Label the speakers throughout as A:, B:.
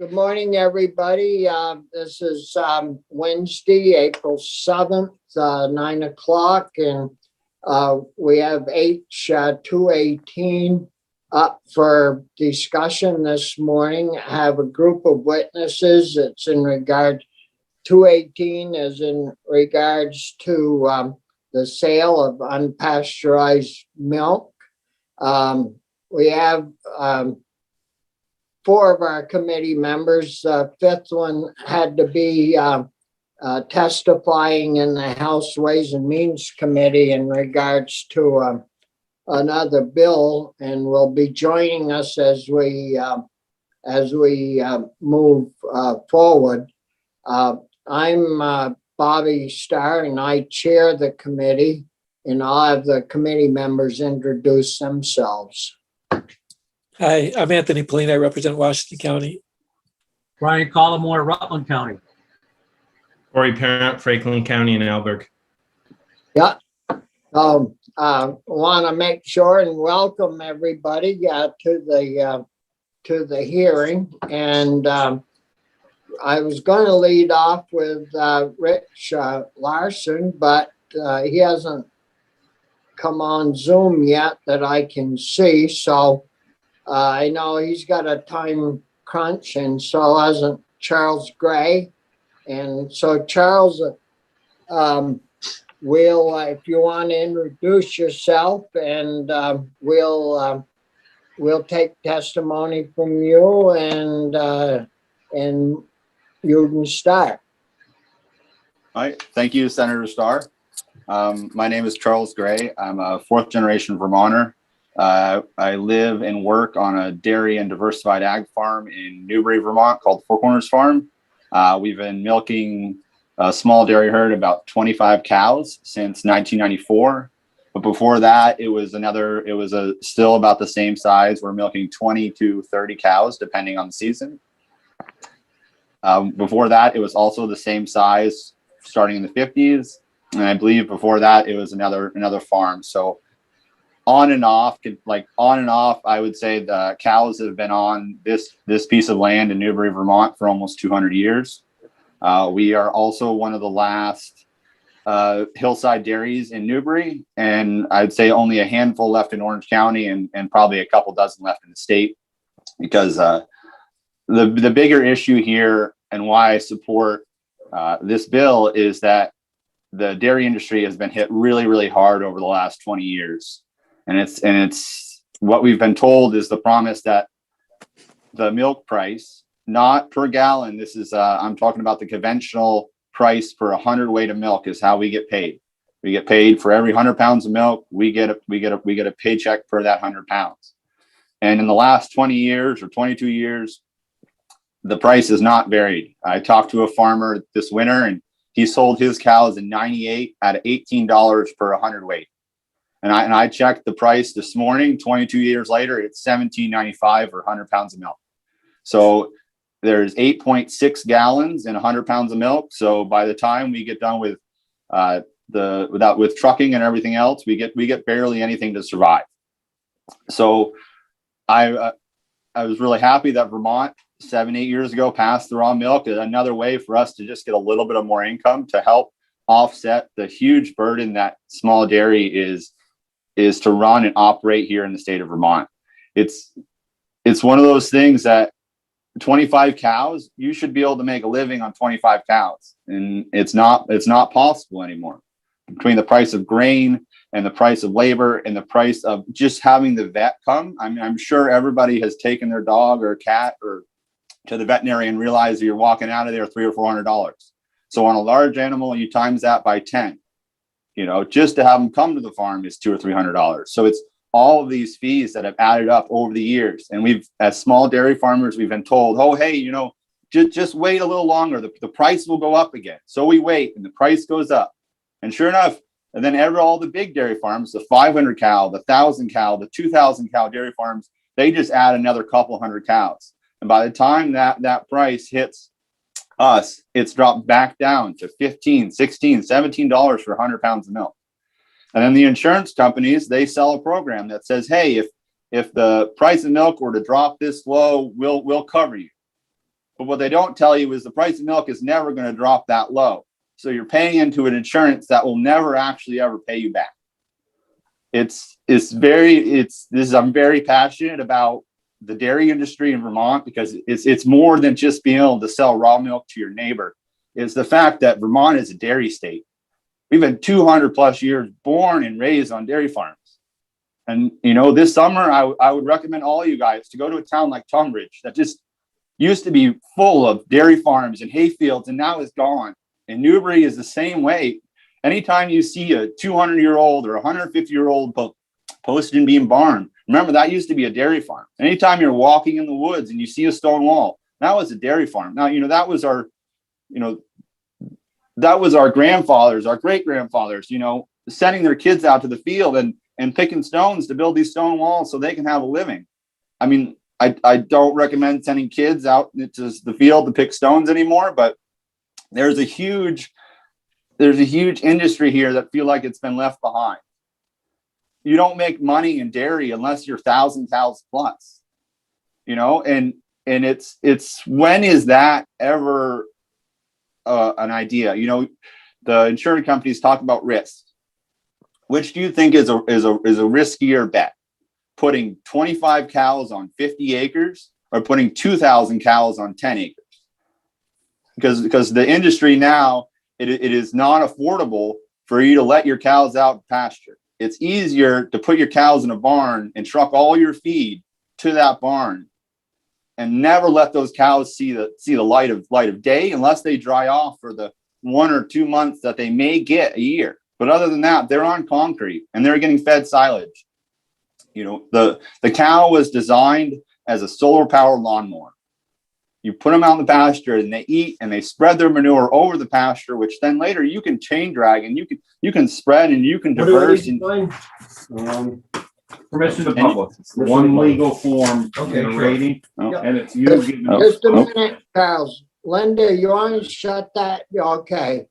A: Good morning, everybody. This is Wednesday, April 7th, 9 o'clock, and we have H 218 up for discussion this morning. I have a group of witnesses. It's in regard 218 is in regards to the sale of unpasteurized milk. We have four of our committee members. Fifth one had to be testifying in the House Ways and Means Committee in regards to another bill, and will be joining us as we move forward. I'm Bobby Starr, and I chair the committee, and I'll have the committee members introduce themselves.
B: Hi, I'm Anthony Pauline. I represent Washington County.
C: Brian Collmore, Rutland County.
D: Corey Parent, Franklin County and Alberg.
A: Yeah. Want to make sure and welcome everybody to the hearing. And I was going to lead off with Rich Larson, but he hasn't come on Zoom yet that I can see. So I know he's got a time crunch, and so hasn't Charles Gray. And so Charles, will, if you want to introduce yourself, and we'll take testimony from you, and you can start.
E: All right. Thank you, Senator Starr. My name is Charles Gray. I'm a fourth generation Vermonter. I live and work on a dairy and diversified ag farm in Newbury, Vermont called Four Corners Farm. We've been milking a small dairy herd, about 25 cows since 1994. But before that, it was still about the same size. We're milking 20 to 30 cows, depending on the season. Before that, it was also the same size starting in the 50s. And I believe before that, it was another farm. So on and off, I would say the cows have been on this piece of land in Newbury, Vermont for almost 200 years. We are also one of the last hillside dairies in Newbury, and I'd say only a handful left in Orange County, and probably a couple dozen left in the state. Because the bigger issue here, and why I support this bill, is that the dairy industry has been hit really, really hard over the last 20 years. And it's what we've been told is the promise that the milk price, not per gallon. This is I'm talking about the conventional price per 100 weight of milk is how we get paid. We get paid for every 100 pounds of milk. We get a paycheck per that 100 pounds. And in the last 20 years or 22 years, the price has not varied. I talked to a farmer this winter, and he sold his cows in '98 at $18 per 100 weight. And I checked the price this morning, 22 years later, it's $17.95 for 100 pounds of milk. So there's 8.6 gallons in 100 pounds of milk. So by the time we get done with with trucking and everything else, we get barely anything to survive. So I was really happy that Vermont 7-8 years ago passed the raw milk. Another way for us to just get a little bit of more income to help offset the huge burden that small dairy is to run and operate here in the state of Vermont. It's one of those things that 25 cows, you should be able to make a living on 25 cows. And it's not possible anymore. Between the price of grain and the price of labor and the price of just having the vet come, I'm sure everybody has taken their dog or cat or to the veterinarian and realized that you're walking out of there $300 or $400. So on a large animal, you times that by 10. Just to have them come to the farm is $200 or $300. So it's all of these fees that have added up over the years. And we've, as small dairy farmers, we've been told, oh, hey, just wait a little longer. The price will go up again. So we wait and the price goes up. And sure enough, and then all the big dairy farms, the 500 cow, the 1,000 cow, the 2,000 cow dairy farms, they just add another couple hundred cows. And by the time that price hits us, it's dropped back down to $15, $16, $17 for 100 pounds of milk. And then the insurance companies, they sell a program that says, hey, if the price of milk were to drop this low, we'll cover you. But what they don't tell you is the price of milk is never going to drop that low. So you're paying into an insurance that will never actually ever pay you back. I'm very passionate about the dairy industry in Vermont because it's more than just being able to sell raw milk to your neighbor. It's the fact that Vermont is a dairy state. We've been 200 plus years born and raised on dairy farms. And, this summer, I would recommend all you guys to go to a town like Tunbridge that just used to be full of dairy farms and hay fields, and now is gone. And Newbury is the same way. Anytime you see a 200-year-old or 150-year-old posted in beam barn, remember that used to be a dairy farm. Anytime you're walking in the woods and you see a stone wall, that was a dairy farm. Now, that was our grandfathers, our great grandfathers, sending their kids out to the field and picking stones to build these stone walls so they can have a living. I mean, I don't recommend sending kids out into the field to pick stones anymore, but there's a huge industry here that feel like it's been left behind. You don't make money in dairy unless you're 1,000 cows plus, and it's when is that ever an idea? The insurance companies talk about risk. Which do you think is a riskier bet? Putting 25 cows on 50 acres or putting 2,000 cows on 10 acres? Because the industry now, it is not affordable for you to let your cows out pasture. It's easier to put your cows in a barn and truck all your feed to that barn and never let those cows see the light of day unless they dry off for the 1 or 2 months that they may get a year. But other than that, they're on concrete and they're getting fed silage. The cow was designed as a solar powered lawnmower. You put them out in the pasture and they eat and they spread their manure over the pasture, which then later you can chain drag and you can spread and you can diverse.
F: Permission to publish. One legal form
G: Okay,
F: in a
G: sure.
F: rating,
E: Oh.
F: and it's you giving.
A: Just a minute, pals. Linda, you want to shut that? Okay.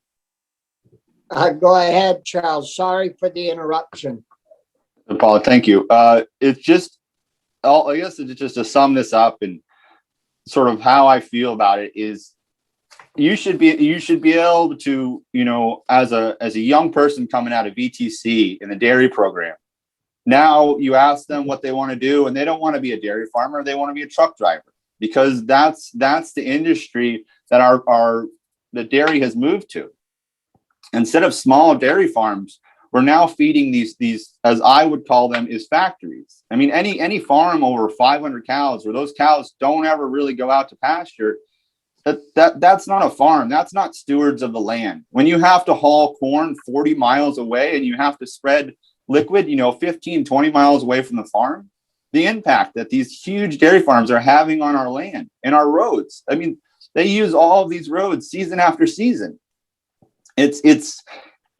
A: Go ahead, Charles. Sorry for the interruption.
E: Paul, thank you. It's just, I guess it's just to sum this up and sort of how I feel about it is you should be able to, as a young person coming out of VTC in the dairy program, now you ask them what they want to do and they don't want to be a dairy farmer. They want to be a truck driver because that's the industry that the dairy has moved to. Instead of small dairy farms, we're now feeding these, as I would call them, is factories. I mean, any farm over 500 cows where those cows don't ever really go out to pasture, that's not a farm. That's not stewards of the land. When you have to haul corn 40 miles away and you have to spread liquid, 15, 20 miles away from the farm, the impact that these huge dairy farms are having on our land and our roads. I mean, they use all of these roads season after season. It's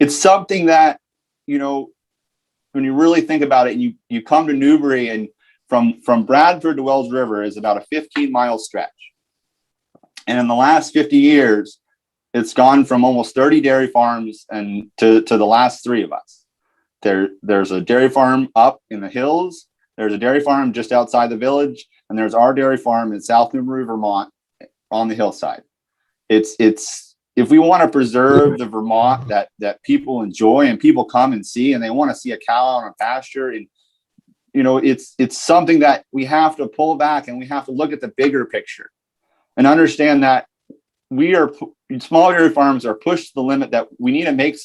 E: something that, when you really think about it, and you come to Newbury, and from Bradford to Wells River is about a 15-mile stretch. And in the last 50 years, it's gone from almost 30 dairy farms and to the last 3 of us. There's a dairy farm up in the hills. There's a dairy farm just outside the village, and there's our dairy farm in South Newbury, Vermont, on the hillside. It's if we want to preserve the Vermont that people enjoy and people come and see, and they want to see a cow on a pasture, and it's something that we have to pull back and we have to look at the bigger picture and understand that small dairy farms are pushed to the limit that we need to make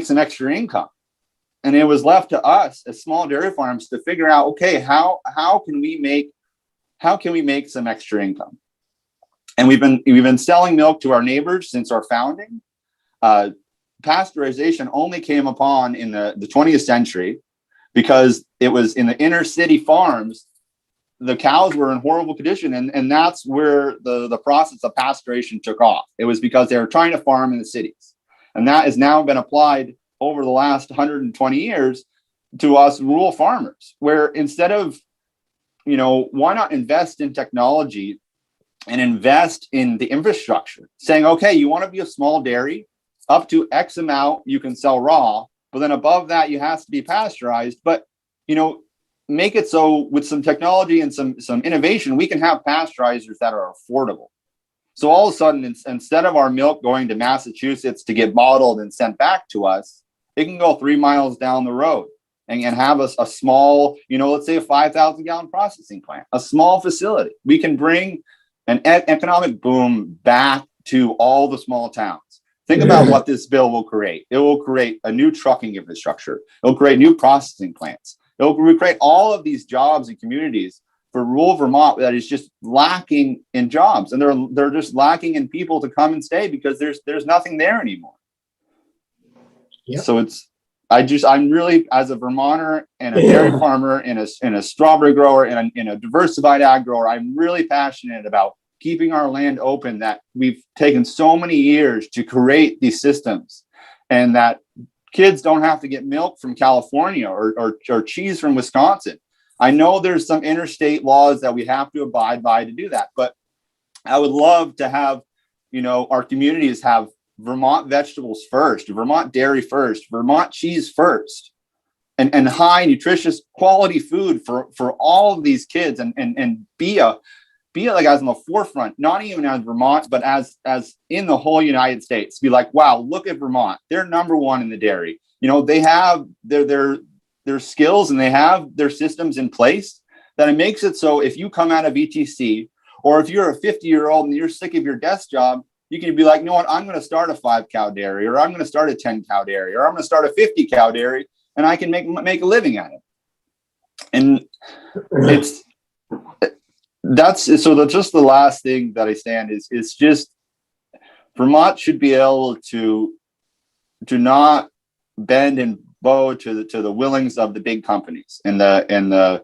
E: some extra income. And it was left to us as small dairy farms to figure out, okay, how can we make some extra income? And we've been selling milk to our neighbors since our founding. Pasteurization only came upon in the 20th century because it was in the inner city farms. The cows were in horrible condition, and that's where the process of pasteurization took off. It was because they were trying to farm in the cities, and that has now been applied over the last 120 years to us rural farmers, where instead of, why not invest in technology and invest in the infrastructure, saying, okay, you want to be a small dairy, up to X amount you can sell raw, but then above that you have to be pasteurized. But make it so with some technology and some innovation, we can have pasteurizers that are affordable. So all of a sudden, instead of our milk going to Massachusetts to get bottled and sent back to us, it can go 3 miles down the road and have a small, let's say a 5,000 gallon processing plant, a small facility. We can bring an economic boom back to all the small towns. Think about what this bill will create. It will create a new trucking infrastructure. It will create new processing plants. It will create all of these jobs and communities for rural Vermont that is just lacking in jobs, and they're just lacking in people to come and stay because there's nothing there anymore.
A: Yep.
E: So I'm really, as a Vermonter and a dairy farmer and a strawberry grower and a diversified ag grower, I'm really passionate about keeping our land open, that we've taken so many years to create these systems, and that kids don't have to get milk from California or cheese from Wisconsin. I know there's some interstate laws that we have to abide by to do that, but I would love to have, our communities have Vermont vegetables first, Vermont dairy first, Vermont cheese first, and high nutritious quality food for all of these kids, and be like as on the forefront, not even as Vermont, but as in the whole United States. Be like, wow, look at Vermont. They're number one in the dairy. They have their skills and they have their systems in place that it makes it so if you come out of ETC, or if you're a 50-year-old and you're sick of your desk job, you can be like, what, I'm going to start a 5-cow dairy, or I'm going to start a 10-cow dairy, or I'm going to start a 50-cow dairy, and I can make a living at it. And that's just the last thing that I stand is just Vermont should be able to not bend and bow to the willings of the big companies and the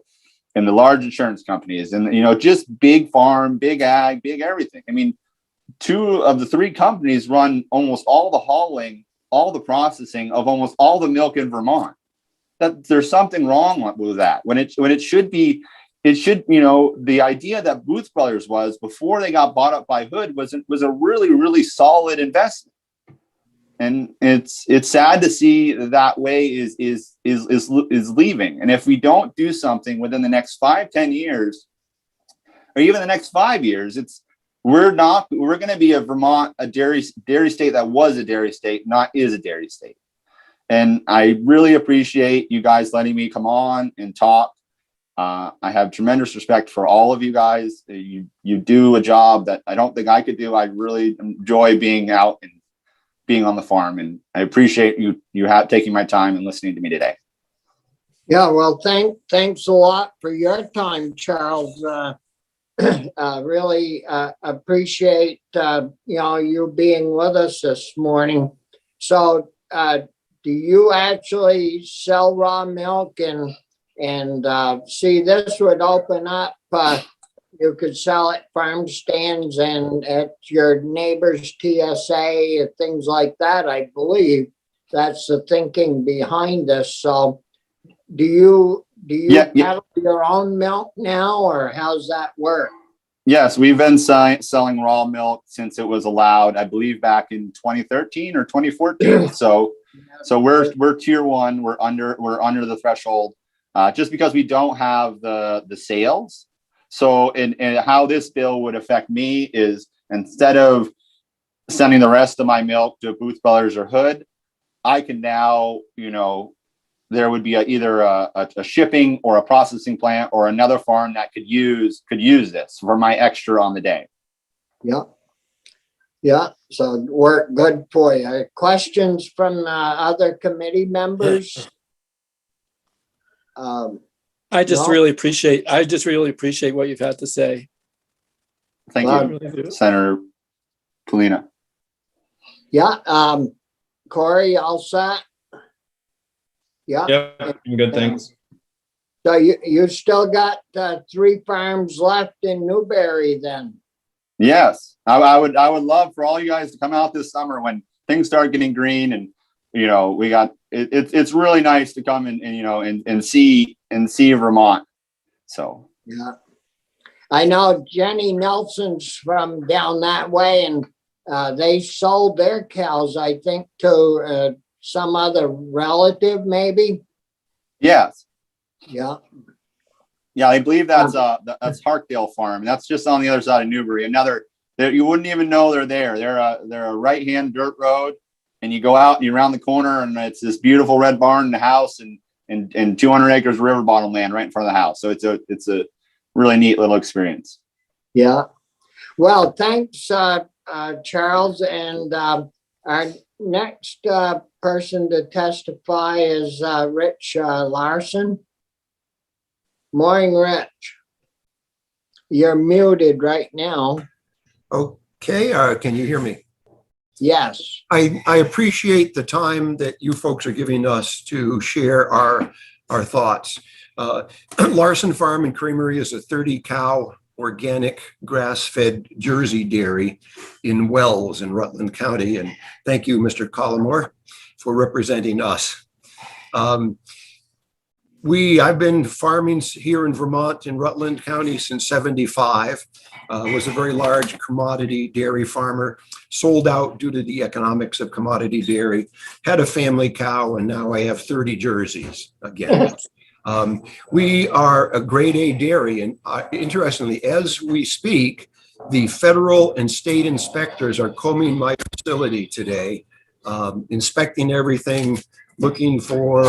E: large insurance companies, and just big farm, big ag, big everything. I mean, 2 of the 3 companies run almost all the hauling, all the processing of almost all the milk in Vermont. That there's something wrong with that when it should be. It should, the idea that Booth Brothers was before they got bought up by Hood was a really, really solid investment. And it's sad to see that way is leaving. And if we don't do something within the next 5-10 years, or even the next 5 years, we're going to be a dairy state that was a dairy state, not is a dairy state. And I really appreciate you guys letting me come on and talk. I have tremendous respect for all of you guys. You do a job that I don't think I could do. I really enjoy being out and being on the farm, and I appreciate you taking my time and listening to me today.
A: Yeah, well, thanks a lot for your time, Charles. Really appreciate you being with us this morning. So, do you actually sell raw milk? And see, this would open up. You could sell at farm stands and at your neighbor's TSA, things like that. I believe that's the thinking behind this. So, do you have your own milk now, or how's that work?
E: Yes, we've been selling raw milk since it was allowed, I believe, back in 2013 or 2014. So we're tier 1. We're under the threshold, just because we don't have the sales. So, and how this bill would affect me is, instead of sending the rest of my milk to Booth Brothers or Hood, I can now, there would be either a shipping or a processing plant or another farm that could use this for my extra on the day.
A: Yeah. So work good for you. Questions from other committee members?
B: I just
A: No.
B: really appreciate what you've had to say.
E: Thank
A: Wow.
E: you,
B: Really do.
E: Senator Kalina.
A: Yeah. Corey, all set? Yeah.
D: Yep, good, thanks.
A: So you still got 3 farms left in Newberry then?
E: Yes, I would love for all you guys to come out this summer when things start getting green, and we got it's really nice to come and see Vermont. So
A: Yeah, I know Jenny Nelson's from down that way, and they sold their cows, I think, to some other relative, maybe.
E: yes,
A: Yeah.
E: Yeah, I believe that's Harkdale Farm. That's just on the other side of Newbury. You wouldn't even know they're there. They're a right-hand dirt road, and you go out and you round the corner, and it's this beautiful red barn and house and 200 acres of river bottom land right in front of the house. So it's a really neat little experience.
A: Yeah. Well, thanks, Charles. And our next person to testify is Rich Larson. Morning, Rich. You're muted right now.
G: Okay, can you hear me?
A: Yes.
G: I appreciate the time that you folks are giving us to share our thoughts. Larson Farm and Creamery is a 30-cow organic grass-fed Jersey dairy in Wells in Rutland County. And thank you, Mr. Collimore, for representing us. I've been farming here in Vermont in Rutland County since '75. Was a very large commodity dairy farmer, sold out due to the economics of commodity dairy, had a family cow, and now I have 30 Jerseys again. We are a grade A dairy, and interestingly, as we speak, the federal and state inspectors are combing my facility today, inspecting everything, looking for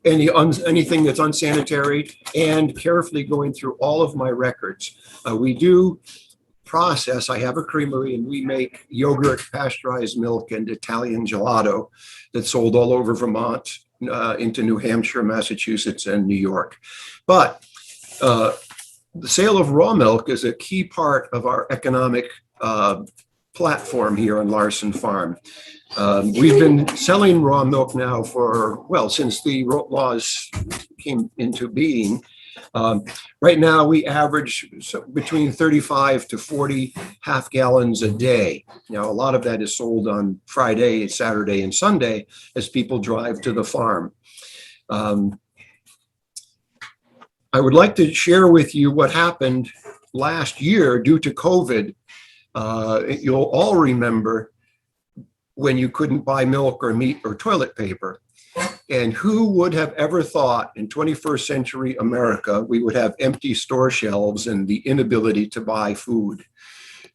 G: anything that's unsanitary, and carefully going through all of my records. We do process, I have a creamery, and we make yogurt, pasteurized milk, and Italian gelato that's sold all over Vermont, into New Hampshire, Massachusetts, and New York. But the sale of raw milk is a key part of our economic platform here on Larson Farm. We've been selling raw milk now since the laws came into being. Right now, we average between 35 to 40 half gallons a day. Now, a lot of that is sold on Friday, Saturday, and Sunday as people drive to the farm. I would like to share with you what happened last year due to COVID. You'll all remember when you couldn't buy milk or meat or toilet paper. And who would have ever thought in 21st century America, we would have empty store shelves and the inability to buy food.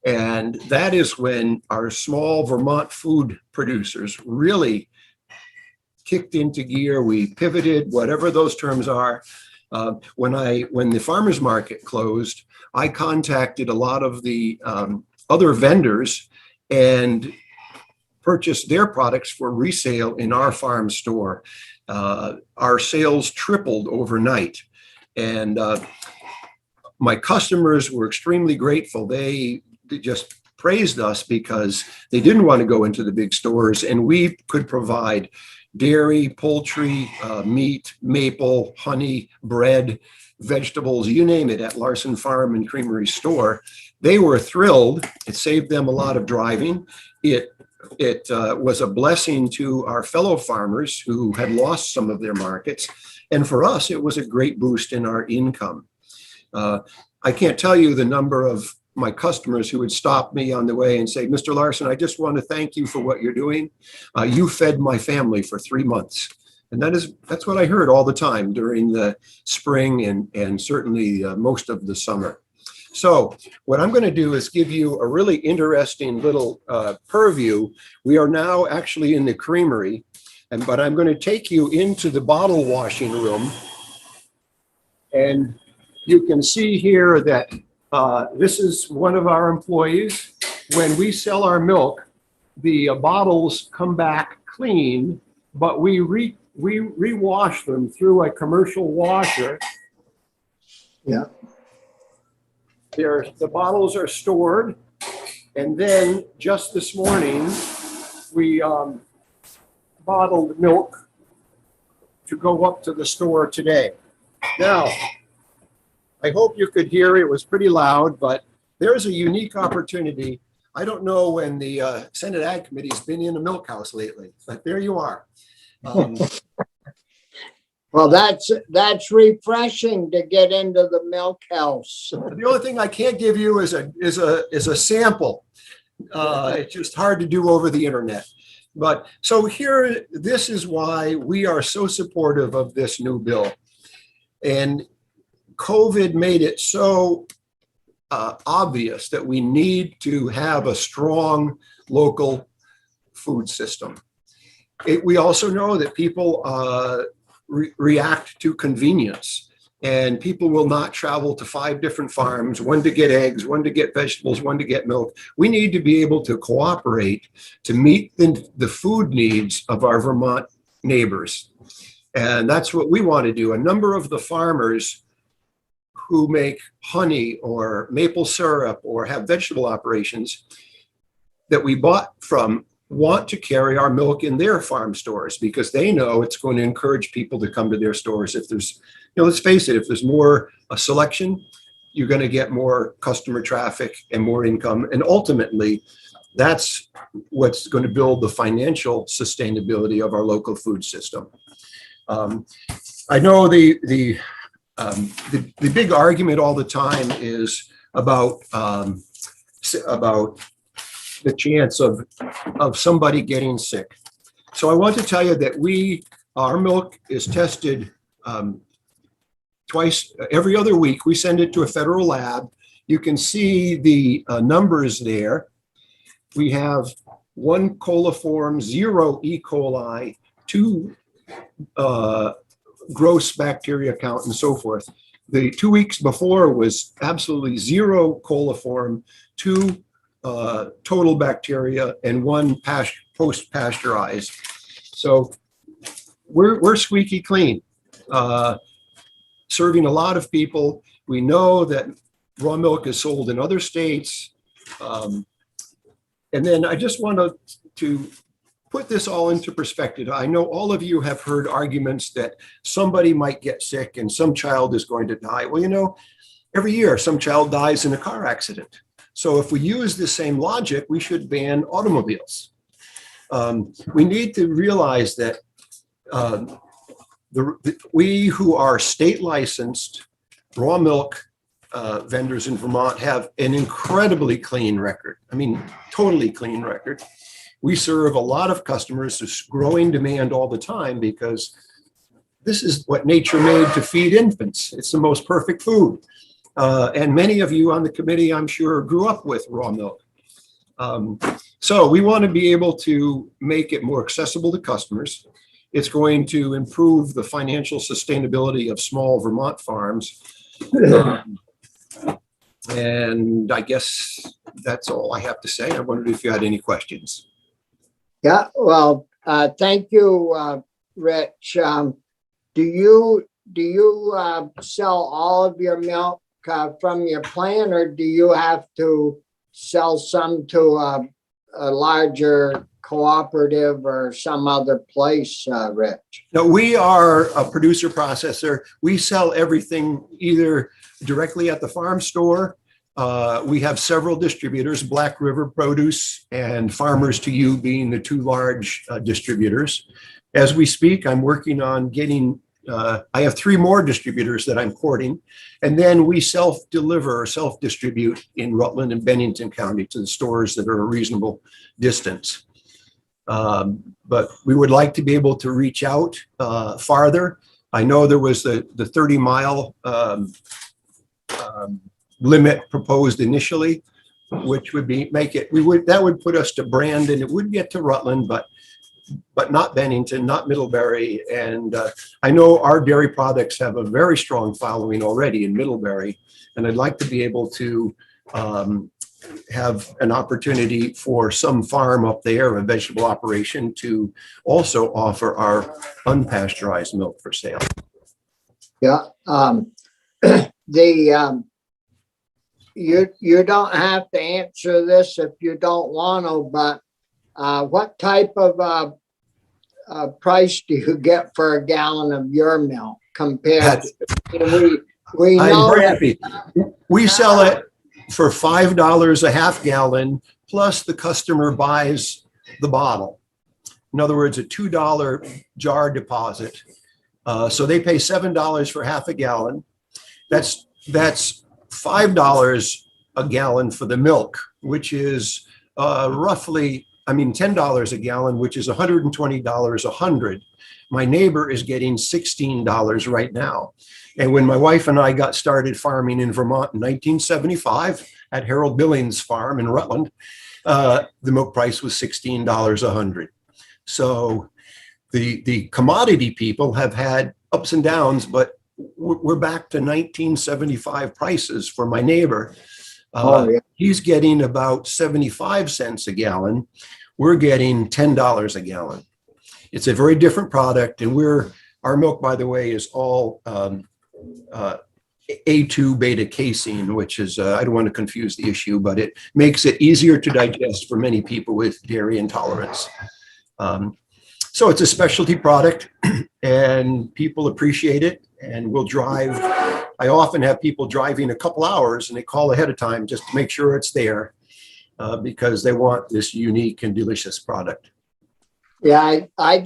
G: And that is when our small Vermont food producers really kicked into gear. We pivoted, whatever those terms are. When the farmers market closed, I contacted a lot of the other vendors and purchased their products for resale in our farm store. Our sales tripled overnight. And my customers were extremely grateful. They just praised us because they didn't want to go into the big stores, and we could provide dairy, poultry, meat, maple, honey, bread, vegetables, you name it, at Larson Farm and Creamery store. They were thrilled. It saved them a lot of driving. It was a blessing to our fellow farmers who had lost some of their markets. And for us, it was a great boost in our income. I can't tell you the number of my customers who would stop me on the way and say, Mr. Larson, I just want to thank you for what you're doing. You fed my family for 3 months. And that's what I heard all the time during the spring and certainly most of the summer. So what I'm going to do is give you a really interesting little purview. We are now actually in the creamery, but I'm going to take you into the bottle washing room. And you can see here that this is one of our employees. When we sell our milk, the bottles come back clean, but we rewash them through a commercial washer.
A: Yeah.
G: The bottles are stored, and then just this morning we bottled milk to go up to the store today. Now, I hope you could hear it was pretty loud, but there's a unique opportunity. I don't know when the Senate Ag Committee's been in a milk house lately, but there you are.
A: Well, that's refreshing to get into the milk house.
G: The only thing I can't give you is a sample. It's just hard to do over the internet. But so here, this is why we are so supportive of this new bill. And COVID made it so obvious that we need to have a strong local food system. We also know that people react to convenience, and people will not travel to 5 different farms, one to get eggs, one to get vegetables, one to get milk. We need to be able to cooperate to meet the food needs of our Vermont neighbors. And that's what we want to do. A number of the farmers who make honey or maple syrup or have vegetable operations that we bought from want to carry our milk in their farm stores because they know it's going to encourage people to come to their stores. If there's, let's face it, if there's more selection, you're going to get more customer traffic and more income. And ultimately, that's what's going to build the financial sustainability of our local food system. I know the big argument all the time is about the chance of somebody getting sick. So I want to tell you that our milk is tested twice, every other week. We send it to a federal lab. You can see the numbers there. We have 1 coliform, 0 E. coli, 2 gross bacteria count, and so forth. The 2 weeks before was absolutely 0 coliform, 2 total bacteria, and 1 post-pasteurized. So we're squeaky clean, serving a lot of people. We know that raw milk is sold in other states. And then I just want to put this all into perspective. I know all of you have heard arguments that somebody might get sick and some child is going to die. Well, every year some child dies in a car accident. So if we use the same logic, we should ban automobiles. We need to realize that we who are state licensed raw milk vendors in Vermont have an incredibly clean record. I mean, totally clean record. We serve a lot of customers. There's growing demand all the time because this is what nature made to feed infants. It's the most perfect food. And many of you on the committee, I'm sure, grew up with raw milk. So we want to be able to make it more accessible to customers. It's going to improve the financial sustainability of small Vermont farms. And I guess that's all I have to say. I wondered if you had any questions.
A: Yeah, well, thank you, Rich. Do you sell all of your milk from your plant, or do you have to sell some to a larger cooperative or some other place, Rich?
G: No, we are a producer processor. We sell everything either directly at the farm store. We have several distributors, Black River Produce and Farmers to You being the 2 large distributors. As we speak, I'm working on getting, I have 3 more distributors that I'm courting. And then we self-deliver or self-distribute in Rutland and Bennington County to the stores that are a reasonable distance. But we would like to be able to reach out farther. I know there was the 30-mile limit proposed initially, which would that would put us to Brandon. It would get to Rutland, but not Bennington, not Middlebury. And I know our dairy products have a very strong following already in Middlebury, and I'd like to be able to have an opportunity for some farm up there, a vegetable operation, to also offer our unpasteurized milk for sale.
A: Yeah, you don't have to answer this if you don't want to, but what type of price do you get for a gallon of your milk compared to, we know
G: I'm happy. We sell it for $5 a half gallon, plus the customer buys the bottle. In other words, a $2 jar deposit. So they pay $7 for half a gallon. That's $5 a gallon for the milk, which is roughly $10 a gallon, which is $120 a hundred. My neighbor is getting $16 right now. And when my wife and I got started farming in Vermont in 1975 at Harold Billings Farm in Rutland, the milk price was $16 a hundred. So the commodity people have had ups and downs, but we're back to 1975 prices for my neighbor. He's getting about 75 cents a gallon. We're getting $10 a gallon. It's a very different product, and our milk, by the way, is all A2 beta casein, which is, I don't want to confuse the issue, but it makes it easier to digest for many people with dairy intolerance. So it's a specialty product, and people appreciate it, and will drive. I often have people driving a couple hours, and they call ahead of time just to make sure it's there, because they want this unique and delicious product.
A: Yeah, I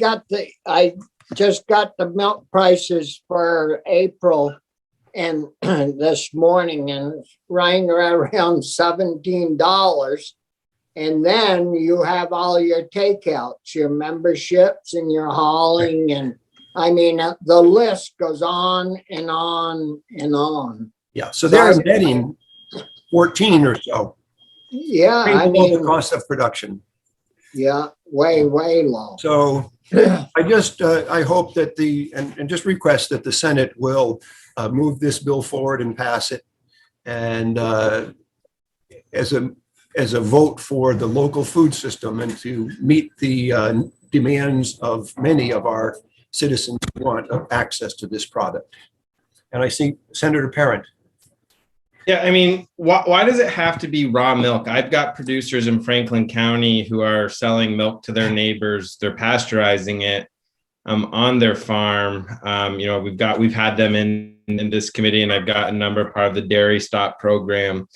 A: just got the milk prices for April and this morning, and it's running around $17. And then you have all your takeouts, your memberships and your hauling. And I mean, the list goes on and on and on.
G: Yeah, so they're embedding 14 or so.
A: Yeah, I
G: Below the
A: mean,
G: cost of production.
A: yeah, way low.
G: So I hope that and just request that the Senate will move this bill forward and pass it. And as a vote for the local food system and to meet the demands of many of our citizens who want access to this product. And I see Senator Parent.
D: Yeah, I mean, why does it have to be raw milk? I've got producers in Franklin County who are selling milk to their neighbors. They're pasteurizing it on their farm. We've had them in this committee, and I've got a number part of the Dairy Stop program.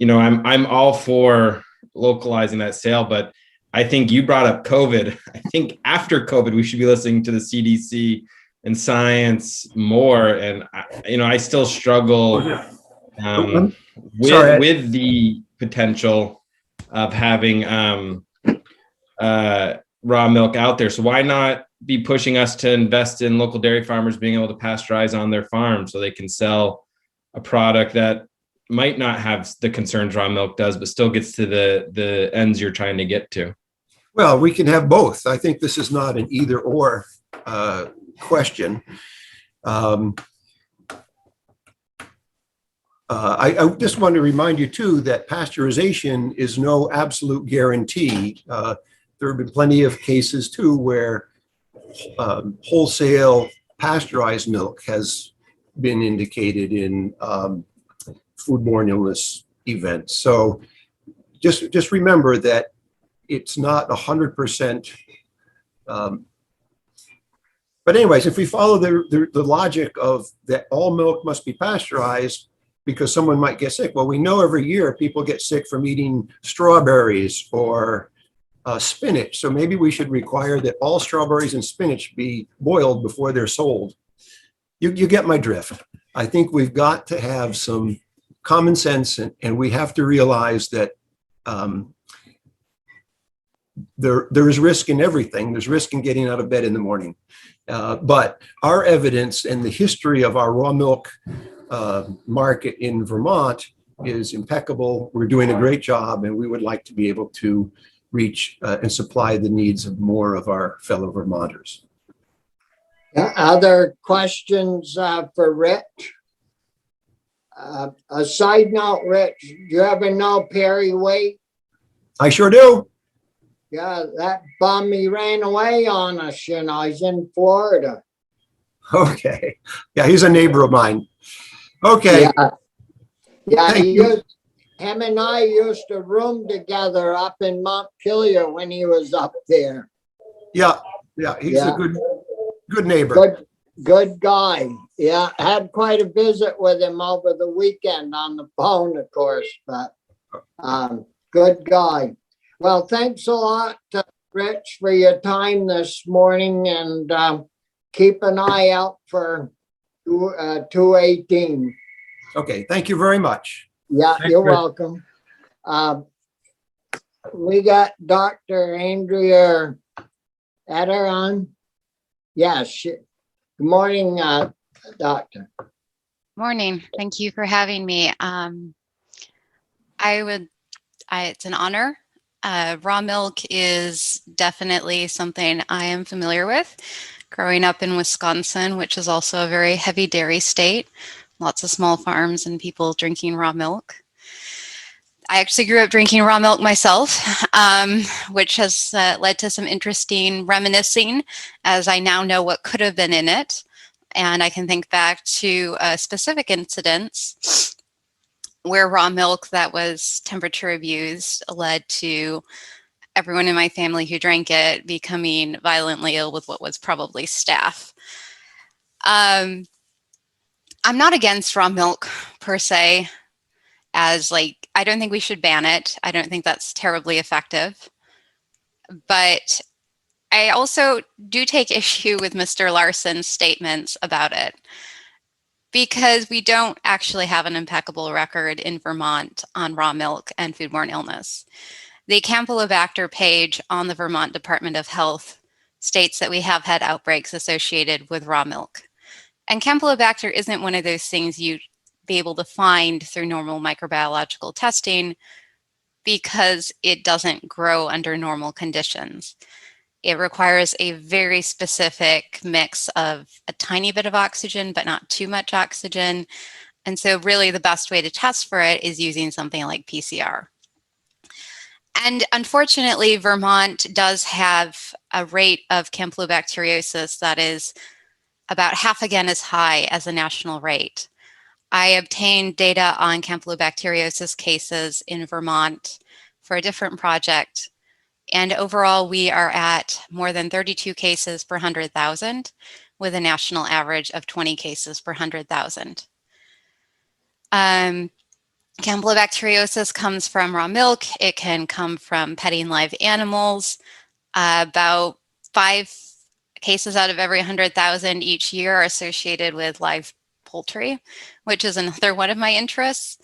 D: I'm all for localizing that sale, but I think you brought up COVID. I think after COVID, we should be listening to the CDC and science more. And I still struggle with the potential of having raw milk out there. So why not be pushing us to invest in local dairy farmers being able to pasteurize on their farm so they can sell a product that might not have the concerns raw milk does, but still gets to the ends you're trying to get to?
G: Well, we can have both. I think this is not an either or question. I just want to remind you too that pasteurization is no absolute guarantee. There have been plenty of cases too where wholesale pasteurized milk has been indicated in foodborne illness events. So just remember that it's not 100%. But anyways, if we follow the logic of that all milk must be pasteurized because someone might get sick. Well, we know every year people get sick from eating strawberries or spinach. So maybe we should require that all strawberries and spinach be boiled before they're sold. You get my drift. I think we've got to have some common sense, and we have to realize that there is risk in everything. There's risk in getting out of bed in the morning. But our evidence and the history of our raw milk market in Vermont is impeccable. We're doing a great job, and we would like to be able to reach and supply the needs of more of our fellow Vermonters.
A: Other questions for Rich? A side note, Rich, do you ever know Perry Waite?
G: I sure do.
A: Yeah, that bum, he ran away on us, he's in Florida.
G: Okay. Yeah, he's a neighbor of mine. Okay.
A: Yeah,
G: Thank you.
A: Him and I used to room together up in Montpelier when he was up there.
G: Yeah, he's a good neighbor.
A: Good guy. Yeah, had quite a visit with him over the weekend on the phone, of course, but good guy. Well, thanks a lot, Rich, for your time this morning, and keep an eye out for 218.
G: Okay, thank you very much.
A: Yeah,
C: Thanks,
A: you're
C: Rich.
A: welcome. we got Dr. Andrea Adder on. Yes. Good morning, doctor.
H: Morning. Thank you for having me. It's an honor. Raw milk is definitely something I am familiar with. Growing up in Wisconsin, which is also a very heavy dairy state, lots of small farms and people drinking raw milk. I actually grew up drinking raw milk myself, which has led to some interesting reminiscing as I now know what could have been in it. And I can think back to specific incidents where raw milk that was temperature abused led to everyone in my family who drank it becoming violently ill with what was probably staph. I'm not against raw milk per se, as like, I don't think we should ban it. I don't think that's terribly effective. But I also do take issue with Mr. Larson's statements about it, because we don't actually have an impeccable record in Vermont on raw milk and foodborne illness. The Campylobacter page on the Vermont Department of Health states that we have had outbreaks associated with raw milk. And Campylobacter isn't one of those things you'd be able to find through normal microbiological testing because it doesn't grow under normal conditions. It requires a very specific mix of a tiny bit of oxygen, but not too much oxygen. And so really the best way to test for it is using something like PCR. And unfortunately, Vermont does have a rate of campylobacteriosis that is about half again as high as the national rate. I obtained data on campylobacteriosis cases in Vermont for a different project. And overall, we are at more than 32 cases per 100,000 with a national average of 20 cases per 100,000. Campylobacteriosis comes from raw milk. It can come from petting live animals. About 5 cases out of every 100,000 each year are associated with live poultry, which is another one of my interests.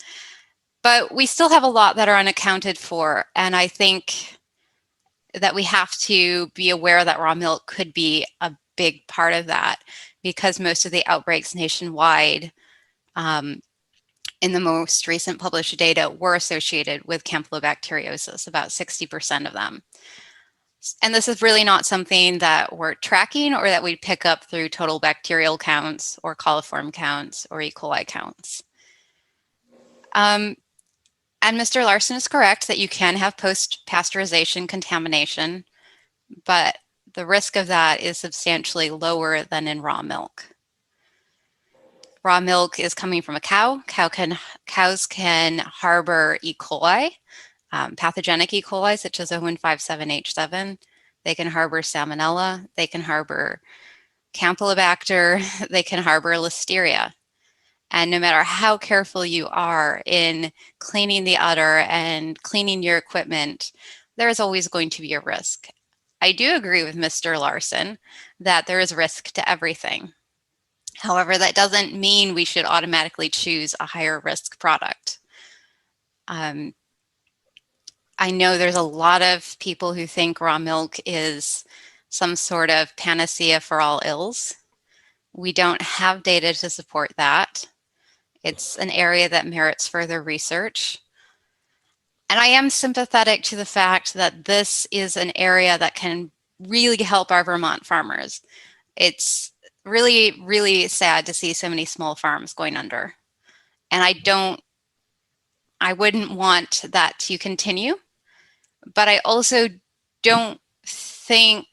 H: But we still have a lot that are unaccounted for. And I think that we have to be aware that raw milk could be a big part of that, because most of the outbreaks nationwide in the most recent published data were associated with campylobacteriosis, about 60% of them. And this is really not something that we're tracking or that we pick up through total bacterial counts or coliform counts or E. coli counts. And Mr. Larson is correct that you can have post-pasteurization contamination, but the risk of that is substantially lower than in raw milk. Raw milk is coming from a cow. Cows can harbor E. coli, pathogenic E. coli, such as O157H7. They can harbor salmonella. They can harbor Campylobacter. They can harbor listeria. And no matter how careful you are in cleaning the udder and cleaning your equipment, there is always going to be a risk. I do agree with Mr. Larson that there is risk to everything. However, that doesn't mean we should automatically choose a higher risk product. I know there's a lot of people who think raw milk is some sort of panacea for all ills. We don't have data to support that. It's an area that merits further research. And I am sympathetic to the fact that this is an area that can really help our Vermont farmers. It's really, really sad to see so many small farms going under. And I wouldn't want that to continue, but I also don't think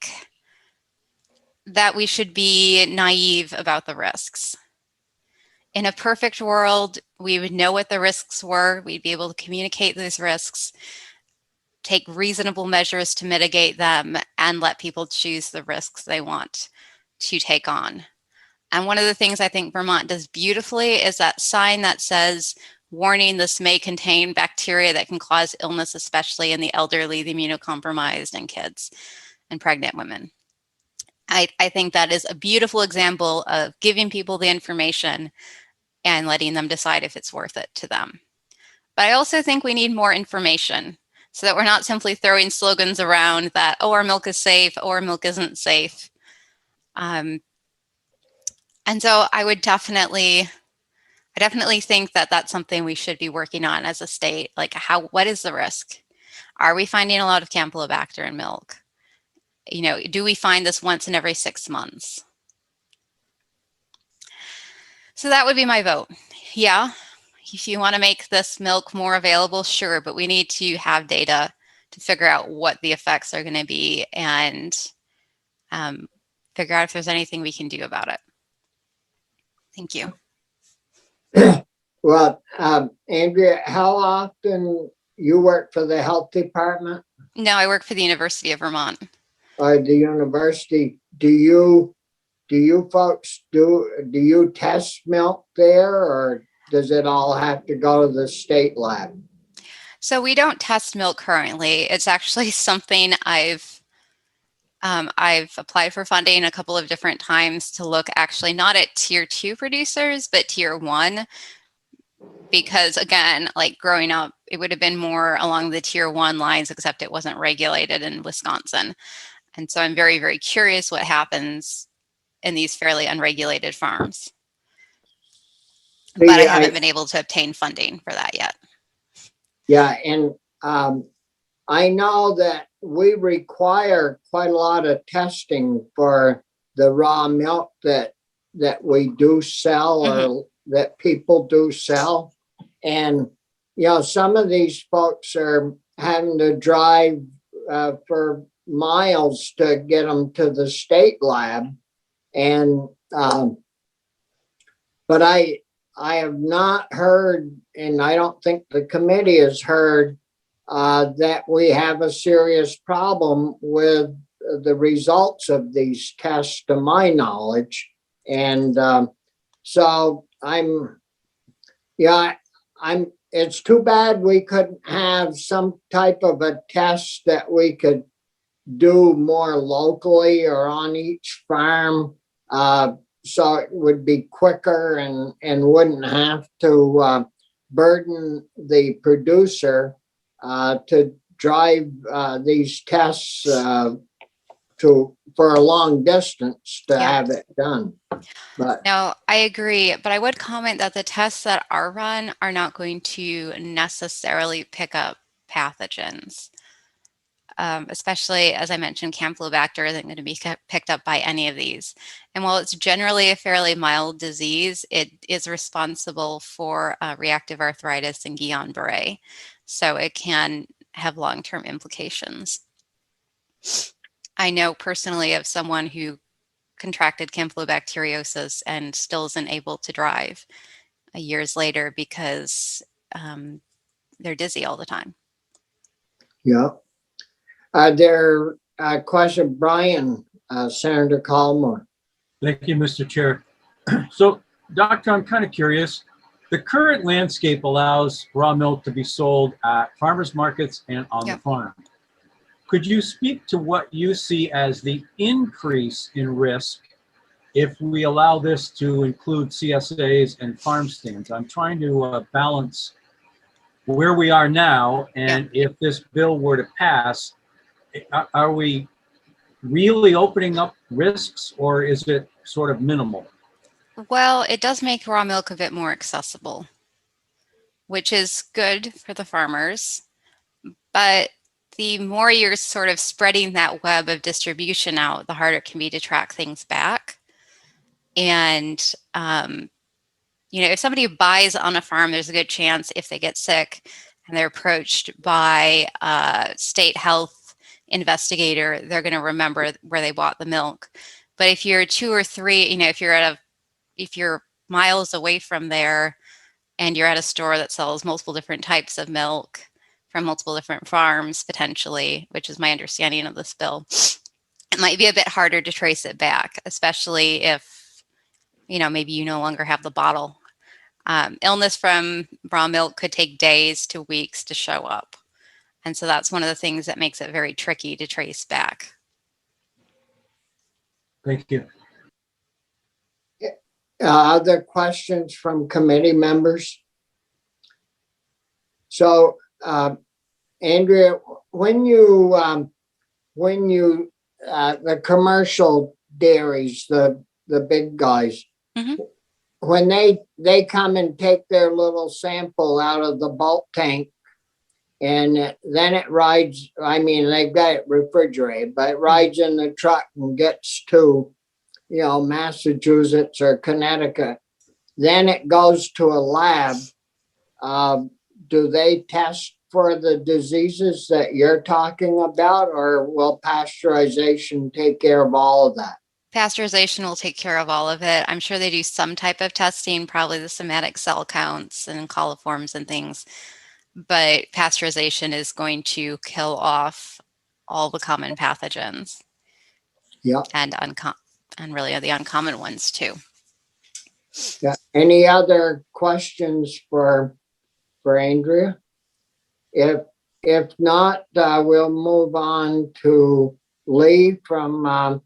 H: that we should be naive about the risks. In a perfect world, we would know what the risks were. We'd be able to communicate those risks, take reasonable measures to mitigate them, and let people choose the risks they want to take on. And one of the things I think Vermont does beautifully is that sign that says, warning, this may contain bacteria that can cause illness, especially in the elderly, the immunocompromised, and kids and pregnant women. I think that is a beautiful example of giving people the information and letting them decide if it's worth it to them. But I also think we need more information. so that we're not simply throwing slogans around that, oh, our milk is safe, or our milk isn't safe. And so I definitely think that that's something we should be working on as a state. Like, what is the risk? Are we finding a lot of Campylobacter in milk? Do we find this once in every 6 months? So that would be my vote. Yeah, if you want to make this milk more available, sure, but we need to have data to figure out what the effects are going to be and figure out if there's anything we can do about it. Thank you.
A: Well, Andrea, how often you work for the health department
H: No, I work for the University of Vermont.
A: or the university? Do you folks do you test milk there, or does it all have to go to the state lab?
H: So we don't test milk currently. It's actually something I've applied for funding a couple of different times to look actually not at tier 2 producers, but tier 1. Because again, like growing up, it would have been more along the tier 1 lines, except it wasn't regulated in Wisconsin. And so I'm very, very curious what happens in these fairly unregulated farms. But I haven't been able to obtain funding for that yet.
A: Yeah, and I know that we require quite a lot of testing for the raw milk that we do sell or that people do sell. And, some of these folks are having to drive for miles to get them to the state lab. And, but I have not heard, and I don't think the committee has heard, that we have a serious problem with the results of these tests, to my knowledge. And so it's too bad we couldn't have some type of a test that we could do more locally or on each farm, so it would be quicker and wouldn't have to burden the producer to drive these tests for a long distance to have it done. But
H: no, I agree, but I would comment that the tests that are run are not going to necessarily pick up pathogens. Especially, as I mentioned, Campylobacter isn't going to be picked up by any of these. And while it's generally a fairly mild disease, it is responsible for reactive arthritis and Guillain-Barré. So it can have long-term implications. I know personally of someone who contracted campylobacteriosis and still isn't able to drive years later because they're dizzy all the time.
A: yeah. There question, Brian, Senator Colmore.
C: Thank you, Mr. Chair. So, Doctor, I'm kind of curious. The current landscape allows raw milk to be sold at farmers markets and on the farm. Could you speak to what you see as the increase in risk if we allow this to include CSAs and farm stands? I'm trying to balance where we are now, and if this bill were to pass, are we really opening up risks, or is it sort of minimal?
H: Well, it does make raw milk a bit more accessible, which is good for the farmers. But the more you're sort of spreading that web of distribution out, the harder it can be to track things back. And, if somebody buys on a farm, there's a good chance if they get sick and they're approached by a state health investigator, they're going to remember where they bought the milk. But if you're 2 or 3, if you're miles away from there and you're at a store that sells multiple different types of milk from multiple different farms, potentially, which is my understanding of this bill, it might be a bit harder to trace it back, especially if, maybe you no longer have the bottle. Illness from raw milk could take days to weeks to show up. And so that's one of the things that makes it very tricky to trace back.
C: Thank you.
A: Other questions from committee members? So Andrea, when you, the commercial dairies, the big guys,
H: Mhm.
A: when they come and take their little sample out of the bulk tank, and then it rides, I mean, they've got it refrigerated, but it rides in the truck and gets to, Massachusetts or Connecticut. Then it goes to a lab. Do they test for the diseases that you're talking about, or will pasteurization take care of all of that?
H: Pasteurization will take care of all of it. I'm sure they do some type of testing, probably the somatic cell counts and coliforms and things, but pasteurization is going to kill off all the common pathogens.
A: Yeah.
H: And really the uncommon ones too.
A: Yeah. Any other questions for Andrea? If not, we'll move on to Lee from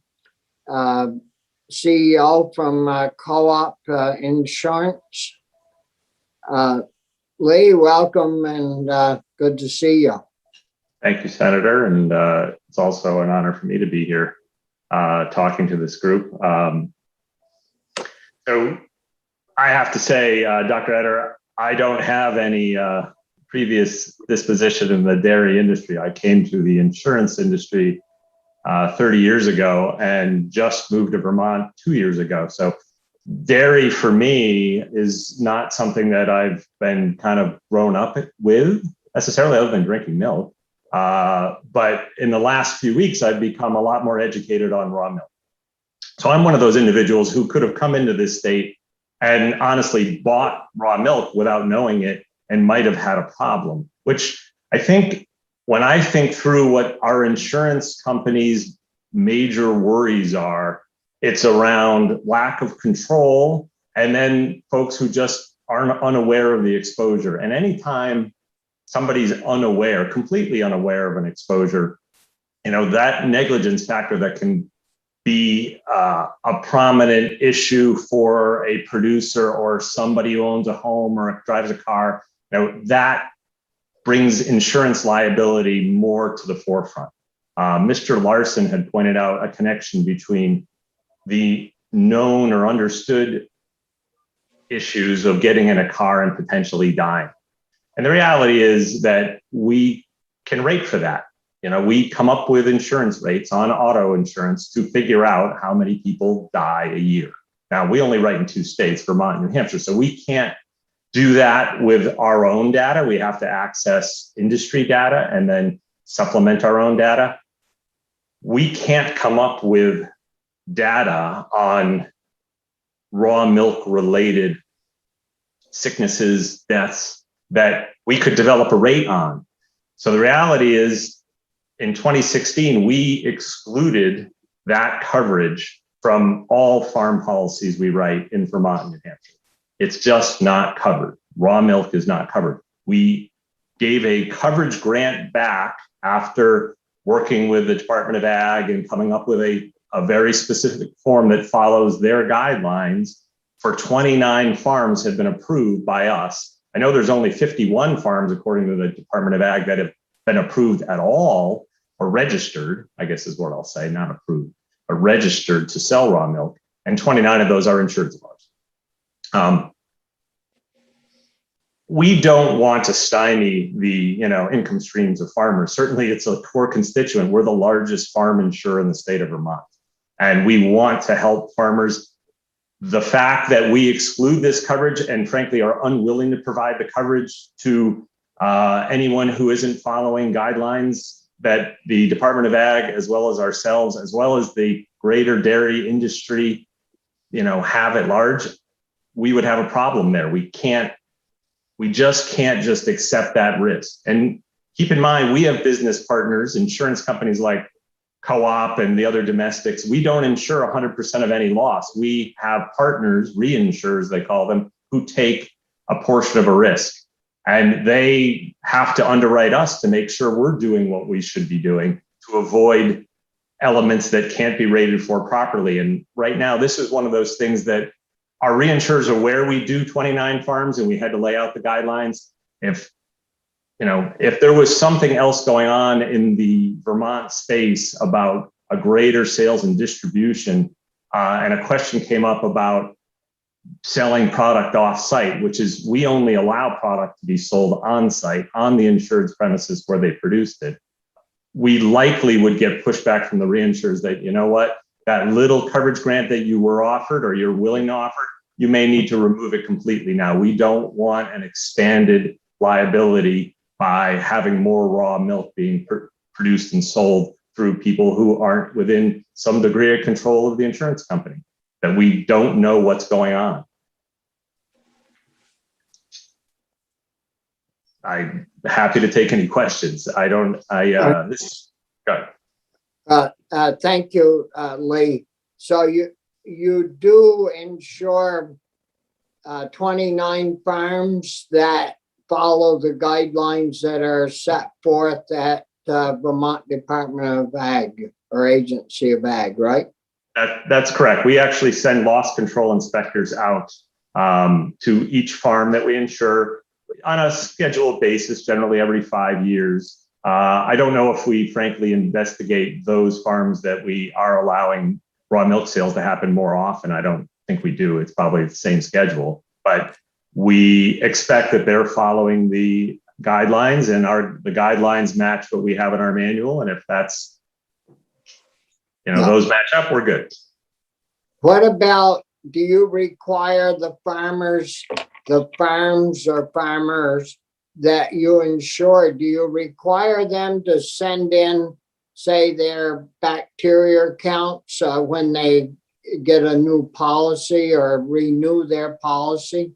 A: CEO from Co-op Insurance. Lee, welcome and good to see you.
I: Thank you, Senator. And it's also an honor for me to be here talking to this group. So I have to say, Dr. Etter, I don't have any previous disposition in the dairy industry. I came to the insurance industry 30 years ago and just moved to Vermont 2 years ago. So dairy for me is not something that I've been kind of grown up with necessarily, other than drinking milk. But in the last few weeks, I've become a lot more educated on raw milk. So I'm one of those individuals who could have come into this state and honestly bought raw milk without knowing it and might have had a problem, which I think when I think through what our insurance companies' major worries are, it's around lack of control and then folks who just aren't unaware of the exposure. And anytime somebody's unaware, completely unaware of an exposure, that negligence factor that can be a prominent issue for a producer or somebody who owns a home or drives a car, that brings insurance liability more to the forefront. Mr. Larson had pointed out a connection between the known or understood issues of getting in a car and potentially dying. And the reality is that we can rate for that. We come up with insurance rates on auto insurance to figure out how many people die a year. Now, we only write in 2 states, Vermont and New Hampshire, so we can't do that with our own data. We have to access industry data and then supplement our own data. We can't come up with data on raw milk related sicknesses, deaths that we could develop a rate on. So the reality is, in 2016, we excluded that coverage from all farm policies we write in Vermont and New Hampshire. It's just not covered. Raw milk is not covered. We gave a coverage grant back after working with the Department of Ag and coming up with a very specific form that follows their guidelines. For 29 farms have been approved by us. I know there's only 51 farms, according to the Department of Ag, that have been approved at all or registered, I guess is what I'll say, not approved, but registered to sell raw milk. And 29 of those are insured of ours. We don't want to stymie the income streams of farmers. Certainly it's a core constituent. We're the largest farm insurer in the state of Vermont. And we want to help farmers. The fact that we exclude this coverage and frankly are unwilling to provide the coverage to anyone who isn't following guidelines that the Department of Ag, as well as ourselves, as well as the greater dairy industry, have at large, we would have a problem there. We just can't accept that risk. And keep in mind, we have business partners, insurance companies like Co-op and the other domestics. We don't insure 100% of any loss. We have partners, reinsurers, they call them, who take a portion of a risk. And they have to underwrite us to make sure we're doing what we should be doing to avoid elements that can't be rated for properly. And right now, this is one of those things that our reinsurers are aware we do 29 farms and we had to lay out the guidelines. If if there was something else going on in the Vermont space about a greater sales and distribution, and a question came up about selling product off-site, which is we only allow product to be sold on-site on the insured's premises where they produced it. We likely would get pushback from the reinsurers that, you know what, that little coverage grant that you were offered or you're willing to offer, you may need to remove it completely now. We don't want an expanded liability by having more raw milk being produced and sold through people who aren't within some degree of control of the insurance company, that we don't know what's going on. I'm happy to take any questions. Go ahead.
A: Thank you, Lee. So you do insure 29 farms that follow the guidelines that are set forth at Vermont Department of Ag or Agency of Ag, right?
I: That's correct. We actually send loss control inspectors out to each farm that we insure on a scheduled basis, generally every 5 years. I don't know if we frankly investigate those farms that we are allowing raw milk sales to happen more often. I don't think we do. It's probably the same schedule, but we expect that they're following the guidelines, and the guidelines match what we have in our manual. And if that's, those match up, we're good.
A: What about, do you require the farms or farmers that you insure, do you require them to send in, say, their bacteria counts when they get a new policy or renew their policy?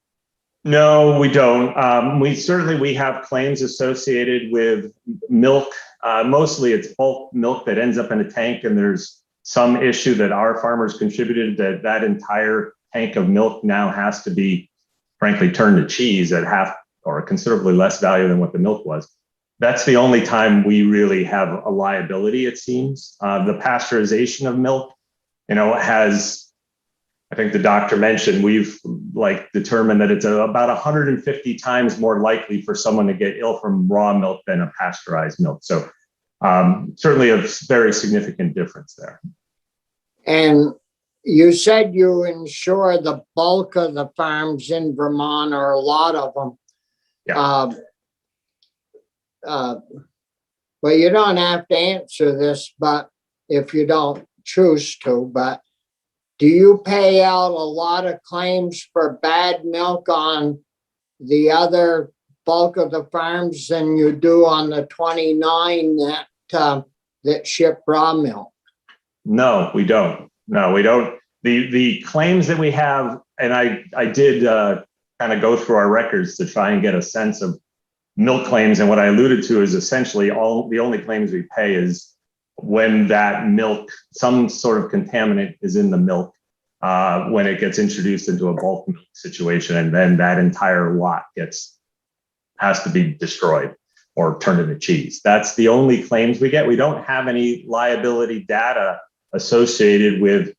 I: No, we don't. We have claims associated with milk. Mostly it's bulk milk that ends up in a tank, and there's some issue that our farmers contributed that entire tank of milk now has to be, frankly, turned to cheese at half or considerably less value than what the milk was. That's the only time we really have a liability, it seems. The pasteurization of milk, has, I think the doctor mentioned, we've determined that it's about 150 times more likely for someone to get ill from raw milk than a pasteurized milk. So certainly a very significant difference there.
A: And you said you insure the bulk of the farms in Vermont, or a lot of them.
I: Yeah.
A: Well, you don't have to answer this, but if you don't choose to, but do you pay out a lot of claims for bad milk on the other bulk of the farms than you do on the 29 that ship raw milk?
I: No, we don't. No, we don't. The claims that we have, and I did kind of go through our records to try and get a sense of milk claims. And what I alluded to is essentially the only claims we pay is when that milk, some sort of contaminant is in the milk when it gets introduced into a bulk milk situation, and then that entire lot has to be destroyed or turned into cheese. That's the only claims we get. We don't have any liability data associated with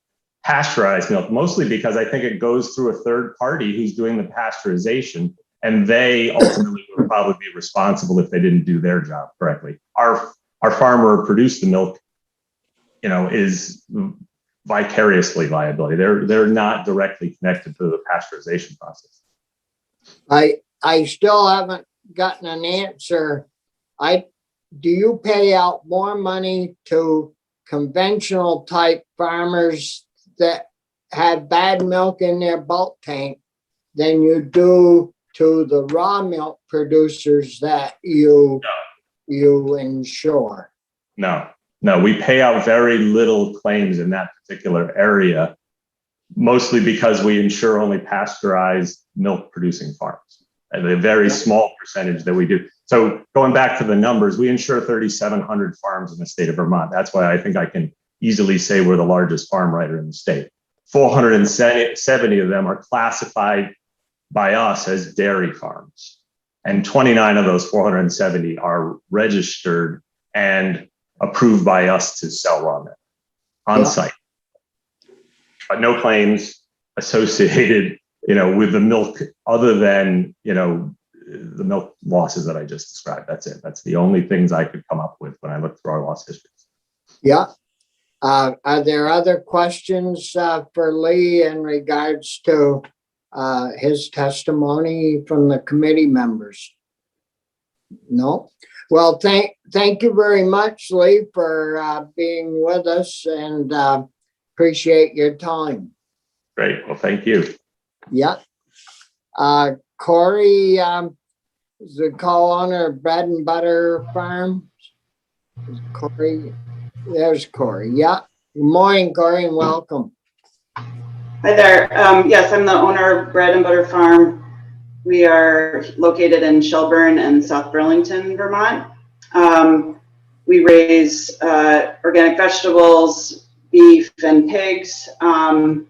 I: pasteurized milk, mostly because I think it goes through a third party who's doing the pasteurization, and they ultimately would probably be responsible if they didn't do their job correctly. Our farmer who produced the milk, is vicariously liability. They're not directly connected to the pasteurization process.
A: I still haven't gotten an answer. Do you pay out more money to conventional type farmers that have bad milk in their bulk tank than you do to the raw milk producers that you insure?
I: No, we pay out very little claims in that particular area, mostly because we insure only pasteurized milk producing farms, and a very small percentage that we do. So going back to the numbers, we insure 3,700 farms in the state of Vermont. That's why I think I can easily say we're the largest farm writer in the state. 470 of them are classified by us as dairy farms, and 29 of those 470 are registered and approved by us to sell raw milk on site. But no claims associated, with the milk other than, the milk losses that I just described. That's it. That's the only things I could come up with when I looked through our loss histories.
A: Yeah. Are there other questions for Lee in regards to his testimony from the committee members? No? Well, thank you very much, Lee, for being with us, and appreciate your time.
I: Great. Well, thank you.
A: Yeah. Corey, is the co-owner of Bread and Butter Farm? Corey, there's Corey. Yeah. Good morning, Corey, and welcome.
J: Hi there. Yes, I'm the owner of Bread and Butter Farm. We are located in Shelburne and South Burlington, Vermont. We raise organic vegetables, beef, and pigs. And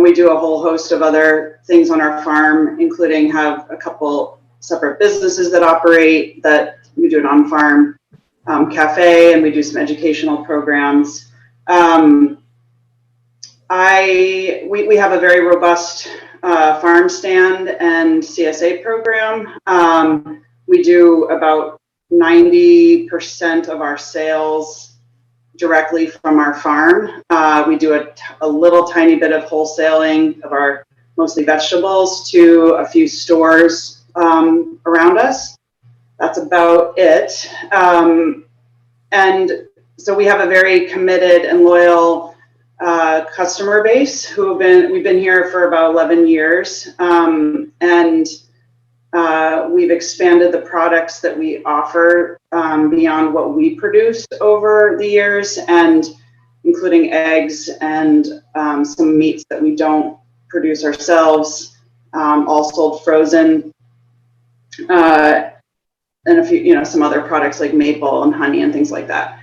J: we do a whole host of other things on our farm, including have a couple separate businesses that operate, that we do an on-farm cafe, and we do some educational programs. We have a very robust farm stand and CSA program. We do about 90% of our sales directly from our farm. We do a little tiny bit of wholesaling of our mostly vegetables to a few stores around us. That's about it. And so we have a very committed and loyal customer base we've been here for about 11 years. And we've expanded the products that we offer beyond what we produce over the years, and including eggs and some meats that we don't produce ourselves, all sold frozen, and a few, some other products like maple and honey and things like that.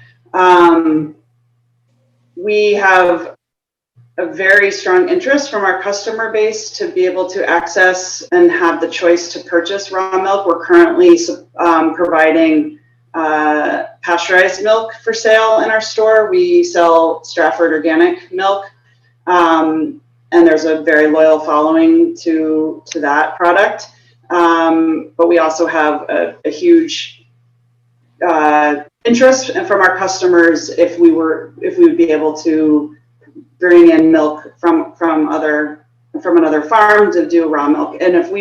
J: We have a very strong interest from our customer base to be able to access and have the choice to purchase raw milk. We're currently providing pasteurized milk for sale in our store. We sell Stratford organic milk, and there's a very loyal following to that product. But we also have a huge interest from our customers if we would be able to bring in milk from another farm to do raw milk. And if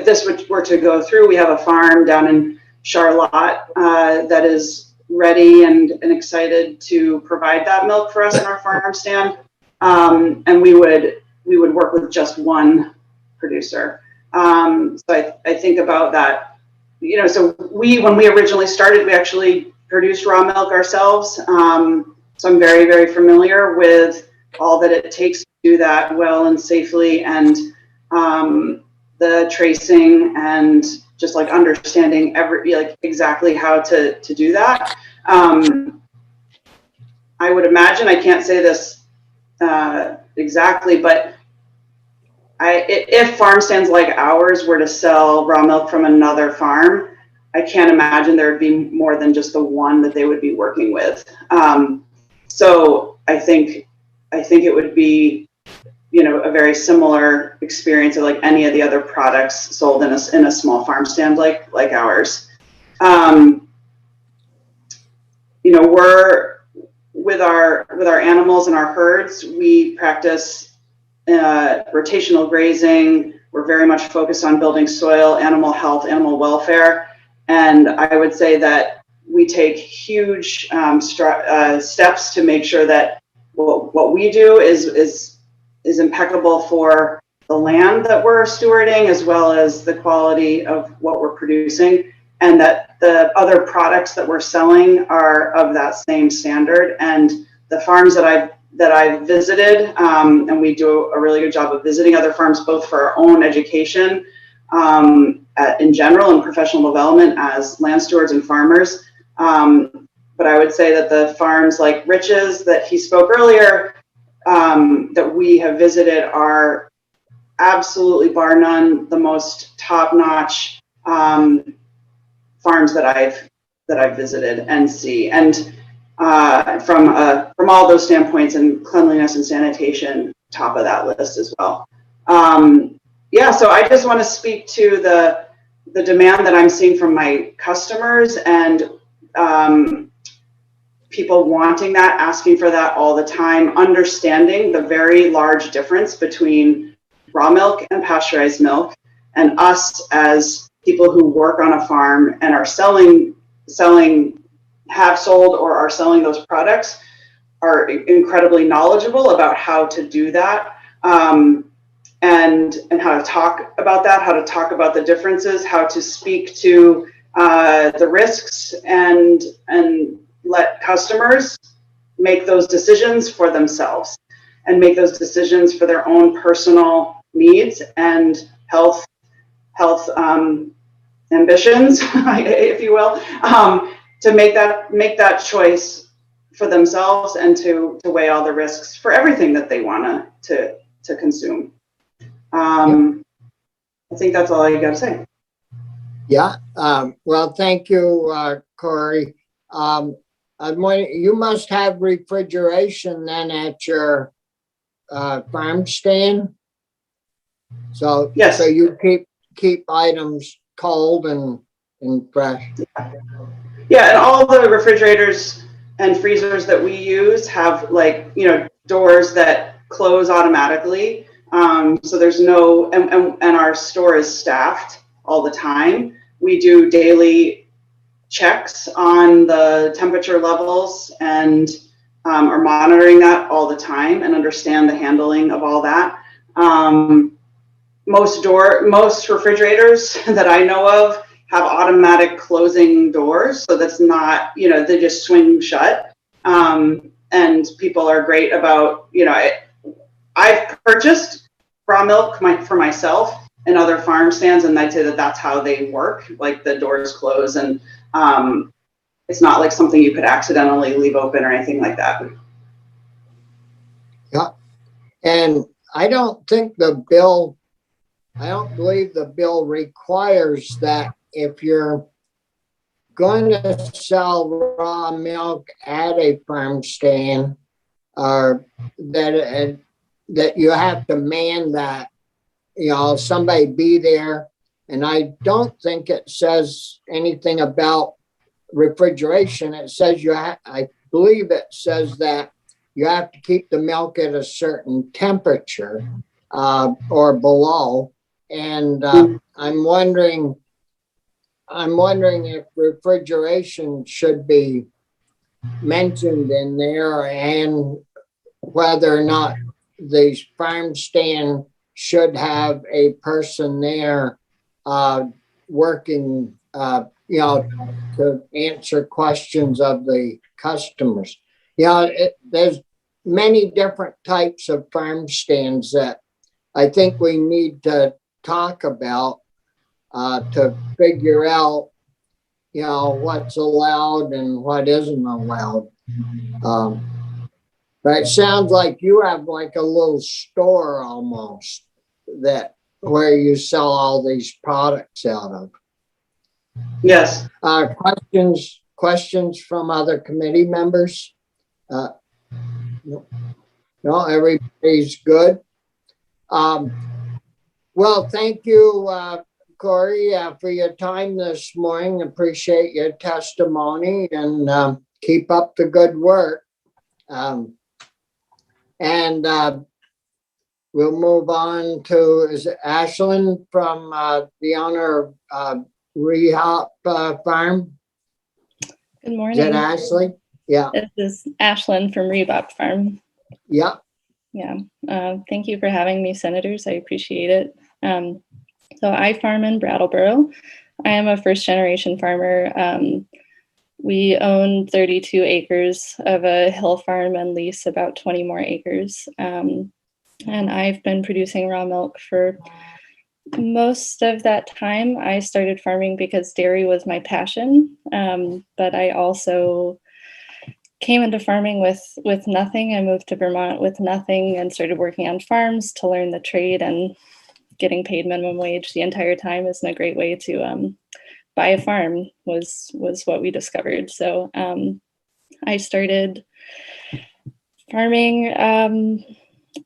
J: this were to go through, we have a farm down in Charlotte that is ready and excited to provide that milk for us in our farm stand. And we would work with just one producer. So I think about that, so when we originally started, we actually produced raw milk ourselves. So I'm very, very familiar with all that it takes to do that well and safely, and the tracing and just like understanding exactly how to do that. I would imagine, I can't say this exactly, but if farm stands like ours were to sell raw milk from another farm, I can't imagine there would be more than just the one that they would be working with. So I think it would be, a very similar experience of like any of the other products sold in a small farm stand like ours. We're with our animals and our herds, we practice rotational grazing. We're very much focused on building soil, animal health, animal welfare. And I would say that we take huge steps to make sure that what we do is impeccable for the land that we're stewarding, as well as the quality of what we're producing, and that the other products that we're selling are of that same standard. And the farms that I've visited, and we do a really good job of visiting other farms, both for our own education in general and professional development as land stewards and farmers. But I would say that the farms like Rich's that he spoke earlier, that we have visited, are absolutely bar none the most top-notch farms that I've visited and see. And from all those standpoints, and cleanliness and sanitation, top of that list as well. So I just want to speak to the demand that I'm seeing from my customers and people wanting that, asking for that all the time, understanding the very large difference between raw milk and pasteurized milk, and us as people who work on a farm and are have sold or are selling those products are incredibly knowledgeable about how to do that, and how to talk about that, how to talk about the differences, how to speak to the risks, and let customers make those decisions for themselves and make those decisions for their own personal needs and health ambitions, if you will, to make that choice for themselves and to weigh all the risks for everything that they want to consume. I think that's all I got to say.
A: Yeah. Well, thank you, Corey. You must have refrigeration then at your farm stand. So
J: yes.
A: So you keep items cold and fresh.
J: Yeah, and all the refrigerators and freezers that we use have doors that close automatically. So there's no, and our store is staffed all the time. We do daily checks on the temperature levels and are monitoring that all the time and understand the handling of all that. Most refrigerators that I know of have automatic closing doors, so that's not, they just swing shut. And people are great about, I've purchased raw milk for myself and other farm stands, and I'd say that that's how they work. Like the doors close, and it's not like something you could accidentally leave open or anything like that.
A: Yeah, and I don't believe the bill requires that if you're going to sell raw milk at a farm stand, or that you have to man that, somebody be there. And I don't think it says anything about refrigeration. It says I believe it says that you have to keep the milk at a certain temperature or below. And I'm wondering if refrigeration should be mentioned in there, and whether or not the farm stand should have a person there working, to answer questions of the customers. There's many different types of farm stands that I think we need to talk about to figure out, what's allowed and what isn't allowed. But it sounds like you have like a little store almost where you sell all these products out of.
J: Yes.
A: Questions from other committee members? No, everybody's good. Well, thank you, Corey, for your time this morning. Appreciate your testimony, and keep up the good work. And we'll move on to, is it Ashlyn from the owner of Rehop Farm?
K: Good
A: Is
K: morning.
A: it Ashley? Yeah.
K: This is Ashlyn from Rebop Farm.
A: Yeah.
K: Yeah. Thank you for having me, Senators. I appreciate it. So I farm in Brattleboro. I am a first generation farmer. We own 32 acres of a hill farm and lease about 20 more acres. And I've been producing raw milk for most of that time. I started farming because dairy was my passion, but I also came into farming with nothing. I moved to Vermont with nothing and started working on farms to learn the trade, and getting paid minimum wage the entire time isn't a great way to buy a farm was what we discovered. So I started farming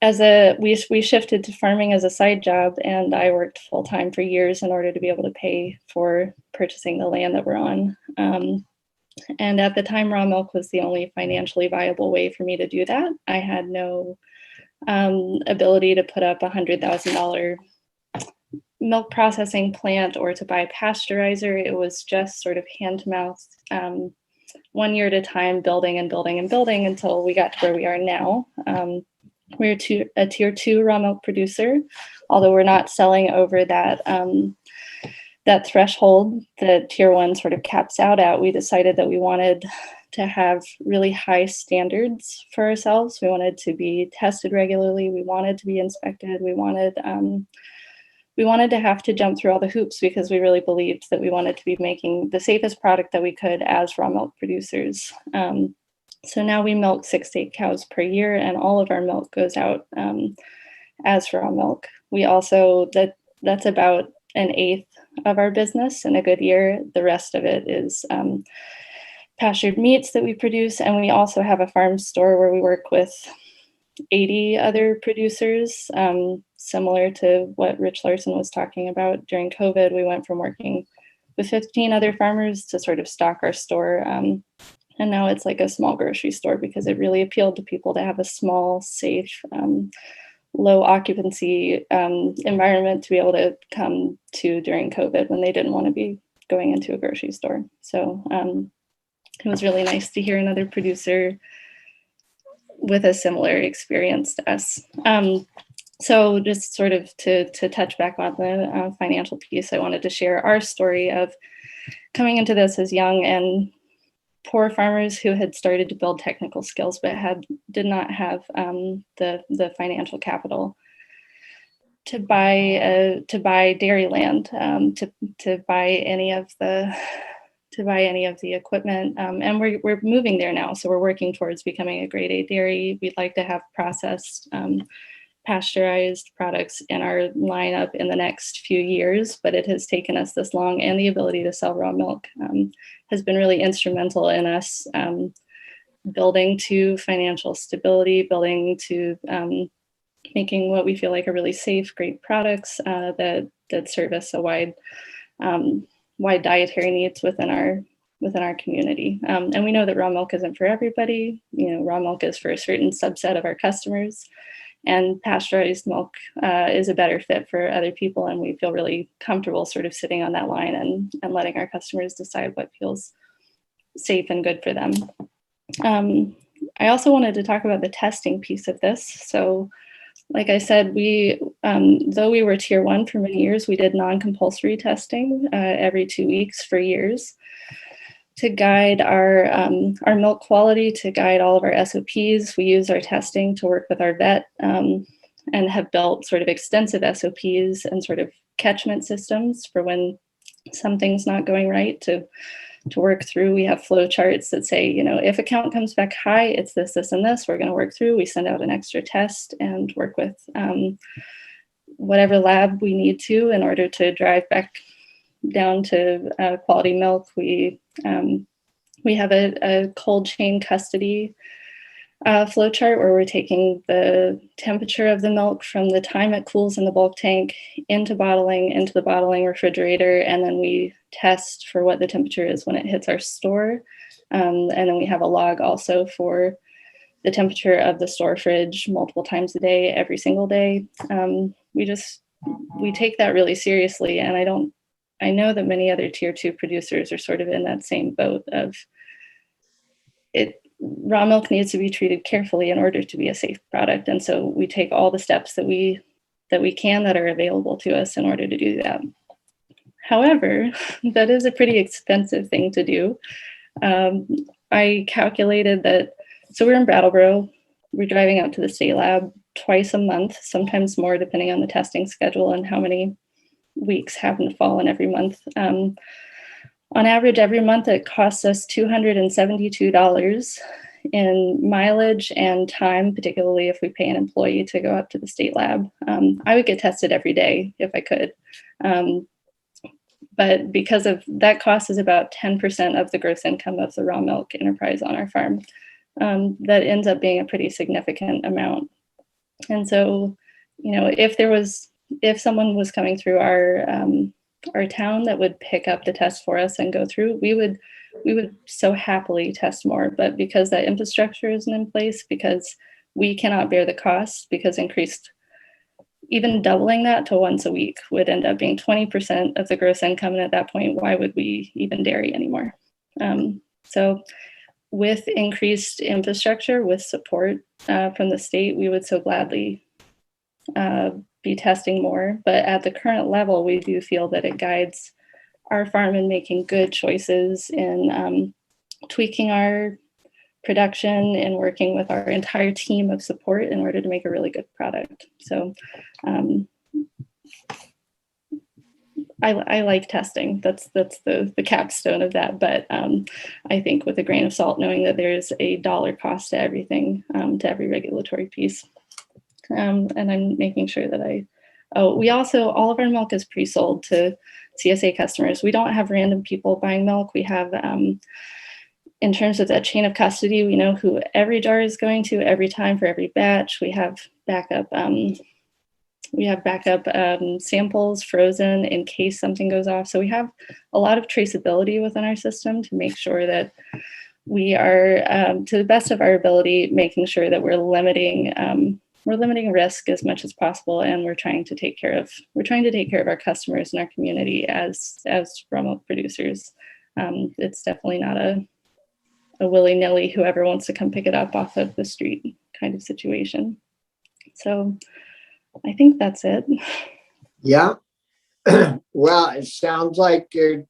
K: we shifted to farming as a side job, and I worked full time for years in order to be able to pay for purchasing the land that we're on. And at the time, raw milk was the only financially viable way for me to do that. I had no ability to put up $100,000 milk processing plant or to buy a pasteurizer. It was just sort of hand to mouth, 1 year at a time, building and building and building until we got to where we are now. We're a tier 2 raw milk producer, although we're not selling over that that threshold that tier 1 sort of caps out at. We decided that we wanted to have really high standards for ourselves. We wanted to be tested regularly. We wanted to be inspected. We wanted to have to jump through all the hoops because we really believed that we wanted to be making the safest product that we could as raw milk producers. So now we milk 6 to 8 cows per year, and all of our milk goes out as raw milk. We also, that's about 1/8 of our business in a good year. The rest of it is pastured meats that we produce. And we also have a farm store where we work with 80 other producers, similar to what Rich Larson was talking about during COVID. We went from working with 15 other farmers to sort of stock our store. And now it's like a small grocery store because it really appealed to people to have a small, safe, low occupancy environment to be able to come to during COVID when they didn't want to be going into a grocery store. So it was really nice to hear another producer with a similar experience to us. So just sort of to touch back on the financial piece, I wanted to share our story of coming into this as young and poor farmers who had started to build technical skills but did not have the financial capital to buy dairy land, to buy any of the equipment, and we're moving there now. So we're working towards becoming a grade A dairy. We'd like to have processed, pasteurized products in our lineup in the next few years, but it has taken us this long, and the ability to sell raw milk has been really instrumental in us building to financial stability, building to making what we feel like are really safe, great products that service a wide dietary needs within our community. And we know that raw milk isn't for everybody. Raw milk is for a certain subset of our customers, and pasteurized milk is a better fit for other people. And we feel really comfortable sort of sitting on that line and letting our customers decide what feels safe and good for them. I also wanted to talk about the testing piece of this. So like I said, though we were tier 1 for many years, we did non-compulsory testing every 2 weeks for years to guide our milk quality, to guide all of our SOPs. We use our testing to work with our vet and have built sort of extensive SOPs and sort of catchment systems for when something's not going right to work through. We have flow charts that say, if a count comes back high, it's this, this, and this. We're going to work through. We send out an extra test and work with whatever lab we need to in order to drive back down to quality milk. We have a cold chain custody flow chart where we're taking the temperature of the milk from the time it cools in the bulk tank into the bottling refrigerator, and then we test for what the temperature is when it hits our store. And then we have a log also for the temperature of the store fridge multiple times a day, every single day. We take that really seriously, and I know that many other tier 2 producers are sort of in that same boat of it. Raw milk needs to be treated carefully in order to be a safe product. And so we take all the steps that we can that are available to us in order to do that. However, that is a pretty expensive thing to do. I calculated that, so we're in Brattleboro. We're driving out to the state lab twice a month, sometimes more depending on the testing schedule and how many weeks happen to fall in every month. On average, every month, it costs us $272 in mileage and time, particularly if we pay an employee to go up to the state lab. I would get tested every day if I could. But because of that, cost is about 10% of the gross income of the raw milk enterprise on our farm. That ends up being a pretty significant amount. And so, you know, if someone was coming through our town that would pick up the test for us and go through, we would so happily test more. But because that infrastructure isn't in place, because we cannot bear the costs, because increased, even doubling that to once a week would end up being 20% of the gross income. And at that point, why would we even dairy anymore? So with increased infrastructure, with support from the state, we would so gladly be testing more. But at the current level, we do feel that it guides our farm in making good choices, in tweaking our production and working with our entire team of support in order to make a really good product. So I like testing. That's the capstone of that. But I think with a grain of salt, knowing that there's a dollar cost to everything, to every regulatory piece. And I'm making sure that we also, all of our milk is pre-sold to CSA customers. We don't have random people buying milk. We have, in terms of that chain of custody, we know who every jar is going to every time for every batch. We have backup samples frozen in case something goes off. So we have a lot of traceability within our system to make sure that we are, to the best of our ability, making sure that we're limiting risk as much as possible, and we're trying to take care of our customers and our community as raw milk producers. It's definitely not a willy-nilly whoever wants to come pick it up off of the street kind of situation. So I think that's it.
A: Yeah. Well, it sounds like you're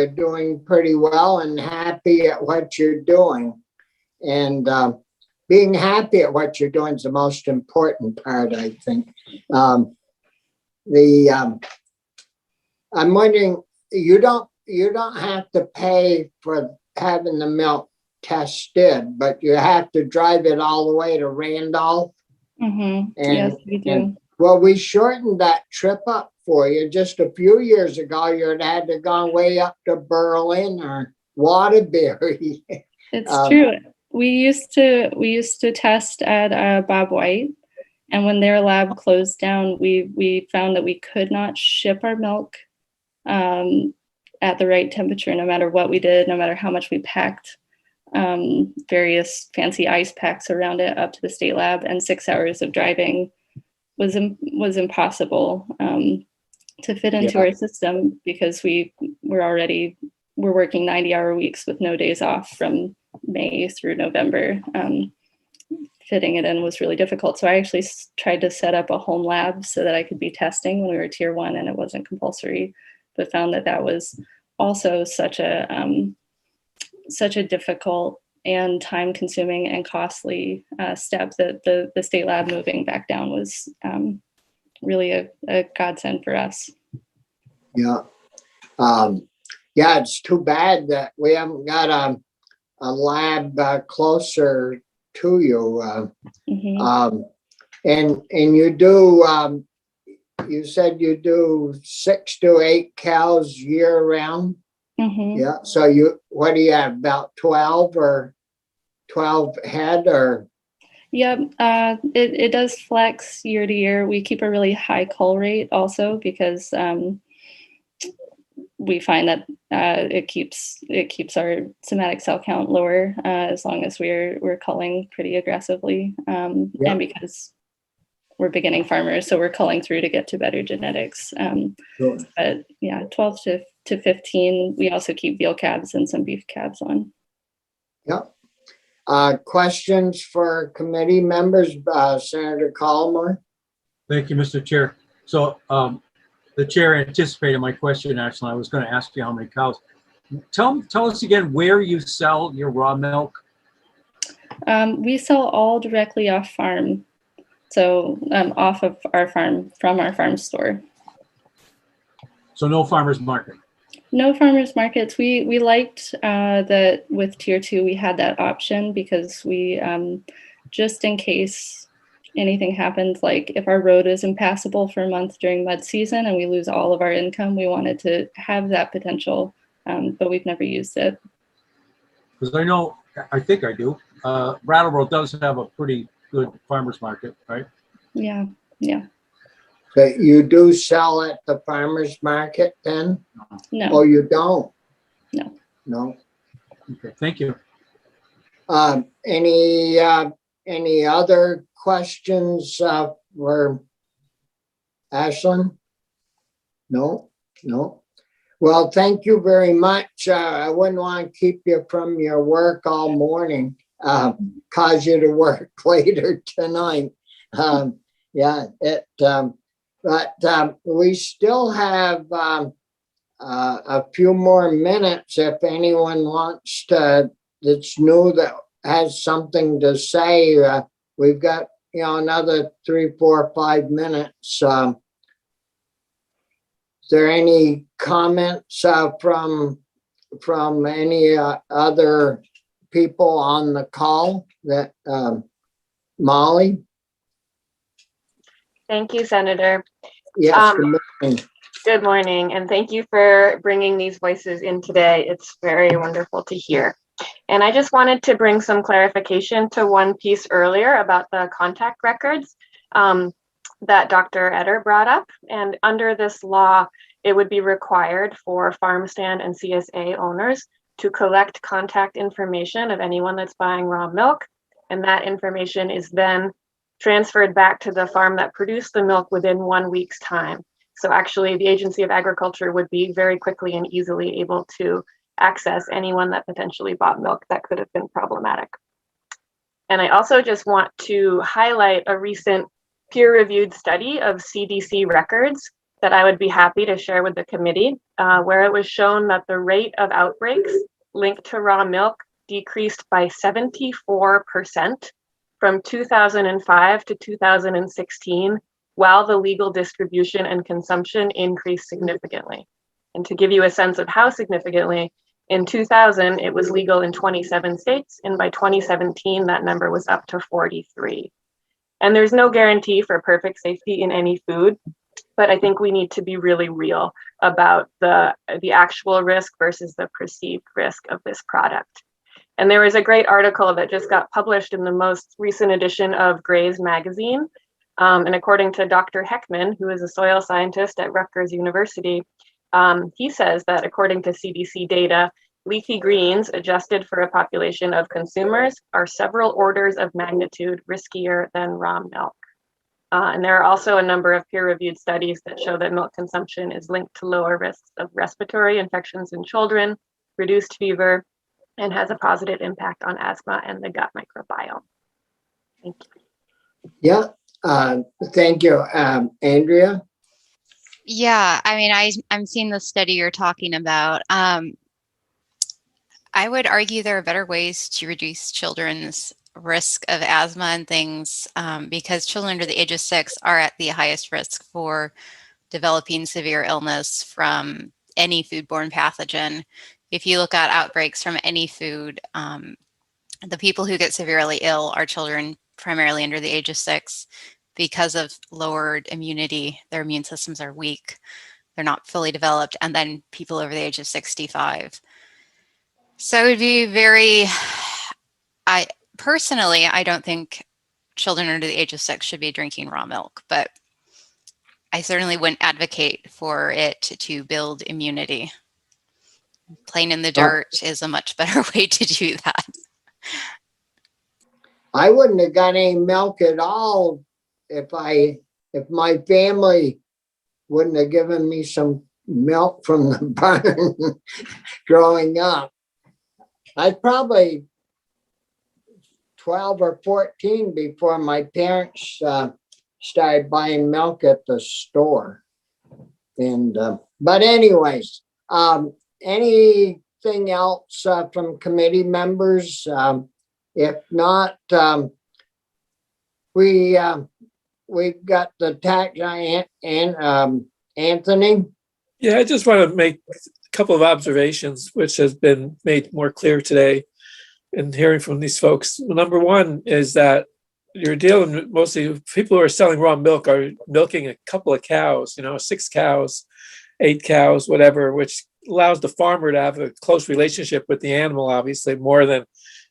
A: doing pretty well and happy at what you're doing. And being happy at what you're doing is the most important part, I think. I'm wondering, you don't have to pay for having the milk tested, but you have to drive it all the way to Randolph.
K: Mm-hmm. Yes, we do.
A: Well, we shortened that trip up for you. Just a few years ago, you'd had to go way up to Berlin or Waterbury.
K: It's true. We used to test at Bob White, and when their lab closed down, we found that we could not ship our milk at the right temperature, no matter what we did, no matter how much we packed various fancy ice packs around it up to the state lab, and 6 hours of driving was impossible to fit into our system, because we're working 90-hour weeks with no days off from May through November. Fitting it in was really difficult. So I actually tried to set up a home lab so that I could be testing when we were tier 1 and it wasn't compulsory, but found that was also such a difficult and time consuming and costly step that the state lab moving back down was really a godsend for us.
A: Yeah. It's too bad that we haven't got a lab closer to you.
K: Mm-hmm.
A: And you do, you said you do 6 to 8 cows year round?
K: Mm-hmm.
A: Yeah. So what do you have, about 12 head or?
K: Yeah, it does flex year to year. We keep a really high cull rate also, because we find that it keeps our somatic cell count lower as long as we're culling pretty aggressively, and because we're beginning farmers, so we're culling through to get to better genetics.
A: Sure.
K: But yeah, 12 to 15. We also keep veal calves and some beef calves on.
A: Yep. Questions for committee members, Senator Colmore?
C: Thank you, Mr. Chair. So the chair anticipated my question. Actually, I was going to ask you how many cows. Tell us again where you sell your raw milk.
K: We sell all directly off farm. So off of our farm, from our farm store.
C: So no farmers market?
K: No farmers markets. We liked that with tier 2 we had that option, because we just in case anything happened, like if our road is impassable for a month during mud season and we lose all of our income, we wanted to have that potential, but we've never used it.
C: Because I think I do. Brattleboro does have a pretty good farmers market, right?
K: Yeah, yeah.
A: But you do sell at the farmer's market then?
K: No,
A: Or you don't?
K: no.
A: No?
C: Okay, thank you.
A: Any other questions for Ashlyn? No, no. Well, thank you very much. I wouldn't want to keep you from your work all morning, cause you to work later tonight. But we still have a few more minutes if anyone wants to, that's new, that has something to say. We've got, another 3, 4, 5 minutes. Is there any comments from any other people on the call? That Molly?
L: Thank you, Senator.
A: Yes, good morning.
L: Good morning, and thank you for bringing these voices in today. It's very wonderful to hear. And I just wanted to bring some clarification to one piece earlier about the contact records that Dr. Etter brought up. And under this law, it would be required for farm stand and CSA owners to collect contact information of anyone that's buying raw milk. And that information is then transferred back to the farm that produced the milk within 1 week's time. So actually, the Agency of Agriculture would be very quickly and easily able to access anyone that potentially bought milk that could have been problematic. And I also just want to highlight a recent peer-reviewed study of CDC records that I would be happy to share with the committee, where it was shown that the rate of outbreaks linked to raw milk decreased by 74% from 2005 to 2016, while the legal distribution and consumption increased significantly. And to give you a sense of how significantly, in 2000, it was legal in 27 states, and by 2017, that number was up to 43. And there's no guarantee for perfect safety in any food, but I think we need to be really real about the actual risk versus the perceived risk of this product. And there was a great article that just got published in the most recent edition of Gray's magazine. And according to Dr. Heckman, who is a soil scientist at Rutgers University, he says that according to CDC data, leafy greens adjusted for a population of consumers are several orders of magnitude riskier than raw milk. And there are also a number of peer-reviewed studies that show that milk consumption is linked to lower risks of respiratory infections in children, reduced fever, and has a positive impact on asthma and the gut microbiome. Thank you.
A: Yeah, thank you. Andrea?
H: Yeah, I mean, I'm seeing the study you're talking about. I would argue there are better ways to reduce children's risk of asthma and things because children under the age of 6 are at the highest risk for developing severe illness from any foodborne pathogen. If you look at outbreaks from any food, the people who get severely ill are children primarily under the age of 6 because of lowered immunity. Their immune systems are weak. They're not fully developed. And then people over the age of 65. So it would be personally, I don't think children under the age of 6 should be drinking raw milk, but I certainly wouldn't advocate for it to build immunity. Playing in the dirt is a much better way to do that.
A: I wouldn't have got any milk at all if my family wouldn't have given me some milk from the barn growing up. I was probably 12 or 14 before my parents started buying milk at the store. And but anyways, anything else from committee members? If not, we've got the tax and Anthony.
B: Yeah, I just want to make a couple of observations, which has been made more clear today in hearing from these folks. Number one is that you're dealing mostly people who are selling raw milk are milking a couple of cows, 6 cows, 8 cows, whatever, which allows the farmer to have a close relationship with the animal, obviously, more than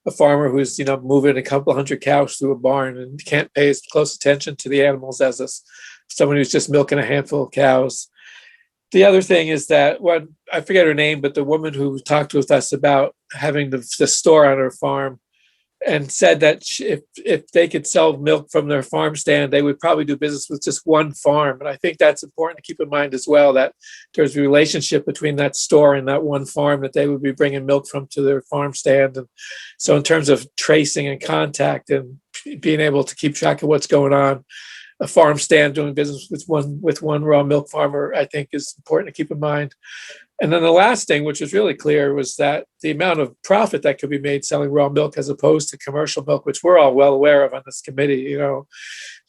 B: a farmer who's, moving a couple hundred cows through a barn and can't pay as close attention to the animals as someone who's just milking a handful of cows. The other thing is that I forget her name, but the woman who talked with us about having the store on her farm and said that if they could sell milk from their farm stand, they would probably do business with just one farm. And I think that's important to keep in mind as well, that there's a relationship between that store and that one farm that they would be bringing milk from to their farm stand. And so in terms of tracing and contact and being able to keep track of what's going on, a farm stand doing business with one raw milk farmer, I think is important to keep in mind. And then the last thing, which was really clear, was that the amount of profit that could be made selling raw milk as opposed to commercial milk, which we're all well aware of on this committee. The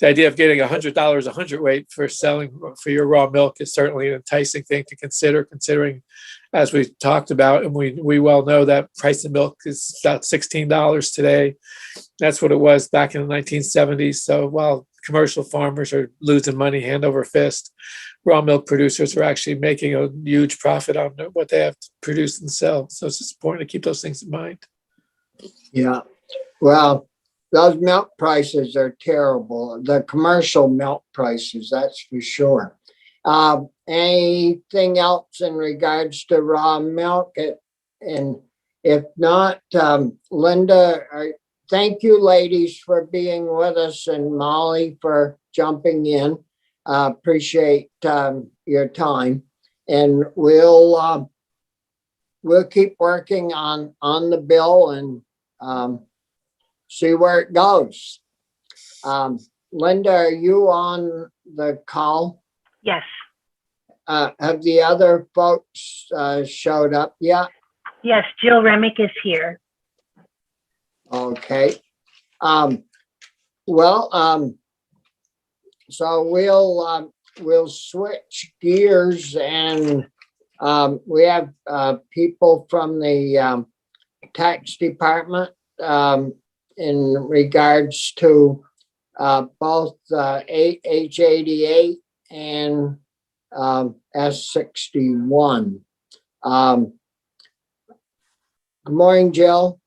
B: idea of getting $100 a hundredweight for selling for your raw milk is certainly an enticing thing to consider, considering, as we talked about, and we well know that price of milk is about $16 today. That's what it was back in the 1970s. So while commercial farmers are losing money hand over fist, raw milk producers are actually making a huge profit on what they have to produce and sell. So it's just important to keep those things in mind.
A: Yeah. Well, those milk prices are terrible. The commercial milk prices, that's for sure. Anything else in regards to raw milk? And if not, Linda, thank you, ladies, for being with us, and Molly for jumping in. Appreciate your time, and we'll keep working on the bill and see where it goes. Linda, are you on the call?
M: Yes.
A: Have the other folks showed up yet?
M: Yes, Jill Remick is here.
A: Okay. So we'll switch gears, and we have people from the tax department in regards to both H88 and S61. Good morning, Jill.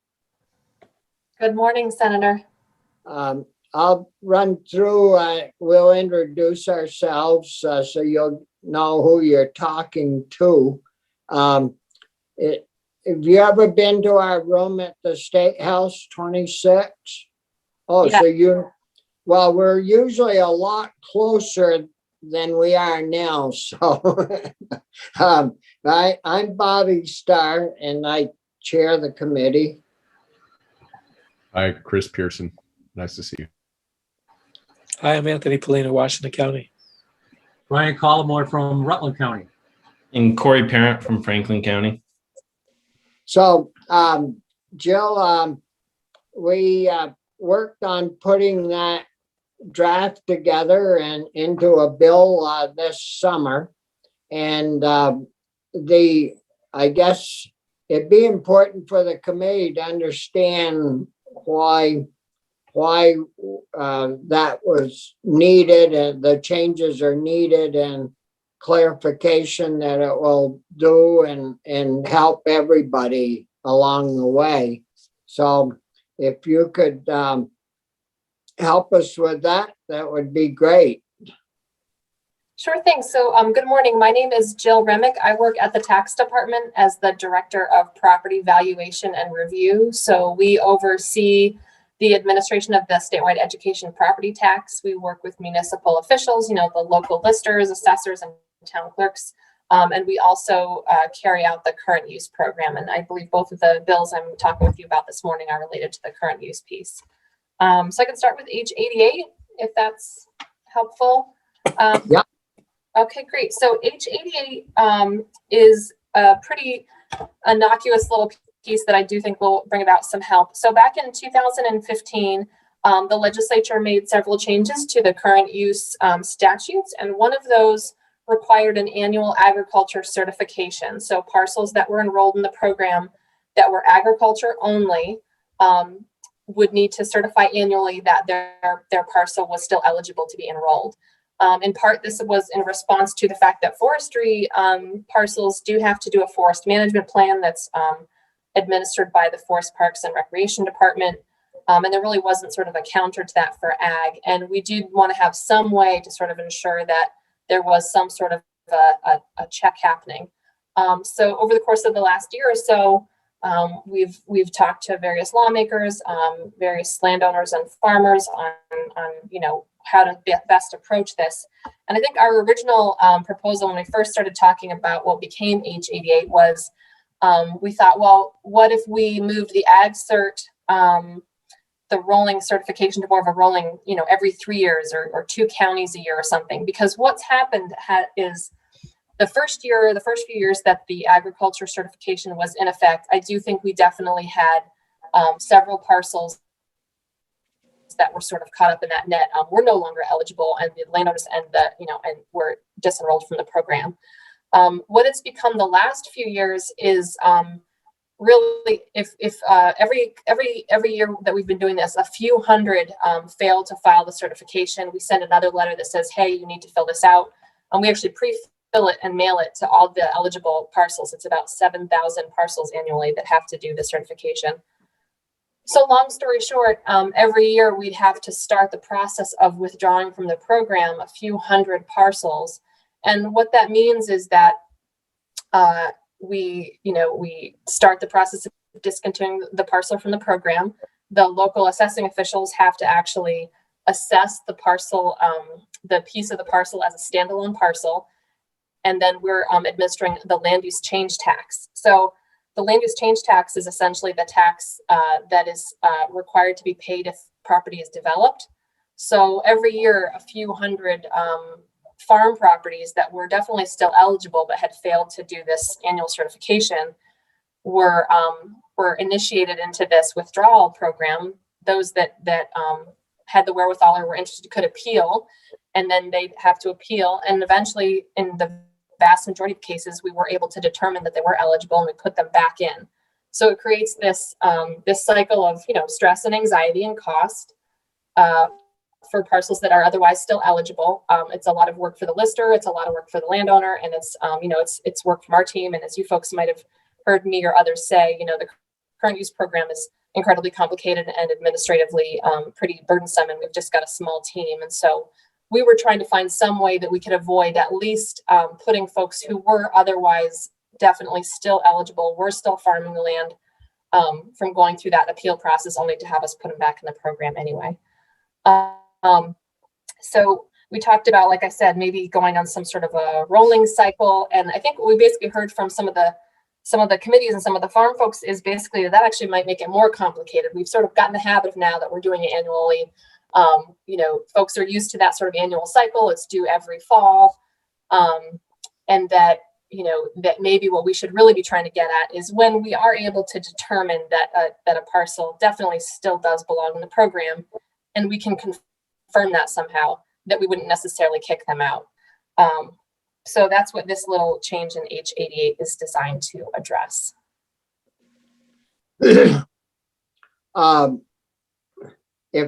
N: Good morning, Senator.
A: I'll run through, we'll introduce ourselves so you'll know who you're talking to. Have you ever been to our room at the State House 26? Oh, yeah. Well, we're usually a lot closer than we are now. So I'm Bobby Starr, and I chair the committee.
O: Hi, Chris Pearson. Nice to see you.
B: Hi, I'm Anthony Polina, Washington County.
C: Brian Collmore from Rutland County.
D: And Corey Parent from Franklin County.
A: So, Jill, we worked on putting that draft together and into a bill this summer. And I guess it'd be important for the committee to understand why that was needed, and the changes are needed, and clarification that it will do and help everybody along the way. So if you could help us with that, that would be great.
N: Sure thing. So good morning. My name is Jill Remick. I work at the tax department as the director of property valuation and review. So we oversee the administration of the statewide education property tax. We work with municipal officials, the local listers, assessors, and town clerks. And we also carry out the current use program. And I believe both of the bills I'm talking with you about this morning are related to the current use piece. So I can start with H88, if that's helpful.
A: Yeah.
N: Okay, great. So H88 is a pretty innocuous little piece that I do think will bring about some help. So back in 2015, the legislature made several changes to the current use statutes, and one of those required an annual agriculture certification. So parcels that were enrolled in the program that were agriculture only would need to certify annually that their parcel was still eligible to be enrolled. In part, this was in response to the fact that forestry parcels do have to do a forest management plan that's administered by the Forest Parks and Recreation Department. And there really wasn't sort of a counter to that for ag. And we did want to have some way to sort of ensure that there was some sort of a check happening. So over the course of the last year or so, we've talked to various lawmakers, various landowners and farmers on how to best approach this. And I think our original proposal when we first started talking about what became H88 was we thought, well, what if we moved the ag cert, the rolling certification to more of a rolling, every 3 years or 2 counties a year or something? Because what's happened is the first few years that the agriculture certification was in effect, I do think we definitely had several parcels that were sort of caught up in that net. We're no longer eligible, and the landowners and were disenrolled from the program. What it's become the last few years is really, if every year that we've been doing this, a few hundred fail to file the certification. We send another letter that says, hey, you need to fill this out. And we actually pre-fill it and mail it to all the eligible parcels. It's about 7,000 parcels annually that have to do the certification. So long story short, every year we'd have to start the process of withdrawing from the program a few hundred parcels. And what that means is that we start the process of discontinuing the parcel from the program. The local assessing officials have to actually assess the parcel, the piece of the parcel as a standalone parcel. And then we're administering the land use change tax. So the land use change tax is essentially the tax that is required to be paid if property is developed. So every year, a few hundred farm properties that were definitely still eligible but had failed to do this annual certification were initiated into this withdrawal program. Those that had the wherewithal or were interested could appeal, and then they'd have to appeal. And eventually, in the vast majority of cases, we were able to determine that they were eligible, and we put them back in. So it creates this this cycle of stress and anxiety and cost for parcels that are otherwise still eligible. It's a lot of work for the lister, it's a lot of work for the landowner, and it's it's work from our team. And as you folks might have heard me or others say, the current use program is incredibly complicated and administratively pretty burdensome, and we've just got a small team. And so we were trying to find some way that we could avoid at least putting folks who were otherwise definitely still eligible, were still farming the land, from going through that appeal process, only to have us put them back in the program anyway. So we talked about, like I said, maybe going on some sort of a rolling cycle. And I think what we basically heard from some of the committees and some of the farm folks is basically that actually might make it more complicated. We've sort of gotten the habit of now that we're doing it annually. Folks are used to that sort of annual cycle. It's due every fall. And that, that maybe what we should really be trying to get at is when we are able to determine that a parcel definitely still does belong in the program, and we can confirm that somehow, that we wouldn't necessarily kick them out. So that's what this little change in H88 is designed to address.
A: If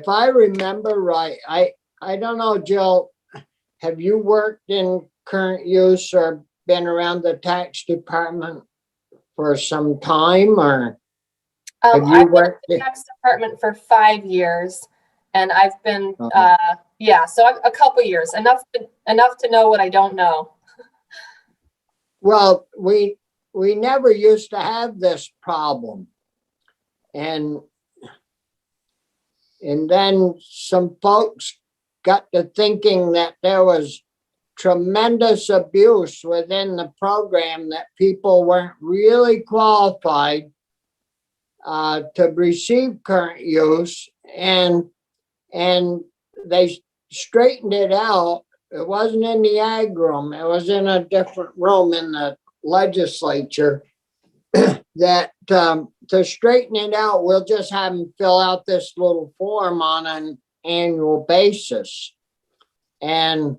A: I remember right, I don't know, Jill, have you worked in current use or been around the tax department for some time, or have you worked
N: in the tax department for 5 years, and I've been so a couple years, enough to know what I don't know.
A: Well, we never used to have this problem, and then some folks got to thinking that there was tremendous abuse within the program, that people weren't really qualified to receive current use, and they straightened it out. It wasn't in the ag room, it was in a different room in the legislature. That to straighten it out, we'll just have them fill out this little form on an annual basis. And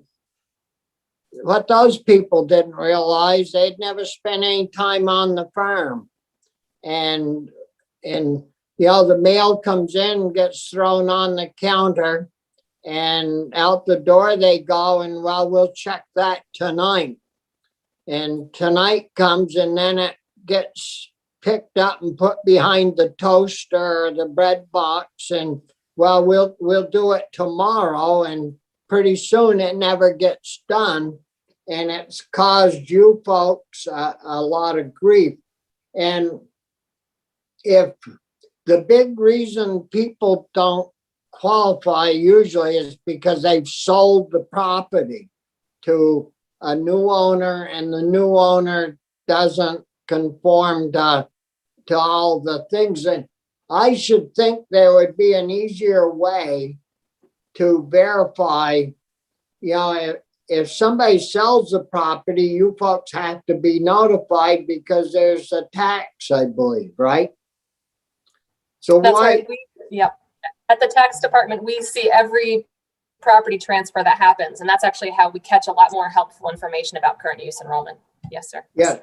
A: what those people didn't realize, they'd never spent any time on the farm. And the mail comes in, gets thrown on the counter, and out the door they go, and well, we'll check that tonight. And tonight comes, and then it gets picked up and put behind the toaster or the bread box, and well, we'll do it tomorrow, and pretty soon it never gets done, and it's caused you folks a lot of grief. And if the big reason people don't qualify usually is because they've sold the property to a new owner, and the new owner doesn't conform to all the things. And I should think there would be an easier way to verify, you know, if somebody sells the property, you folks have to be notified because there's a tax, I believe, right? So
N: That's
A: why?
N: right. Yep. At the tax department, we see every property transfer that happens, and that's actually how we catch a lot more helpful information about current use enrollment. Yes, sir.
A: Yeah.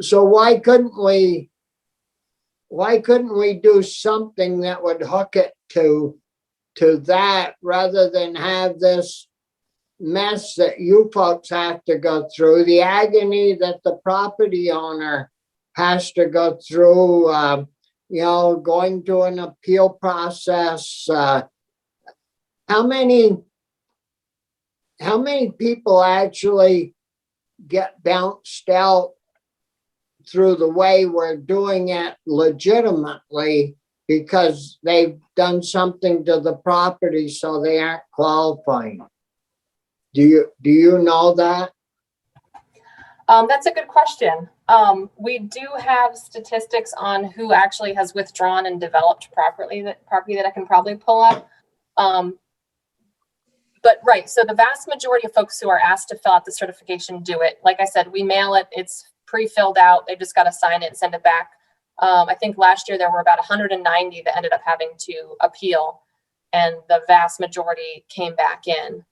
A: So why couldn't we do something that would hook it to that, rather than have this mess that you folks have to go through, the agony that the property owner has to go through, you know, going through an appeal process. How many people actually get bounced out through the way we're doing it legitimately because they've done something to the property so they aren't qualifying? Do you know that?
N: That's a good question. We do have statistics on who actually has withdrawn and developed property that I can probably pull up. But right, so the vast majority of folks who are asked to fill out the certification do it. Like I said, we mail it, it's pre-filled out, they just got to sign it and send it back. I think last year there were about 190 that ended up having to appeal, and the vast majority came back in.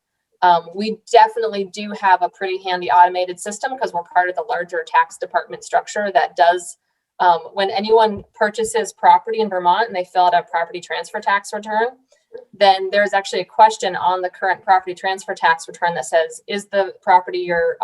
N: We definitely do have a pretty handy automated system because we're part of the larger tax department structure that does, when anyone purchases property in Vermont and they fill out a property transfer tax return, then there's actually a question on the current property transfer tax return that says, is the property you're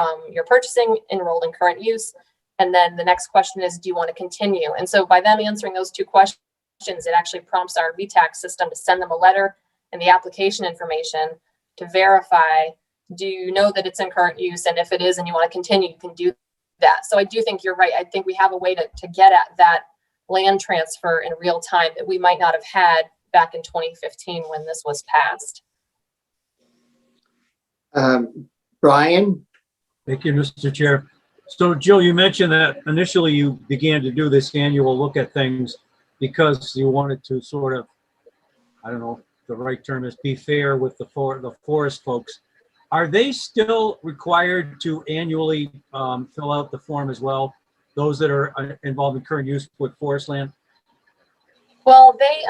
N: purchasing enrolled in current use? And then the next question is, do you want to continue? And so by them answering those two questions, it actually prompts our VTax system to send them a letter and the application information to verify, do you know that it's in current use? And if it is and you want to continue, you can do that. So I do think you're right. I think we have a way to get at that land transfer in real time that we might not have had back in 2015 when this was passed.
A: Brian?
C: Thank you, Mr. Chair. So Jill, you mentioned that initially you began to do this annual look at things because you wanted to sort of, I don't know, the right term is be fair with the forest folks. Are they still required to annually fill out the form as well? Those that are involved in current use with forest land?
N: Well, they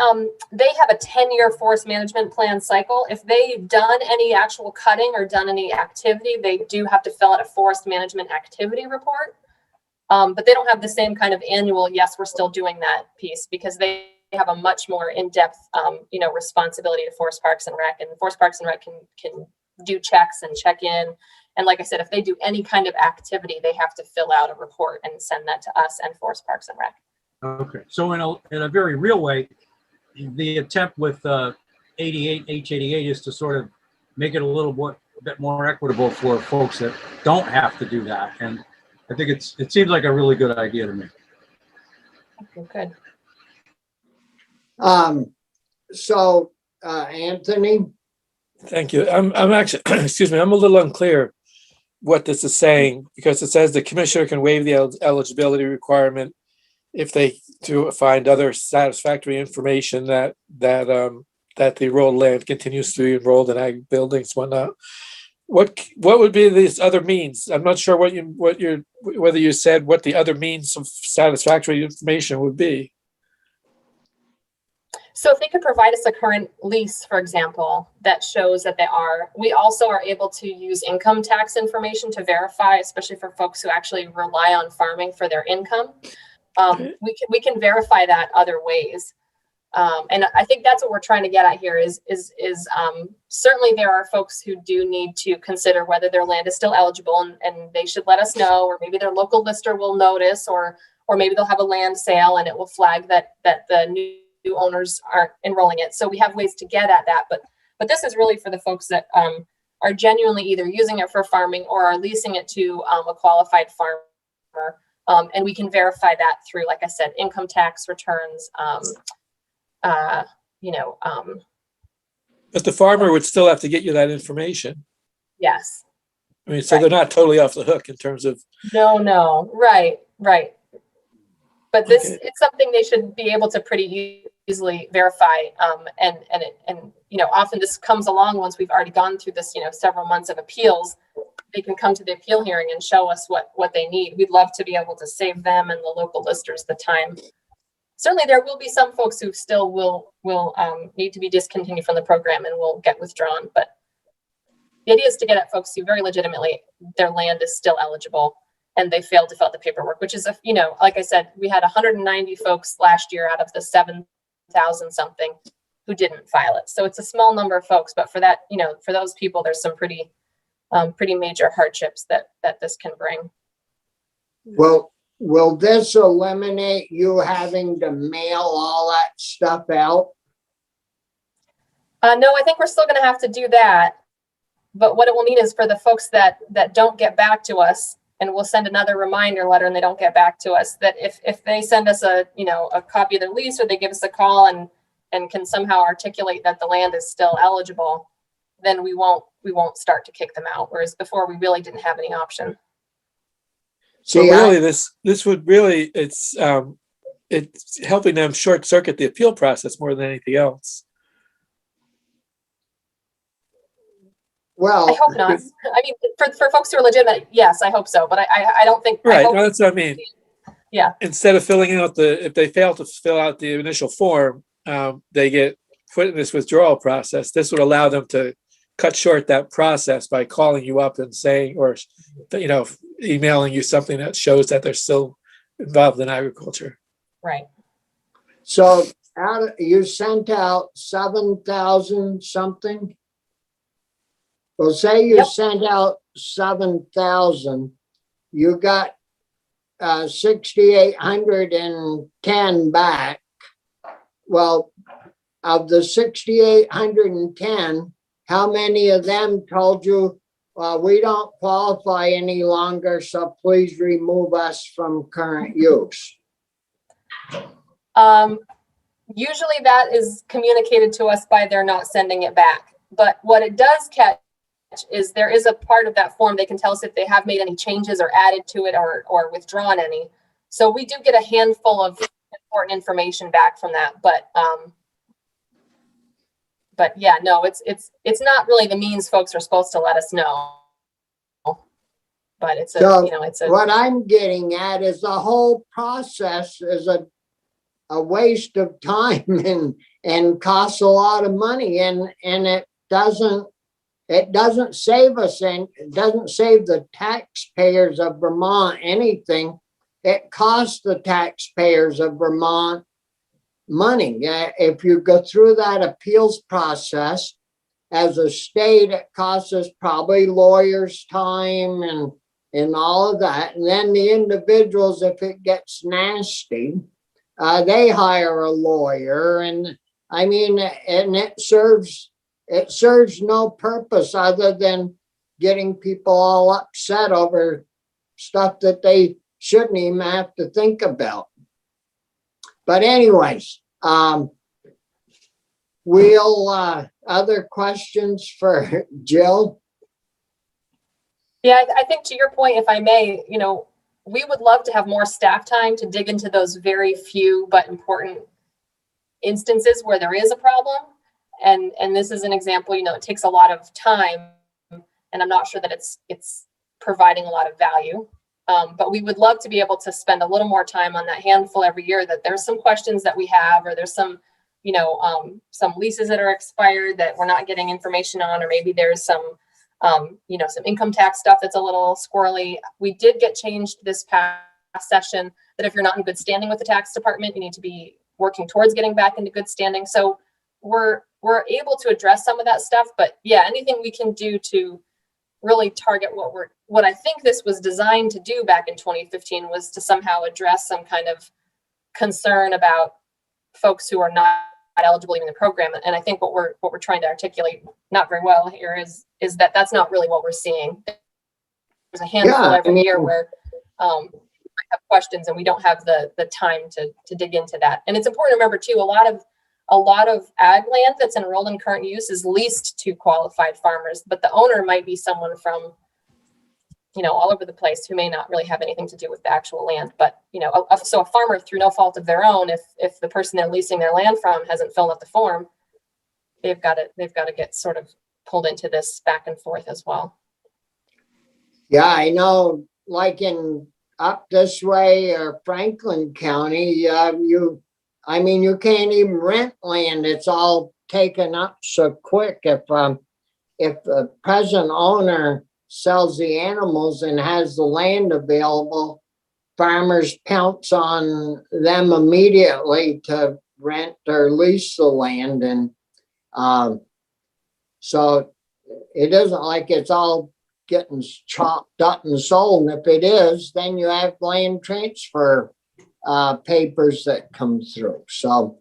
N: have a 10-year forest management plan cycle. If they've done any actual cutting or done any activity, they do have to fill out a forest management activity report. But they don't have the same kind of annual, yes, we're still doing that piece, because they have a much more in-depth, responsibility to Forest Parks and Rec, and Forest Parks and Rec can do checks and check in. And like I said, if they do any kind of activity, they have to fill out a report and send that to us and Forest Parks and Rec.
C: Okay, so in a very real way, the attempt with H88 is to sort of make it a bit more equitable for folks that don't have to do that. And I think it seems like a really good idea to me.
N: Okay, good.
A: So Anthony?
B: Thank you. I'm actually, excuse me, I'm a little unclear what this is saying, because it says the commissioner can waive the eligibility requirement if they to find other satisfactory information that the enrolled land continues to be enrolled in ag buildings, whatnot. What would be these other means? I'm not sure whether you said what the other means of satisfactory information would be.
N: So if they could provide us a current lease, for example, that shows that we also are able to use income tax information to verify, especially for folks who actually rely on farming for their income. We can verify that other ways. And I think that's what we're trying to get at here is certainly there are folks who do need to consider whether their land is still eligible, and they should let us know, or maybe their local lister will notice, or or maybe they'll have a land sale and it will flag that the new owners aren't enrolling it. So we have ways to get at that, but this is really for the folks that are genuinely either using it for farming or are leasing it to a qualified farmer. And we can verify that through, like I said, income tax returns.
B: But the farmer would still have to get you that information.
N: Yes.
B: I mean, so they're not totally off the hook in terms of.
N: No, right. But this, it's something they should be able to pretty easily verify. And often this comes along once we've already gone through this, several months of appeals. They can come to the appeal hearing and show us what they need. We'd love to be able to save them and the local listers the time. Certainly there will be some folks who still will need to be discontinued from the program and will get withdrawn. But the idea is to get at folks who very legitimately, their land is still eligible and they failed to fill out the paperwork, which is, like I said, we had 190 folks last year out of the 7,000 something who didn't file it. So it's a small number of folks, but for that, for those people, there's some pretty major hardships that this can bring.
A: Well, will this eliminate you having to mail all that stuff out?
N: No, I think we're still going to have to do that. But what it will mean is for the folks that don't get back to us, and we'll send another reminder letter and they don't get back to us, that if they send us a copy of their lease, or they give us a call and can somehow articulate that the land is still eligible, then we won't start to kick them out. Whereas before we really didn't have any option.
B: So really, this would really, it's helping them short circuit the appeal process more than anything else.
A: Well,
N: I hope not. I mean, for folks who are legitimate, yes, I hope so. But I don't think.
B: Right. No, that's what I mean.
N: Yeah.
B: Instead of filling out if they fail to fill out the initial form, they get put in this withdrawal process. This would allow them to cut short that process by calling you up and saying, or emailing you something that shows that they're still involved in agriculture.
N: Right.
A: So you sent out 7,000 something. Well, say you sent out 7,000, you got 6,810 back. Well, of the 6,810, how many of them told you, we don't qualify any longer, so please remove us from current use?
N: Usually that is communicated to us by they're not sending it back. But what it does catch is there is a part of that form they can tell us if they have made any changes or added to it or withdrawn any. So we do get a handful of important information back from that. But yeah, no, it's not really the means folks are supposed to let us know. But it's
A: what I'm getting at is the whole process is a waste of time and costs a lot of money, and it doesn't save us, and it doesn't save the taxpayers of Vermont anything. It costs the taxpayers of Vermont money. If you go through that appeals process as a state, it costs us probably lawyers' time and all of that. And then the individuals, if it gets nasty, they hire a lawyer, and I mean, and it serves no purpose other than getting people all upset over stuff that they shouldn't even have to think about. But anyways, other questions for Jill?
N: Yeah, I think to your point, if I may, we would love to have more staff time to dig into those very few but important instances where there is a problem. And this is an example, it takes a lot of time, and I'm not sure that it's providing a lot of value. But we would love to be able to spend a little more time on that handful every year, that there's some questions that we have, or there's some leases that are expired that we're not getting information on, or maybe there's some income tax stuff that's a little squirrely. We did get changed this past session that if you're not in good standing with the tax department, you need to be working towards getting back into good standing. So we're able to address some of that stuff, but yeah, anything we can do to really target what we're what I think this was designed to do back in 2015 was to somehow address some kind of concern about folks who are not eligible in the program. And I think what we're trying to articulate not very well here is that that's not really what we're seeing. There's a handful every year where I have questions and we don't have the time to dig into that. And it's important to remember too, a lot of ag land that's enrolled in current use is leased to qualified farmers, but the owner might be someone from, all over the place who may not really have anything to do with the actual land. But, so a farmer through no fault of their own, if the person they're leasing their land from hasn't filled out the form, they've got to get sort of pulled into this back and forth as well.
A: Yeah, I know, like in up this way or Franklin County, you can't even rent land. It's all taken up so quick. If the present owner sells the animals and has the land available, farmers pounce on them immediately to rent or lease the land. And so it isn't like it's all getting chopped up and sold. And if it is, then you have land transfer papers that come through. So,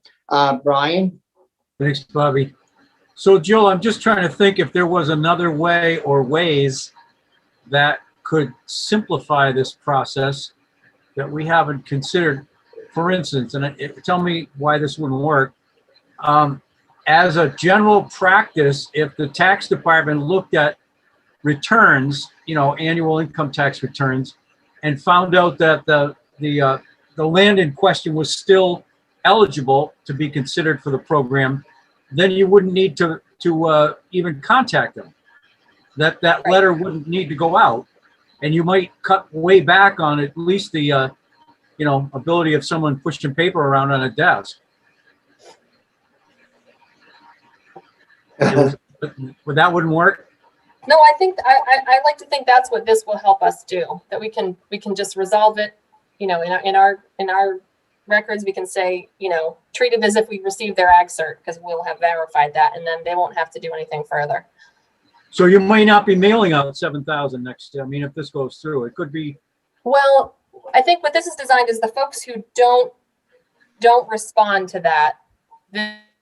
A: Brian?
C: Thanks, Bobby. So, Jill, I'm just trying to think if there was another way or ways that could simplify this process that we haven't considered. For instance, and tell me why this wouldn't work. As a general practice, if the tax department looked at returns, annual income tax returns, and found out that the land in question was still eligible to be considered for the program, then you wouldn't need to even contact them. That letter wouldn't need to go out, and you might cut way back on at least the ability of someone pushing paper around on a desk. That wouldn't work.
N: No, I think I like to think that's what this will help us do. That we can just resolve it. In our records, we can say treat it as if we received their ag cert because we'll have verified that, and then they won't have to do anything further.
C: So you may not be mailing out 7,000 next year. I mean, if this goes through, it could be.
N: Well, I think what this is designed is the folks who don't respond to that,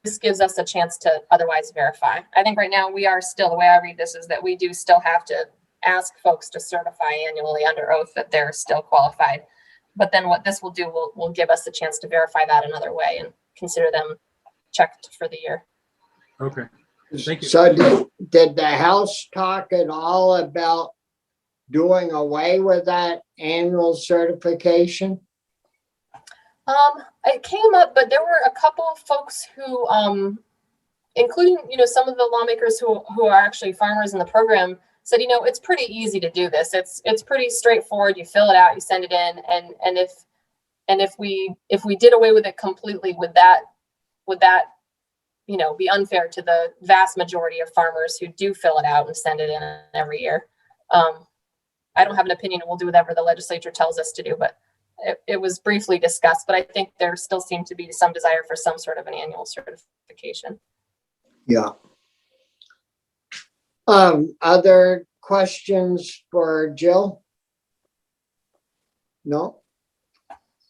N: this gives us a chance to otherwise verify. I think right now we are still, the way I read this is that we do still have to ask folks to certify annually under oath that they're still qualified. But then what this will do will give us a chance to verify that another way and consider them checked for the year.
C: Okay. Thank you.
A: So did the House talk at all about doing away with that annual certification?
N: It came up, but there were a couple of folks who, including, some of the lawmakers who are actually farmers in the program said, it's pretty easy to do this. It's pretty straightforward. You fill it out, you send it in. And if we did away with it completely, would that be unfair to the vast majority of farmers who do fill it out and send it in every year? I don't have an opinion, and we'll do whatever the legislature tells us to do, but it was briefly discussed, but I think there still seemed to be some desire for some sort of an annual certification.
A: Yeah. Other questions for Jill? No?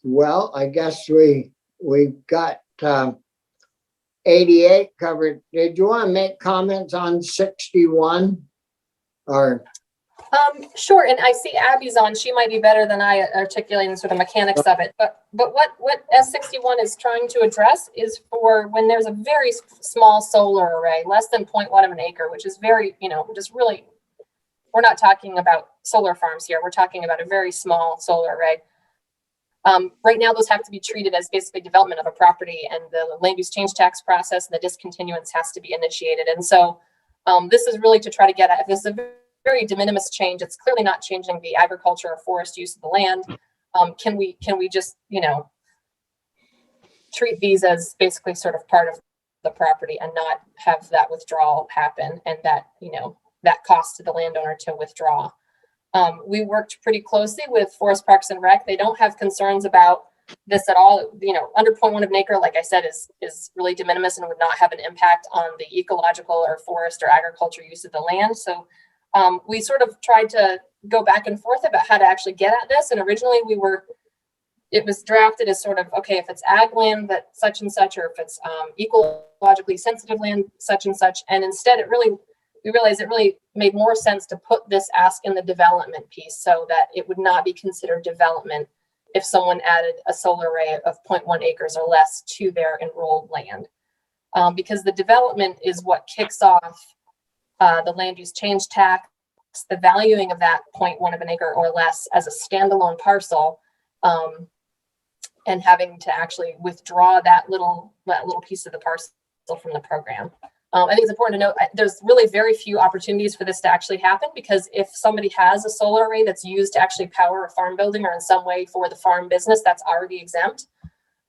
A: Well, I guess we got 88 covered. Did you want to make comments on 61? Or
N: sure, and I see Abby's on. She might be better than I articulating sort of mechanics of it. But what S61 is trying to address is for when there's a very small solar array, less than 0.1 of an acre, which is very, just really, we're not talking about solar farms here. We're talking about a very small solar array. Right now, those have to be treated as basically development of a property, and the land use change tax process and the discontinuance has to be initiated. And so this is really to try to get at, if this is a very de minimis change, it's clearly not changing the agriculture or forest use of the land. Can we just, treat these as basically sort of part of the property and not have that withdrawal happen and that, that cost to the landowner to withdraw. We worked pretty closely with Forest Parks and Rec. They don't have concerns about this at all. Under 0.1 of an acre, like I said, is really de minimis and would not have an impact on the ecological or forest or agriculture use of the land. So we sort of tried to go back and forth about how to actually get at this. And originally it was drafted as sort of, okay, if it's ag land that such and such, or if it's ecologically sensitive land, such and such. And instead we realized it really made more sense to put this ask in the development piece so that it would not be considered development if someone added a solar array of 0.1 acres or less to their enrolled land. Because the development is what kicks off the land use change tax, the valuing of that 0.1 of an acre or less as a standalone parcel, and having to actually withdraw that little piece of the parcel from the program. I think it's important to note there's really very few opportunities for this to actually happen, because if somebody has a solar array that's used to actually power a farm building or in some way for the farm business, that's already exempt.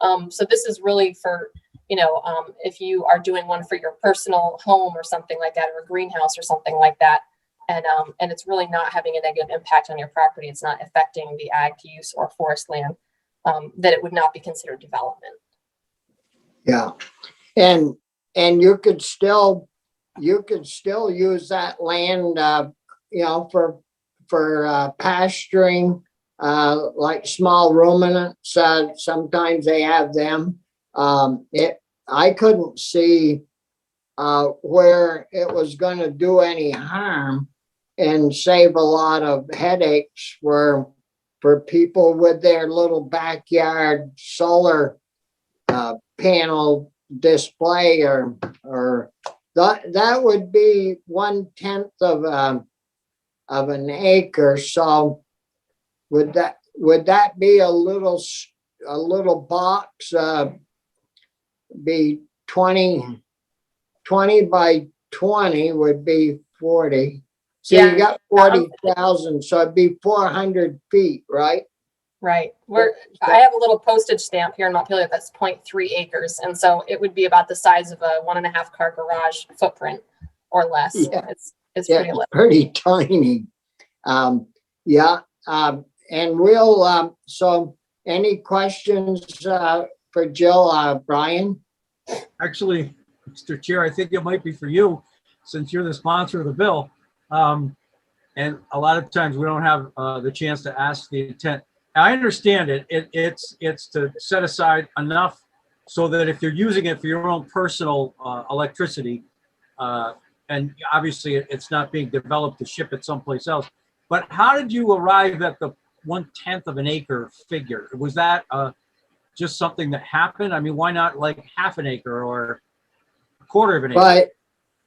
N: So this is really for, if you are doing one for your personal home or something like that, or a greenhouse or something like that, and it's really not having a negative impact on your property. It's not affecting the ag use or forest land, that it would not be considered development.
A: Yeah. And you could still use that land, for pasturing, like small ruminants. Sometimes they have them. I couldn't see where it was going to do any harm and save a lot of headaches for people with their little backyard solar panel display, or that would be 1/10 of an acre. So would that be a little box, be 20 by 20 would be 40. So
N: Yeah.
A: you got 40,000, so it'd be 400 feet, right?
N: Right. I have a little postage stamp here in Montpelier that's 0.3 acres. And so it would be about the size of a 1.5 car garage footprint or less.
A: Yeah.
N: It's
A: Yeah,
N: pretty little.
A: pretty tiny. And we'll, so any questions for Jill, Brian?
C: Actually, Mr. Chair, I think it might be for you, since you're the sponsor of the bill. And a lot of times we don't have the chance to ask the intent. I understand it. It's to set aside enough so that if you're using it for your own personal electricity, and obviously it's not being developed to ship it someplace else. But how did you arrive at the 1/10 of an acre figure? Was that just something that happened? I mean, why not like half an acre or a quarter of an acre?
A: But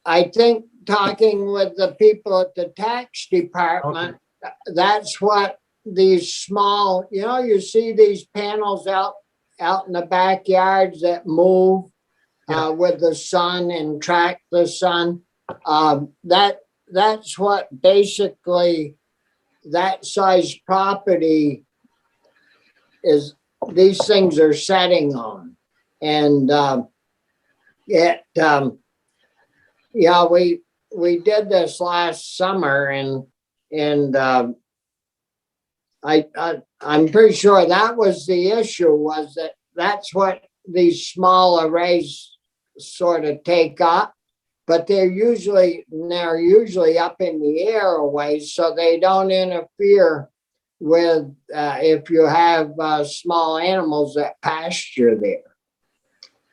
A: I think talking with the people at the tax department, that's what these small, you see these panels out in the backyards that move with the sun and track the sun. That's what basically that size property is. These things are setting on, and we did this last summer, and I'm pretty sure that was the issue, was that's what these small arrays sort of take up, but they're usually up in the air a ways, so they don't interfere with if you have small animals that pasture there.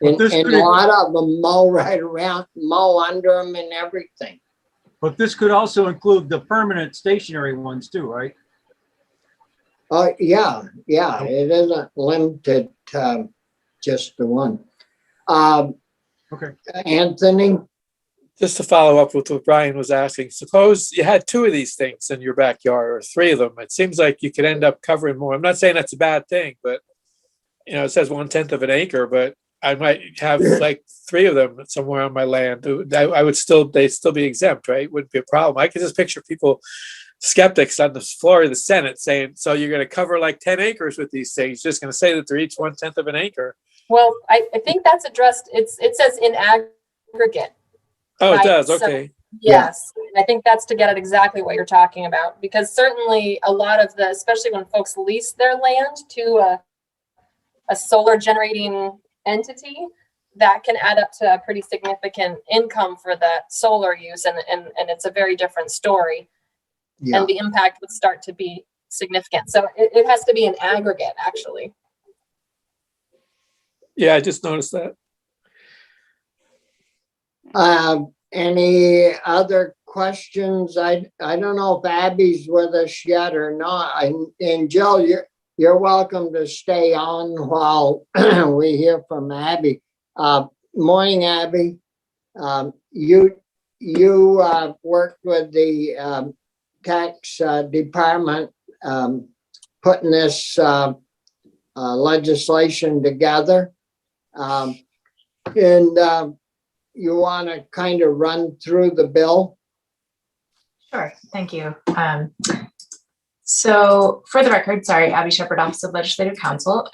A: And a lot of them mow under them and everything.
C: But this could also include the permanent stationary ones too, right?
A: Oh, yeah, it isn't limited to just the one.
C: Okay.
A: Anthony?
B: Just to follow up with what Brian was asking, suppose you had 2 of these things in your backyard, or 3 of them. It seems like you could end up covering more. I'm not saying that's a bad thing, but it says 1/10 of an acre, but I might have like 3 of them somewhere on my land. They'd still be exempt, right? Wouldn't be a problem. I could just picture people, skeptics on the floor of the Senate, saying, so you're going to cover like 10 acres with these things, just going to say that they're each 1/10 of an acre.
N: Well, I think that's addressed. It says in aggregate.
B: Oh,
N: right?
B: It does.
N: So,
B: Okay.
N: yes. And I think that's to get at exactly what you're talking about, because certainly a lot of especially when folks lease their land to a solar generating entity, that can add up to a pretty significant income for that solar use. And it's a very different story.
A: Yeah.
N: and the impact would start to be significant. So it has to be an aggregate, actually.
B: Yeah, I just noticed that.
A: Any other questions? I don't know if Abby's with us yet or not. And Jill, you're welcome to stay on while we hear from Abby. Morning, Abby. You worked with the tax department putting this legislation together. And you want to kind of run through the bill?
P: Sure, thank you. So for the record, sorry, Abby Shepherd, Office of Legislative Counsel.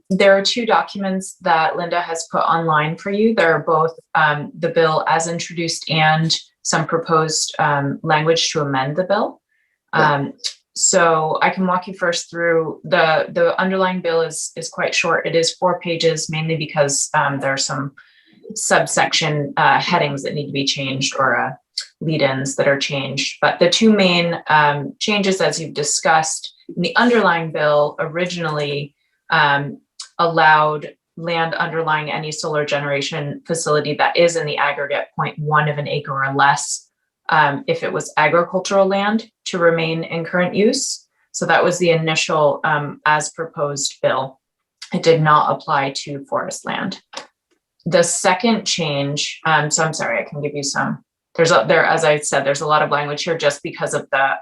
P: There are two documents that Linda has put online for you. They're both the bill as introduced and some proposed language to amend the bill. So I can walk you first through the underlying bill is quite short. It is 4 pages, mainly because there are some subsection headings that need to be changed or lead-ins that are changed. But the two main changes, as you've discussed, in the underlying bill originally allowed land underlying any solar generation facility that is in the aggregate 0.1 of an acre or less, if it was agricultural land, to remain in current use. So that was the initial as proposed bill. It did not apply to forest land. The second change, so I'm sorry, I can give you some, as I said, there's a lot of language here just because of the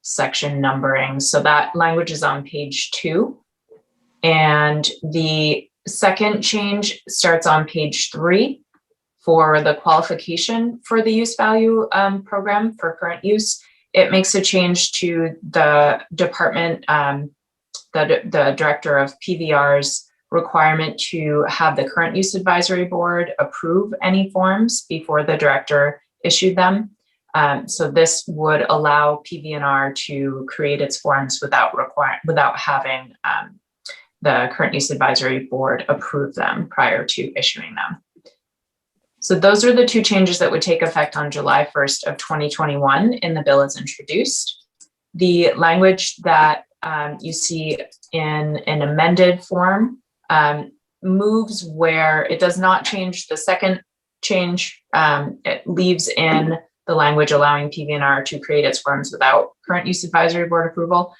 P: section numbering. So that language is on page 2. And the second change starts on page 3 for the qualification for the use value program for current use. It makes a change to the department, the director of PVR's requirement to have the current use advisory board approve any forms before the director issued them. So this would allow PVNR to create its forms without having the current use advisory board approve them prior to issuing them. So those are the two changes that would take effect on July 1st of 2021 in the bill as introduced. The language that you see in an amended form moves where it does not change the second change. It leaves in the language allowing PVNR to create its forms without current use advisory board approval.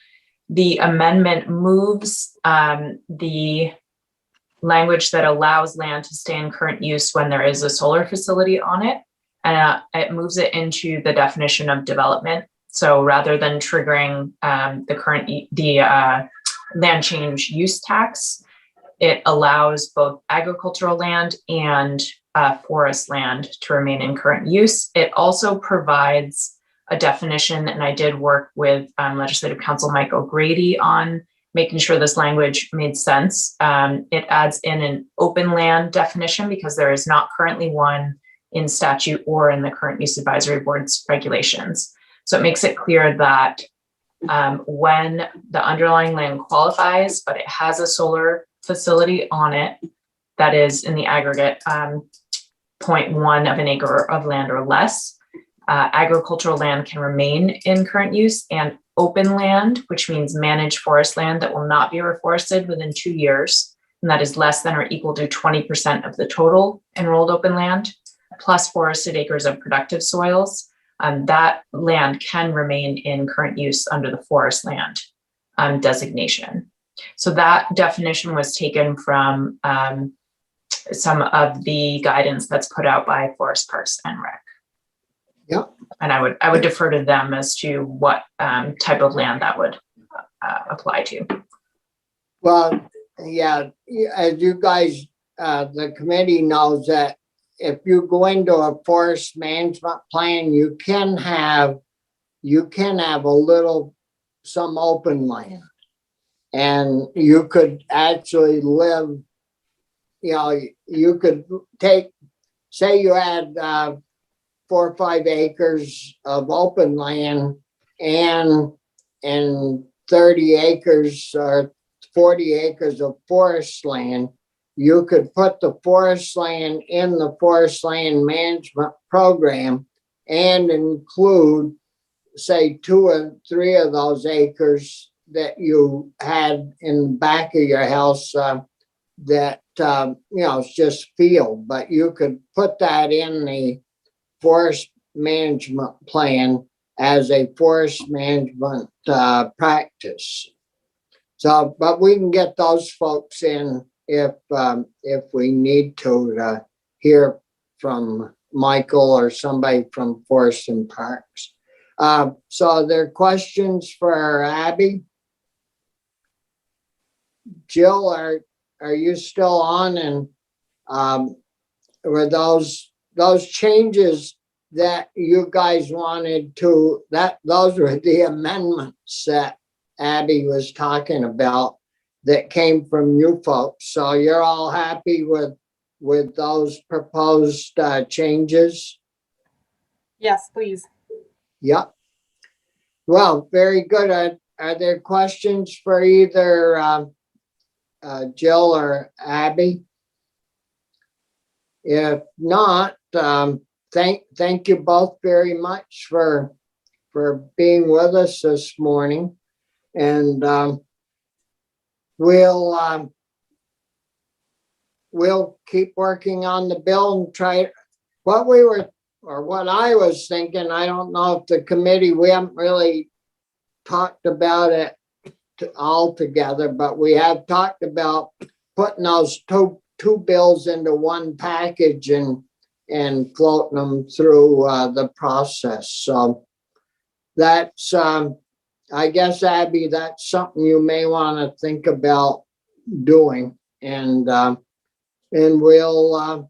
P: The amendment moves the language that allows land to stay in current use when there is a solar facility on it, and it moves it into the definition of development. So rather than triggering the land change use tax, it allows both agricultural land and forest land to remain in current use. It also provides a definition, and I did work with Legislative Counsel Mike O'Grady on making sure this language made sense. It adds in an open land definition because there is not currently one in statute or in the current use advisory board's regulations. So it makes it clear that when the underlying land qualifies, but it has a solar facility on it that is in the aggregate 0.1 of an acre of land or less, agricultural land can remain in current use, and open land, which means managed forest land that will not be reforested within 2 years, and that is less than or equal to 20% of the total enrolled open land, plus forested acres of productive soils, that land can remain in current use under the forest land designation. So that definition was taken from some of the guidance that's put out by Forest Parks and Rec.
A: Yeah.
P: And I would defer to them as to what type of land that would apply to.
A: Well, yeah, as you guys, the committee knows that if you go into a forest management plan, you can have some open land. And you could actually live, you could say you had 4 or 5 acres of open land and 30 acres or 40 acres of forest land. You could put the forest land in the forest land management program and include say 2 or 3 of those acres that you had in the back of your house, that, it's just field, but you could put that in the forest management plan as a forest management practice. So, but we can get those folks in if we need to hear from Michael or somebody from Forest and Parks. So there are questions for Abby? Jill, are you still on? And were those changes that you guys wanted to, those were the amendments that Abby was talking about that came from you folks. So you're all happy with those proposed changes?
N: Yes, please.
A: Yep. Well, very good. Are there questions for either Jill or Abby? If not, thank you both very much for being with us this morning. And we'll keep working on the bill and try what I was thinking. I don't know if the committee, we haven't really talked about it all together, but we have talked about putting those two bills into one package and floating them through the process. So that's, I guess, Abby, that's something you may want to think about doing, and we'll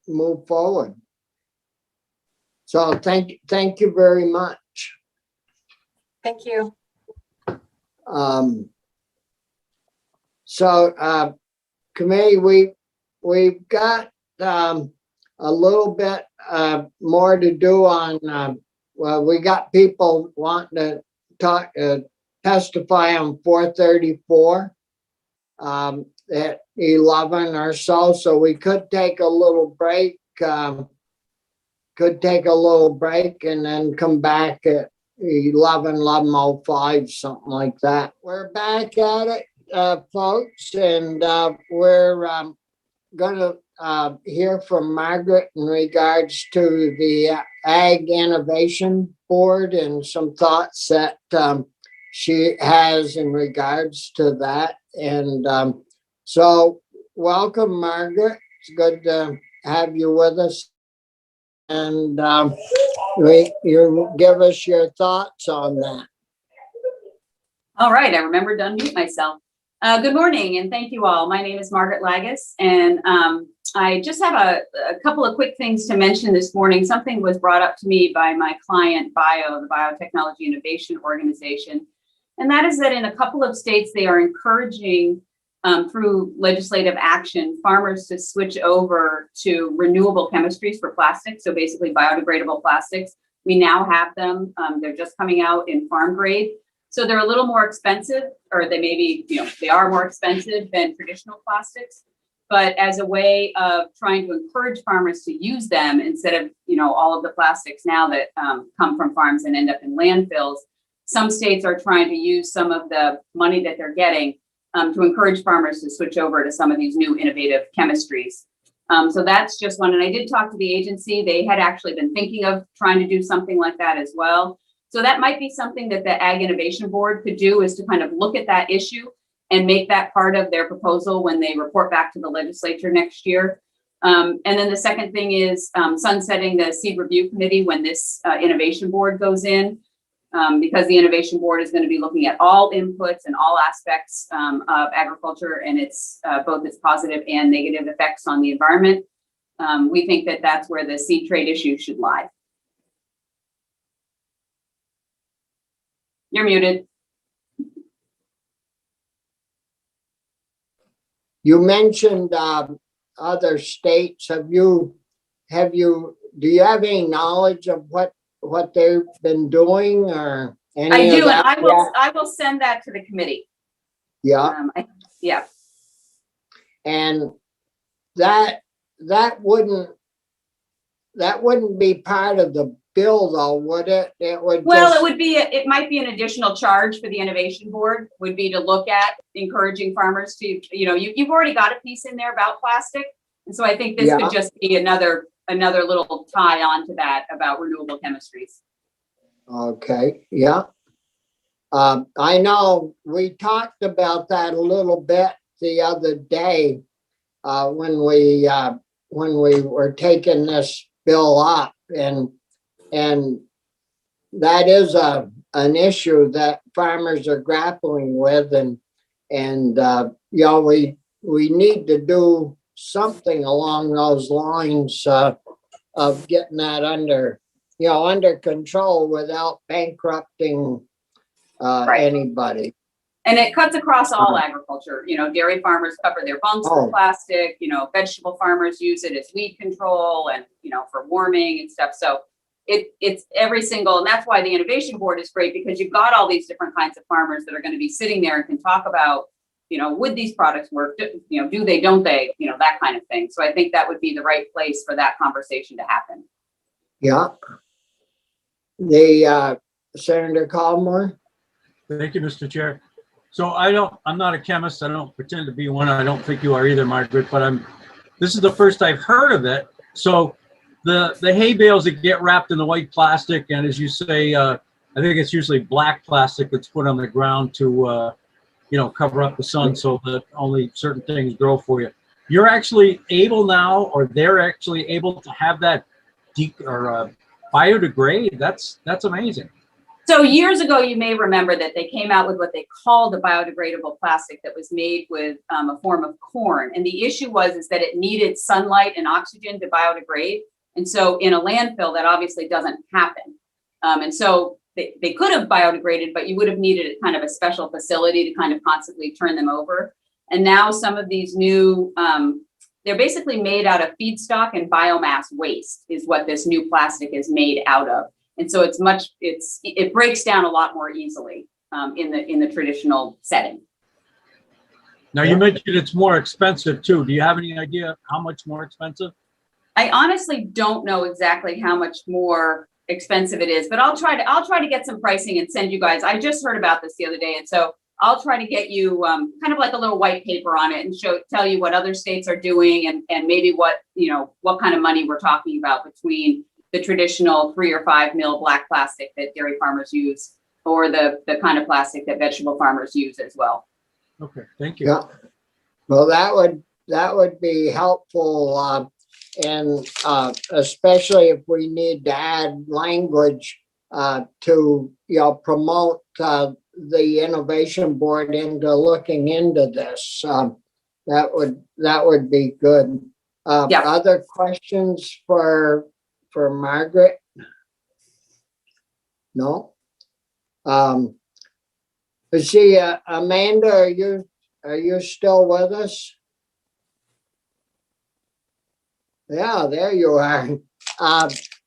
A: move forward. So thank you very much.
N: Thank you.
A: So committee, we've got a little bit more to do on. Well, we got people wanting to talk, testify on 434 at 11 or so. So we could take a little break. And then come back at 11:05, something like that. We're back at it, folks, and we're going to hear from Margaret in regards to the Ag Innovation Board and some thoughts that she has in regards to that. And so welcome, Margaret. It's good to have you with us. And you give us your thoughts on that.
Q: All right, I remembered to unmute myself. Good morning, and thank you all. My name is Margaret Lagus, and I just have a couple of quick things to mention this morning. Something was brought up to me by my client, the Biotechnology Innovation Organization, and that is that in a couple of states, they are encouraging through legislative action, farmers to switch over to renewable chemistries for plastics, so basically biodegradable plastics. We now have them. They're just coming out in farm grade. So they're a little more expensive, or they may be, they are more expensive than traditional plastics. But as a way of trying to encourage farmers to use them instead of, all of the plastics now that come from farms and end up in landfills, some states are trying to use some of the money that they're getting to encourage farmers to switch over to some of these new innovative chemistries. So that's just one. And I did talk to the agency. They had actually been thinking of trying to do something like that as well. So that might be something that the Ag Innovation Board could do, is to kind of look at that issue and make that part of their proposal when they report back to the legislature next year. And then the second thing is sunsetting the Seed Review Committee when this Innovation Board goes in, because the Innovation Board is going to be looking at all inputs and all aspects of agriculture and its both its positive and negative effects on the environment. We think that that's where the seed trade issue should lie. You're muted.
A: You mentioned other states. Do you have any knowledge of what they've been doing, or any
Q: I do,
A: of that?
Q: and I will send that to the committee.
A: Yeah.
Q: Yeah.
A: And that wouldn't be part of the bill though, would it? It would
Q: Well,
A: just,
Q: it would be, it might be an additional charge for the innovation board, would be to look at encouraging farmers to, you've already got a piece in there about plastic. And so I think this
A: Yeah.
Q: could just be another little tie on to that about renewable chemistries.
A: Okay, yeah. I know we talked about that a little bit the other day when we were taking this bill up, and that is an issue that farmers are grappling with, and we need to do something along those lines of getting that under control without bankrupting anybody.
Q: And it cuts across all agriculture. Dairy farmers cover their bunks with plastic, vegetable farmers use it as weed control and, for warming and stuff. So it's every single, and that's why the innovation board is great, because you've got all these different kinds of farmers that are going to be sitting there and can talk about, would these products work? Do they, don't they, that kind of thing. So I think that would be the right place for that conversation to happen.
A: Yeah. The Senator Colmore.
C: Thank you, Mr. Chair. So I'm not a chemist. I don't pretend to be one. I don't think you are either, Margaret, but this is the first I've heard of it. So the hay bales that get wrapped in the white plastic, and as you say, I think it's usually black plastic that's put on the ground to, cover up the sun so that only certain things grow for you. You're actually able now, or they're actually able to have that biodegrade. That's amazing.
Q: So years ago, you may remember that they came out with what they called a biodegradable plastic that was made with a form of corn. And the issue is that it needed sunlight and oxygen to biodegrade. And so in a landfill, that obviously doesn't happen. And so they could have biodegraded, but you would have needed kind of a special facility to kind of constantly turn them over. And now some of these new, they're basically made out of feedstock and biomass waste is what this new plastic is made out of. And so it breaks down a lot more easily in the traditional setting.
C: Now you mentioned it's more expensive too. Do you have any idea how much more expensive?
Q: I honestly don't know exactly how much more expensive it is, but I'll try to get some pricing and send you guys. I just heard about this the other day, and so I'll try to get you kind of like a little white paper on it and tell you what other states are doing and maybe what kind of money we're talking about between the traditional 3 or 5 mil black plastic that dairy farmers use, or the kind of plastic that vegetable farmers use as well.
C: Okay, thank you.
A: Yeah. Well, that would be helpful, and especially if we need to add language to promote the innovation board into looking into this. That would be good. Other questions for Margaret? No. Let's see, Amanda, are you still with us? Yeah, there you are.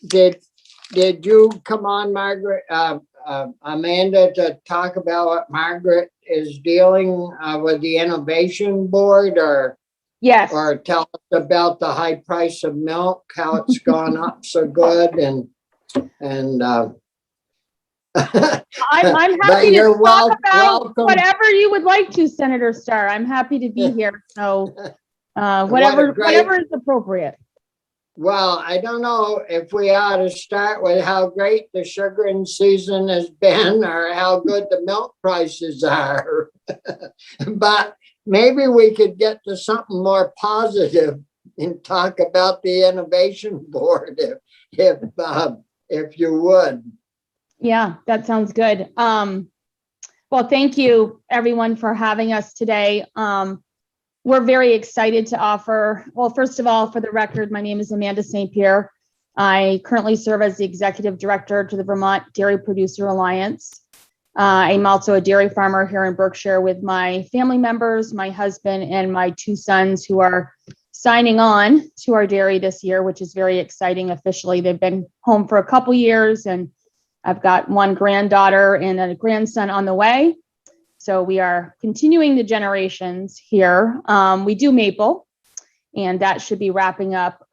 A: Did you come on, Margaret, Amanda, to talk about what Margaret is dealing with the innovation board, or?
R: Yes.
A: Or tell us about the high price of milk, how it's gone up so good, and
R: I'm happy to talk about whatever you would like to, Senator Starr. I'm happy to be here. So whatever is appropriate.
A: Well, I don't know if we ought to start with how great the sugaring season has been or how good the milk prices are. But maybe we could get to something more positive and talk about the innovation board if you would.
R: Yeah, that sounds good. Well, thank you everyone for having us today. We're very excited to offer, well, first of all, for the record, my name is Amanda St. Pierre. I currently serve as the executive director to the Vermont Dairy Producer Alliance. I'm also a dairy farmer here in Berkshire with my family members, my husband, and my 2 sons who are signing on to our dairy this year, which is very exciting officially. They've been home for a couple years, and I've got 1 granddaughter and a grandson on the way. So we are continuing the generations here. We do maple, and that should be wrapping up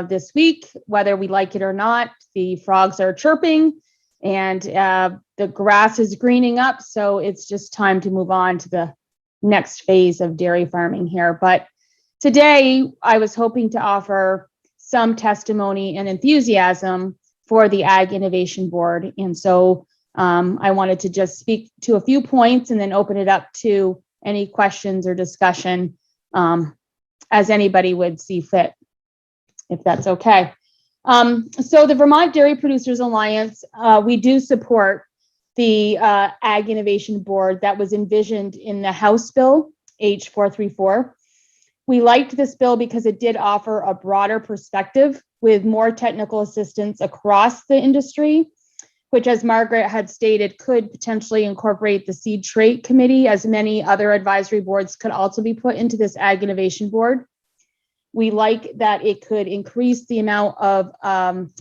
R: this week, whether we like it or not. The frogs are chirping, and the grass is greening up, so it's just time to move on to the next phase of dairy farming here. But today, I was hoping to offer some testimony and enthusiasm for the Ag Innovation Board, and so I wanted to just speak to a few points and then open it up to any questions or discussion as anybody would see fit, if that's okay. So the Vermont Dairy Producers Alliance, we do support the Ag Innovation Board that was envisioned in the House Bill, H434. We liked this bill because it did offer a broader perspective with more technical assistance across the industry, which, as Margaret had stated, could potentially incorporate the Seed Trait Committee, as many other advisory boards could also be put into this Ag Innovation Board. We like that it could increase the amount of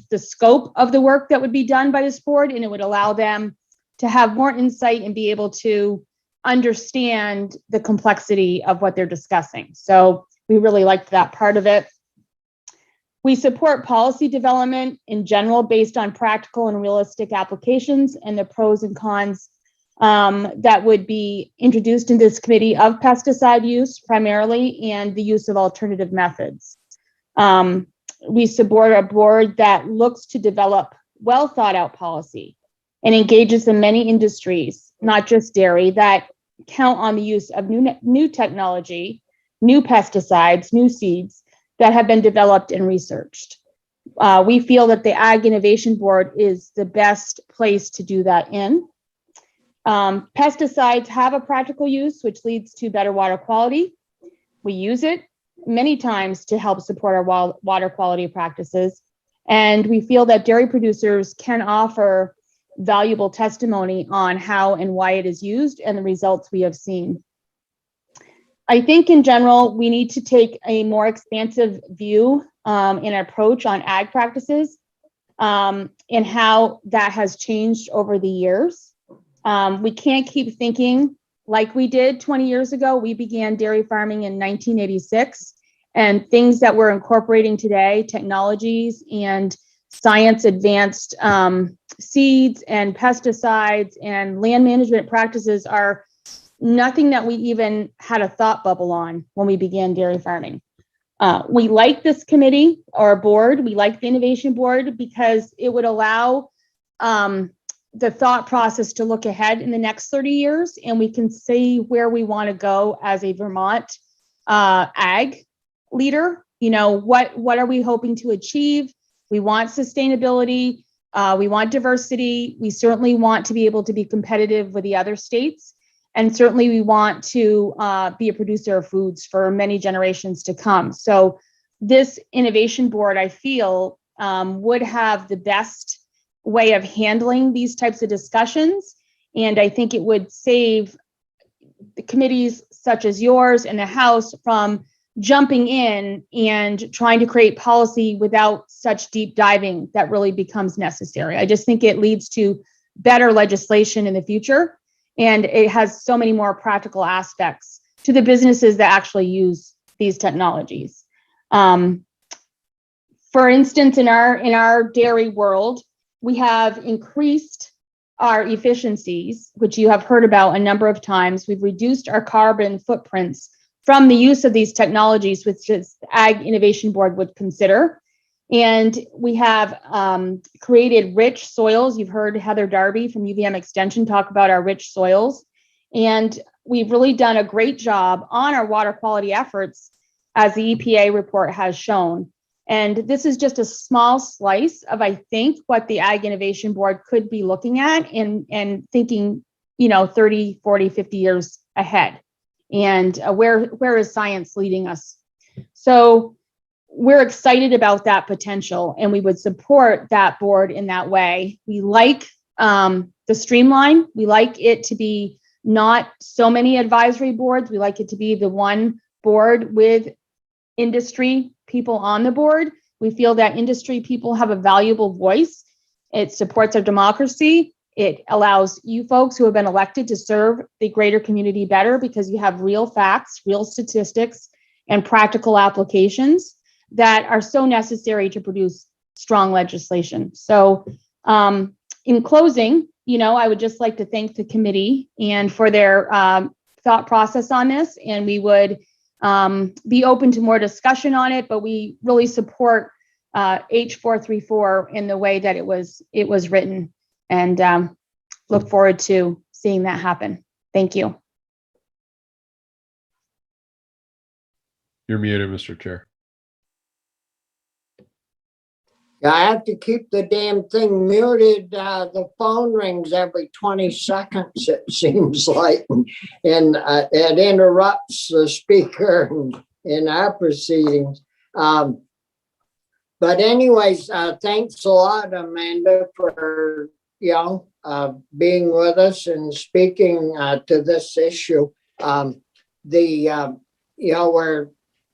R: the scope of the work that would be done by this board, and it would allow them to have more insight and be able to understand the complexity of what they're discussing. So we really liked that part of it. We support policy development in general based on practical and realistic applications and the pros and cons that would be introduced in this committee of pesticide use primarily and the use of alternative methods. We support a board that looks to develop well thought out policy and engages in many industries, not just dairy, that count on the use of new technology, new pesticides, new seeds that have been developed and researched. We feel that the Ag Innovation Board is the best place to do that in. Pesticides have a practical use, which leads to better water quality. We use it many times to help support our water quality practices. And we feel that dairy producers can offer valuable testimony on how and why it is used and the results we have seen. I think in general, we need to take a more expansive view and approach on ag practices and how that has changed over the years. We can't keep thinking like we did 20 years ago. We began dairy farming in 1986, and things that we're incorporating today, technologies and science advanced seeds and pesticides and land management practices are nothing that we even had a thought bubble on when we began dairy farming. We like this committee or board. We like the innovation board because it would allow the thought process to look ahead in the next 30 years, and we can see where we want to go as a Vermont ag leader. You know, what are we hoping to achieve? We want sustainability. We want diversity. We certainly want to be able to be competitive with the other states. And certainly we want to be a producer of foods for many generations to come. So this innovation board, I feel, would have the best way of handling these types of discussions. And I think it would save the committees such as yours and the House from jumping in and trying to create policy without such deep diving that really becomes necessary. I just think it leads to better legislation in the future. And it has so many more practical aspects to the businesses that actually use these technologies. For instance, in our dairy world, we have increased our efficiencies, which you have heard about a number of times. We've reduced our carbon footprints from the use of these technologies, which the Ag Innovation Board would consider. And we have created rich soils. You've heard Heather Darby from UVM Extension talk about our rich soils. And we've really done a great job on our water quality efforts, as the EPA report has shown. And this is just a small slice of, I think, what the Ag Innovation Board could be looking at and thinking, 30, 40, 50 years ahead. And where is science leading us? So we're excited about that potential, and we would support that board in that way. We like the streamline. We like it to be not so many advisory boards. We like it to be the one board with industry people on the board. We feel that industry people have a valuable voice. It supports our democracy. It allows you folks who have been elected to serve the greater community better because you have real facts, real statistics, and practical applications that are so necessary to produce strong legislation. So in closing, I would just like to thank the committee and for their thought process on this, and we would be open to more discussion on it, but we really support H434 in the way that it was written, and look forward to seeing that happen. Thank you.
O: You're muted, Mr. Chair.
A: Yeah, I have to keep the damn thing muted. The phone rings every 20 seconds, it seems like, and it interrupts the speaker in our proceedings. But anyways, thanks a lot, Amanda, for being with us and speaking to this issue.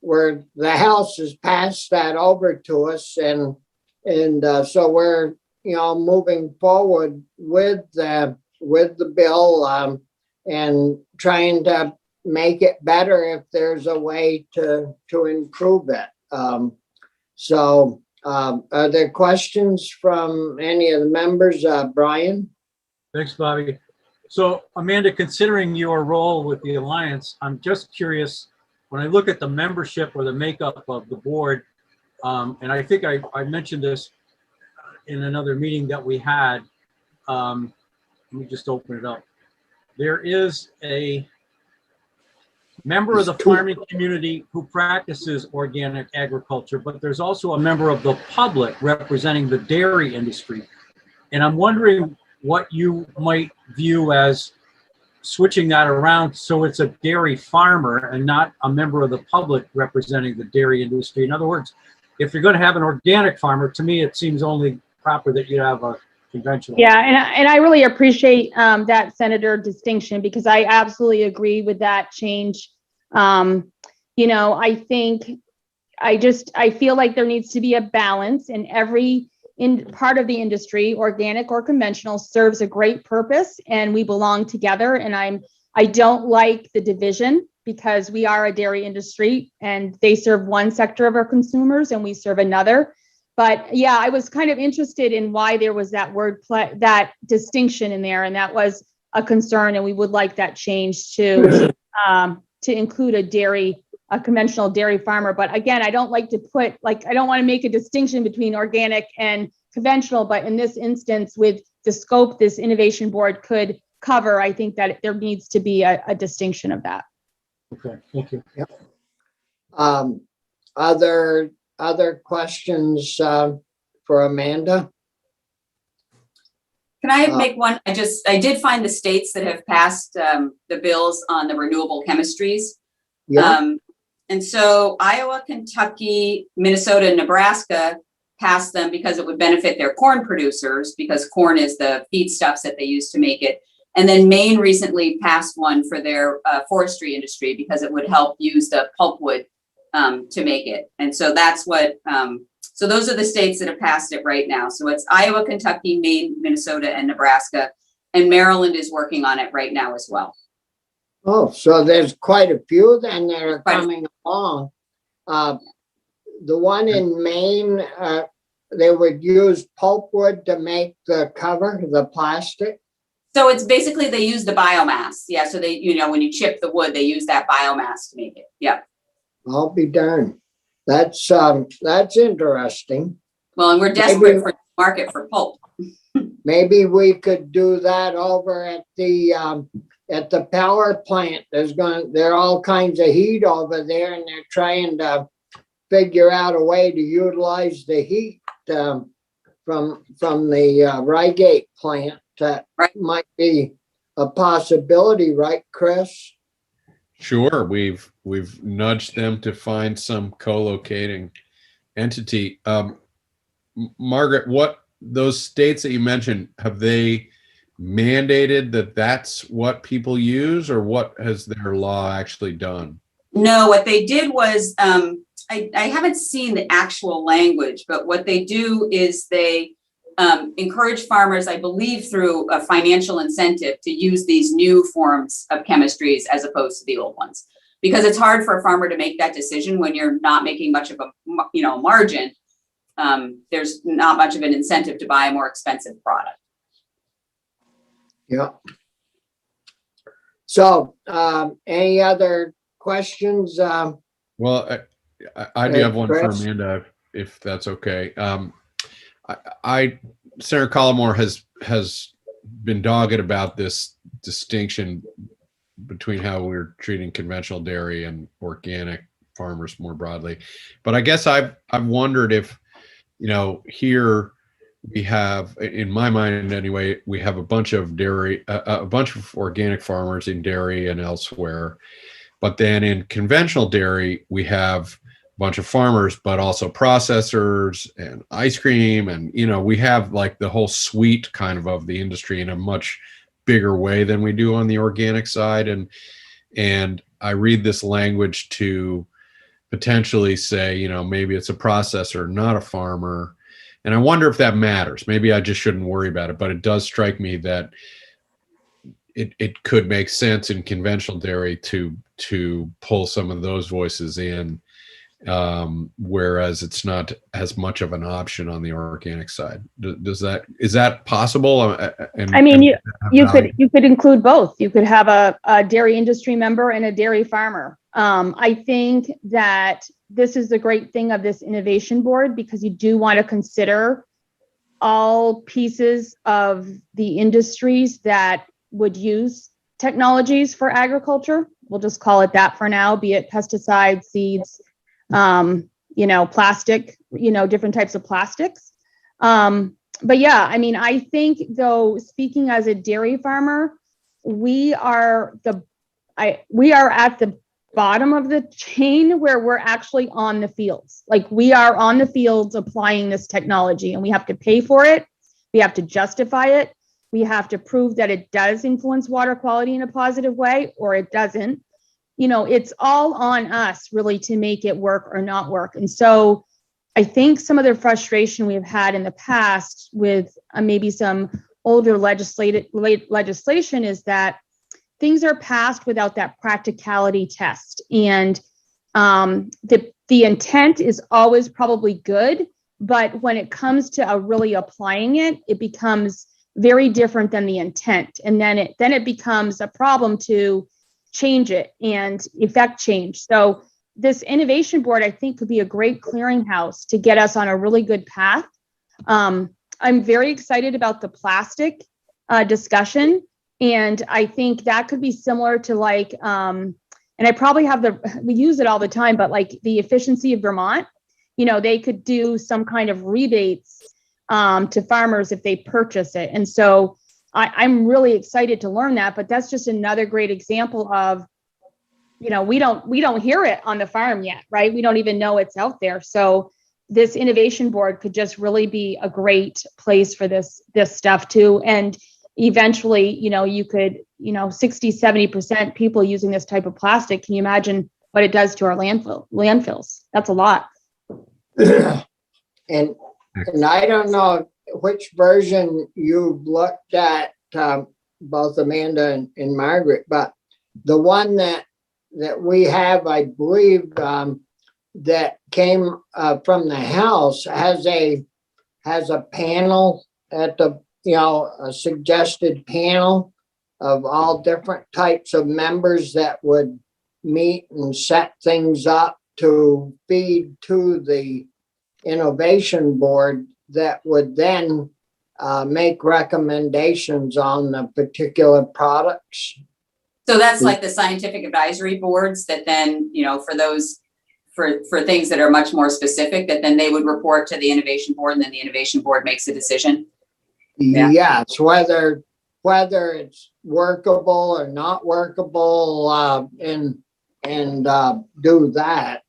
A: Where the House has passed that over to us, and so we're moving forward with the bill and trying to make it better if there's a way to improve it. Are there questions from any of the members? Brian?
C: Thanks, Bobby. So Amanda, considering your role with the Alliance, I'm just curious, when I look at the membership or the makeup of the board, and I think I mentioned this in another meeting that we had, let me just open it up. There is a member of the farming community who practices organic agriculture, but there's also a member of the public representing the dairy industry. And I'm wondering what you might view as switching that around so it's a dairy farmer and not a member of the public representing the dairy industry. In other words, if you're going to have an organic farmer, to me, it seems only proper that you have a conventional.
R: Yeah, and I really appreciate that, Senator, distinction, because I absolutely agree with that change. I think I feel like there needs to be a balance, and every part of the industry, organic or conventional, serves a great purpose, and we belong together. And I don't like the division, because we are a dairy industry and they serve one sector of our consumers and we serve another. But yeah, I was kind of interested in why there was that that distinction in there, and that was a concern, and we would like that changed to include a conventional dairy farmer. But again, I don't like to I don't want to make a distinction between organic and conventional, but in this instance, with the scope this innovation board could cover, I think that there needs to be a distinction of that.
C: Okay, thank you.
A: Yep. Other questions for Amanda?
Q: Can I make one? I did find the states that have passed the bills on the renewable chemistries.
A: Yeah.
Q: And so Iowa, Kentucky, Minnesota, and Nebraska passed them because it would benefit their corn producers, because corn is the feedstuffs that they use to make it. And then Maine recently passed one for their forestry industry because it would help use the pulpwood to make it. And so that's what, so those are the states that have passed it right now. So it's Iowa, Kentucky, Maine, Minnesota, and Nebraska. And Maryland is working on it right now as well.
A: Oh, so there's quite a few then that are coming along. The one in Maine, they would use pulpwood to make the cover, the plastic.
Q: So it's basically, they use the biomass. Yeah. So they, when you chip the wood, they use that biomass to make it. Yeah.
A: I'll be darned. That's interesting.
Q: Well, and we're desperate for the market for pulp.
A: Maybe we could do that over at the power plant. There are all kinds of heat over there, and they're trying to figure out a way to utilize the heat from the Rygate plant. That might be a possibility, right, Chris?
O: Sure, we've nudged them to find some co-locating entity. Margaret, what those states that you mentioned, have they mandated that that's what people use, or what has their law actually done?
Q: No, what they did was, I haven't seen the actual language, but what they do is they encourage farmers, I believe through a financial incentive, to use these new forms of chemistries as opposed to the old ones. because it's hard for a farmer to make that decision when you're not making much of a, margin. There's not much of an incentive to buy a more expensive product.
A: Yeah. So, any other questions?
O: Well, I do have one for
A: Chris?
O: Amanda, if that's okay. Senator Collmore has been dogged about this distinction between how we're treating conventional dairy and organic farmers more broadly. But I guess I've wondered if, here we have, in my mind anyway, we have a bunch of dairy, a bunch of organic farmers in dairy and elsewhere. But then in conventional dairy, we have a bunch of farmers, but also processors and ice cream. And, we have like the whole suite kind of the industry in a much bigger way than we do on the organic side. And I read this language to potentially say, maybe it's a processor, not a farmer. And I wonder if that matters. Maybe I just shouldn't worry about it, but it does strike me that it could make sense in conventional dairy to pull some of those voices in, whereas it's not as much of an option on the organic side. Is that possible?
R: You could include both. You could have a dairy industry member and a dairy farmer. I think that this is the great thing of this innovation board, because you do want to consider all pieces of the industries that would use technologies for agriculture. We'll just call it that for now, be it pesticides, seeds, plastic, different types of plastics. But yeah, I think though, speaking as a dairy farmer, we are at the bottom of the chain where we're actually on the fields. Like, we are on the fields applying this technology, and we have to pay for it. We have to justify it. We have to prove that it does influence water quality in a positive way, or it doesn't. It's all on us really to make it work or not work. And so I think some of the frustration we've had in the past with maybe some older legislation is that things are passed without that practicality test. And the intent is always probably good, but when it comes to really applying it, it becomes very different than the intent. And then it becomes a problem to change it and effect change. So this innovation board, I think, could be a great clearinghouse to get us on a really good path. I'm very excited about the plastic discussion. And I think that could be similar to and I probably we use it all the time, but like the efficiency of Vermont, they could do some kind of rebates to farmers if they purchase it. And so I'm really excited to learn that, but that's just another great example of, we don't hear it on the farm yet, right? We don't even know it's out there. So this innovation board could just really be a great place for this stuff too. And eventually, you could, 60-70% people using this type of plastic. Can you imagine what it does to our landfills? That's a lot.
A: And I don't know which version you looked at, both Amanda and Margaret, but the one that we have, I believe, that came from the House has a panel at the, a suggested panel of all different types of members that would meet and set things up to feed to the innovation board that would then make recommendations on the particular products.
Q: So that's like the scientific advisory boards that then, for those, for things that are much more specific, that then they would report to the innovation board, and then the innovation board makes a decision. Yeah.
A: Yes, whether it's workable or not workable, and do that.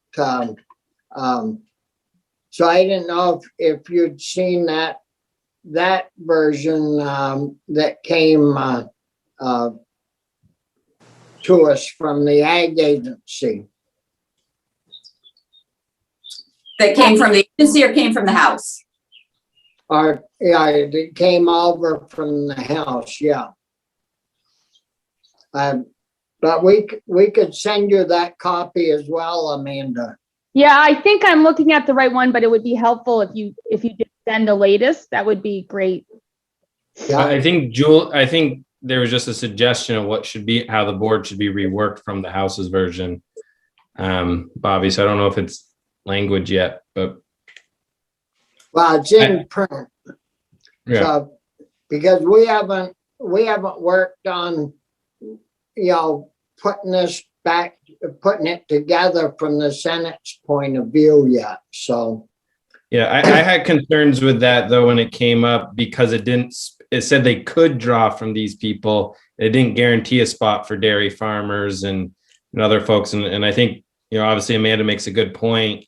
A: So I didn't know if you'd seen that version that came to us from the Ag Agency.
Q: That came from the agency or came from the House?
A: It came over from the House, yeah. But we could send you that copy as well, Amanda.
R: Yeah, I think I'm looking at the right one, but it would be helpful if you did send the latest. That would be great.
A: Yeah.
D: I think there was just a suggestion of what should be, how the board should be reworked from the House's version. Bobby, so I don't know if it's language yet, but.
A: Well, it's in print.
D: Yeah.
A: So, because we haven't worked on, putting it together from the Senate's point of view yet, so.
D: Yeah, I had concerns with that though when it came up because it said they could draw from these people. It didn't guarantee a spot for dairy farmers and other folks. And I think, obviously Amanda makes a good point,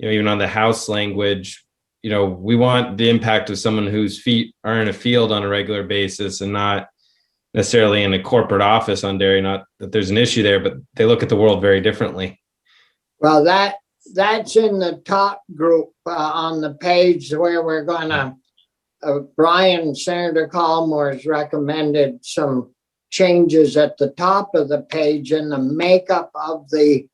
D: even on the House language, we want the impact of someone whose feet are in a field on a regular basis and not necessarily in a corporate office on dairy. Not that there's an issue there, but they look at the world very differently.
A: Well, that's in the top group on the page where we're gonna, Senator Collmore has recommended some changes at the top of the page in the makeup of the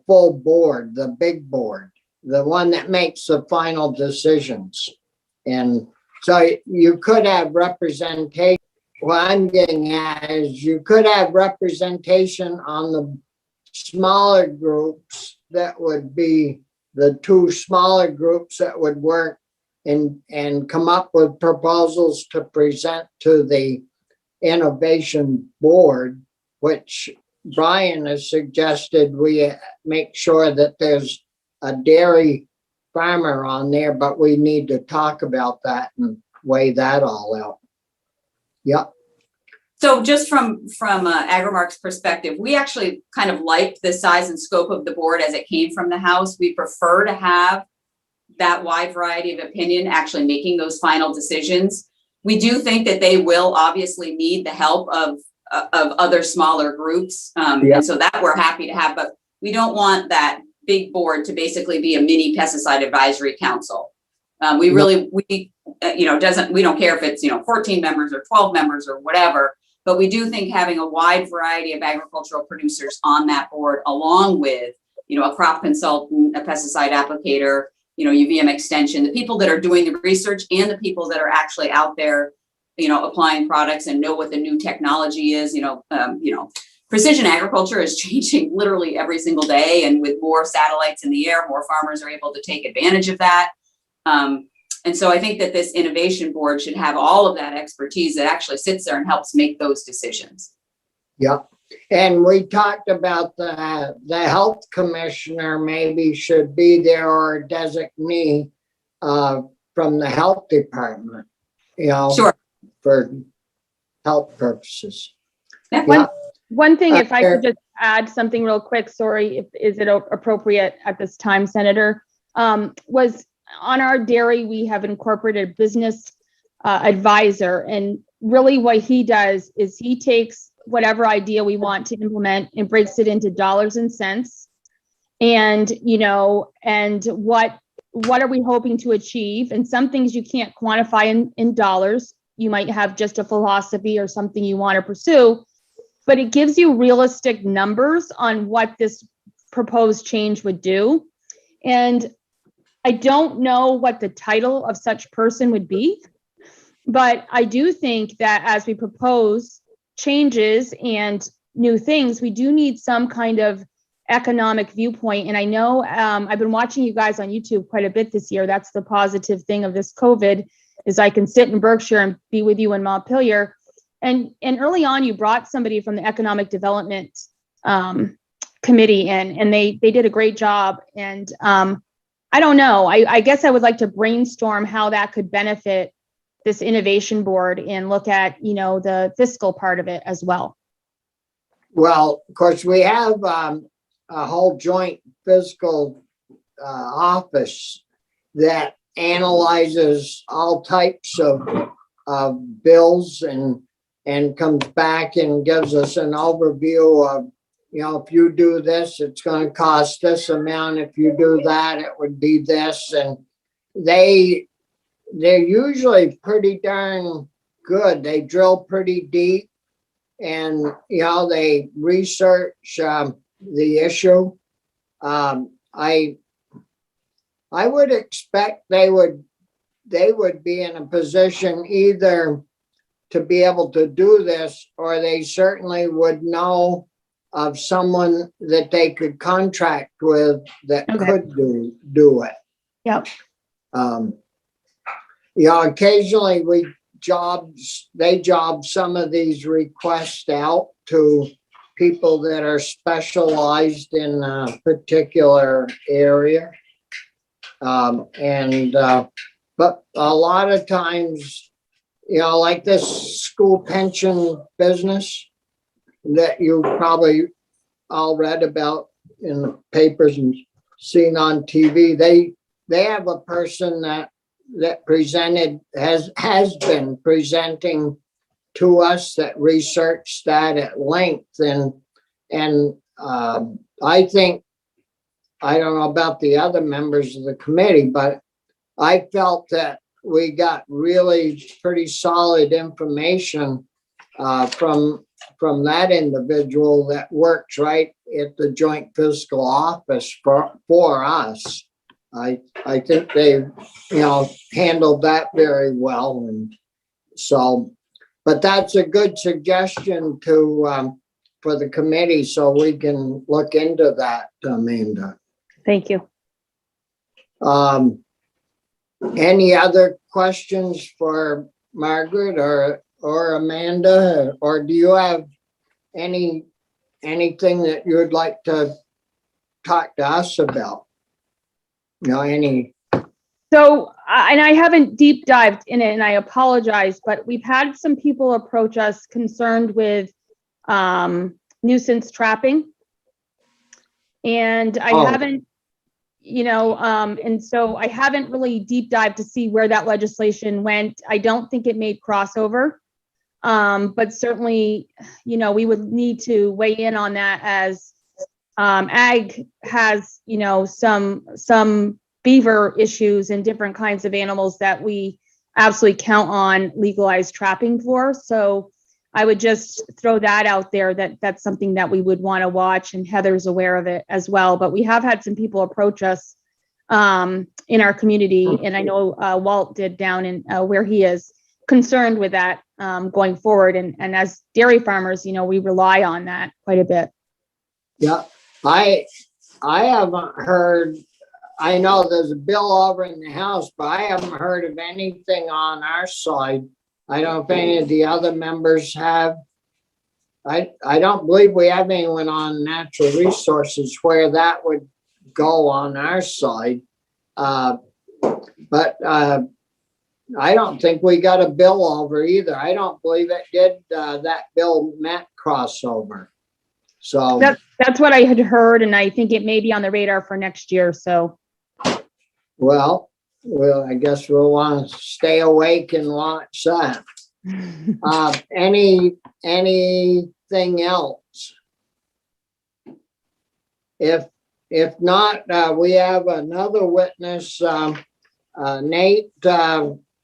A: full board, the big board, the one that makes the final decisions. And so you could have representation. What I'm getting at is you could have representation on the smaller groups that would be the two smaller groups that would work and come up with proposals to present to the innovation board, which Brian has suggested we make sure that there's a dairy farmer on there, but we need to talk about that and weigh that all out. Yep.
Q: So just from Agrimark's perspective, we actually kind of liked the size and scope of the board as it came from the House. We prefer to have that wide variety of opinion actually making those final decisions. We do think that they will obviously need the help of other smaller groups. And so that we're happy to have, but we don't want that big board to basically be a mini pesticide advisory council. We don't care if it's, 14 members or 12 members or whatever, but we do think having a wide variety of agricultural producers on that board, along with, a crop consultant, a pesticide applicator, UVM extension, the people that are doing the research and the people that are actually out there, applying products and know what the new technology is, precision agriculture is changing literally every single day. And with more satellites in the air, more farmers are able to take advantage of that. And so I think that this innovation board should have all of that expertise that actually sits there and helps make those decisions.
A: Yep. And we talked about the health commissioner maybe should be there or a designee from the health department,
Q: Sure.
A: For health purposes.
R: Yeah. One thing, if I could just add something real quick, sorry, is it appropriate at this time, Senator? Was on our dairy, we have incorporated a business advisor, and really what he does is he takes whatever idea we want to implement and breaks it into dollars and cents, and and what are we hoping to achieve. And some things you can't quantify in dollars. You might have just a philosophy or something you want to pursue, but it gives you realistic numbers on what this proposed change would do. And I don't know what the title of such person would be, but I do think that as we propose changes and new things, we do need some kind of economic viewpoint. And I know I've been watching you guys on YouTube quite a bit this year. That's the positive thing of this COVID, is I can sit in Berkshire and be with you in Montpelier. And early on, you brought somebody from the Economic Development Committee in, and they did a great job. And I don't know, I guess I would like to brainstorm how that could benefit this innovation board and look at, the fiscal part of it as well.
A: Well, of course, we have a whole joint fiscal office that analyzes all types of bills and comes back and gives us an overview of, if you do this, it's going to cost this amount. If you do that, it would be this. And they're usually pretty darn good. They drill pretty deep and, you know, they research the issue. I would expect they would be in a position either to be able to do this, or they certainly would know of someone that they could contract with that could do it.
R: Yep.
A: You know, occasionally they job some of these requests out to people that are specialized in a particular area. But a lot of times, you know, like this school pension business that you probably all read about in the papers and seen on TV, they have a person that has been presenting to us that researched that at length, and I think, I don't know about the other members of the committee, but I felt that we got really pretty solid information from that individual that works right at the joint fiscal office for us. I think they, you know, handled that very well, and so, but that's a good suggestion to for the committee, so we can look into that, Amanda.
R: Thank you.
A: Any other questions for Margaret or Amanda, or do you have anything that you would like to talk to us about? You know, any?
R: So, and I haven't deep dived in it, and I apologize, but we've had some people approach us concerned with nuisance trapping. And I haven't, you know, and so I haven't really deep dived to see where that legislation went. I don't think it made crossover. But certainly, you know, we would need to weigh in on that, as ag has, you know, some beaver issues and different kinds of animals that we absolutely count on legalized trapping for. So I would just throw that out there, that that's something that we would want to watch, and Heather's aware of it as well. But we have had some people approach us in our community, and I know Walt did down in where he is, concerned with that going forward. And as dairy farmers, you know, we rely on that quite a bit.
A: Yeah, I haven't heard, I know there's a bill over in the House, but I haven't heard of anything on our side. I don't know if any of the other members have. I don't believe we have anyone on natural resources where that would go on our side. But I don't think we got a bill over either. I don't believe it did. That bill met crossover. So
R: that's what I had heard, and I think it may be on the radar for next year. So, well,
A: I guess we'll want to stay awake and watch that. Anything else? If not, we have another witness, Nate.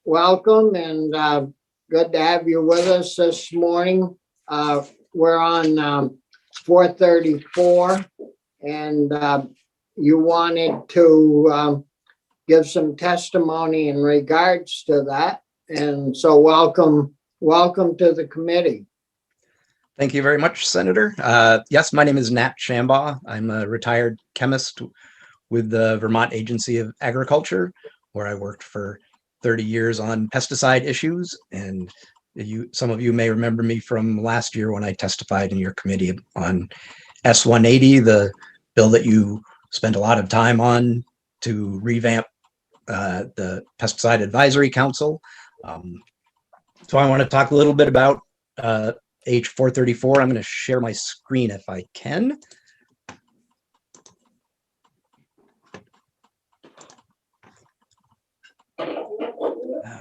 A: Welcome, and good to have you with us this morning. We're on 434, and you wanted to give some testimony in regards to that. And so welcome to the committee.
S: Thank you very much, Senator. Yes, my name is Nat Shambaugh. I'm a retired chemist with the Vermont Agency of Agriculture, where I worked for 30 years on pesticide issues. And some of you may remember me from last year when I testified in your committee on S-180, the bill that you spent a lot of time on to revamp the Pesticide Advisory Council. So I want to talk a little bit about H434. I'm going to share my screen if I can.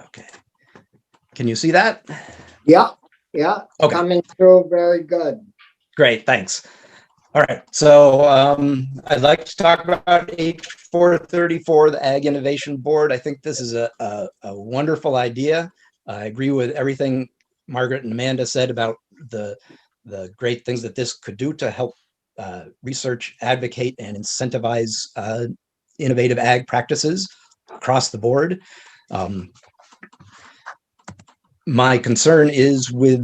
S: Okay. Can you see that?
A: Yeah.
S: Okay.
A: Coming through very good.
S: Great, thanks. All right, so I'd like to talk about H434, the Ag Innovation Board. I think this is a wonderful idea. I agree with everything Margaret and Amanda said about the great things that this could do to help research, advocate, and incentivize innovative ag practices across the board. My concern is with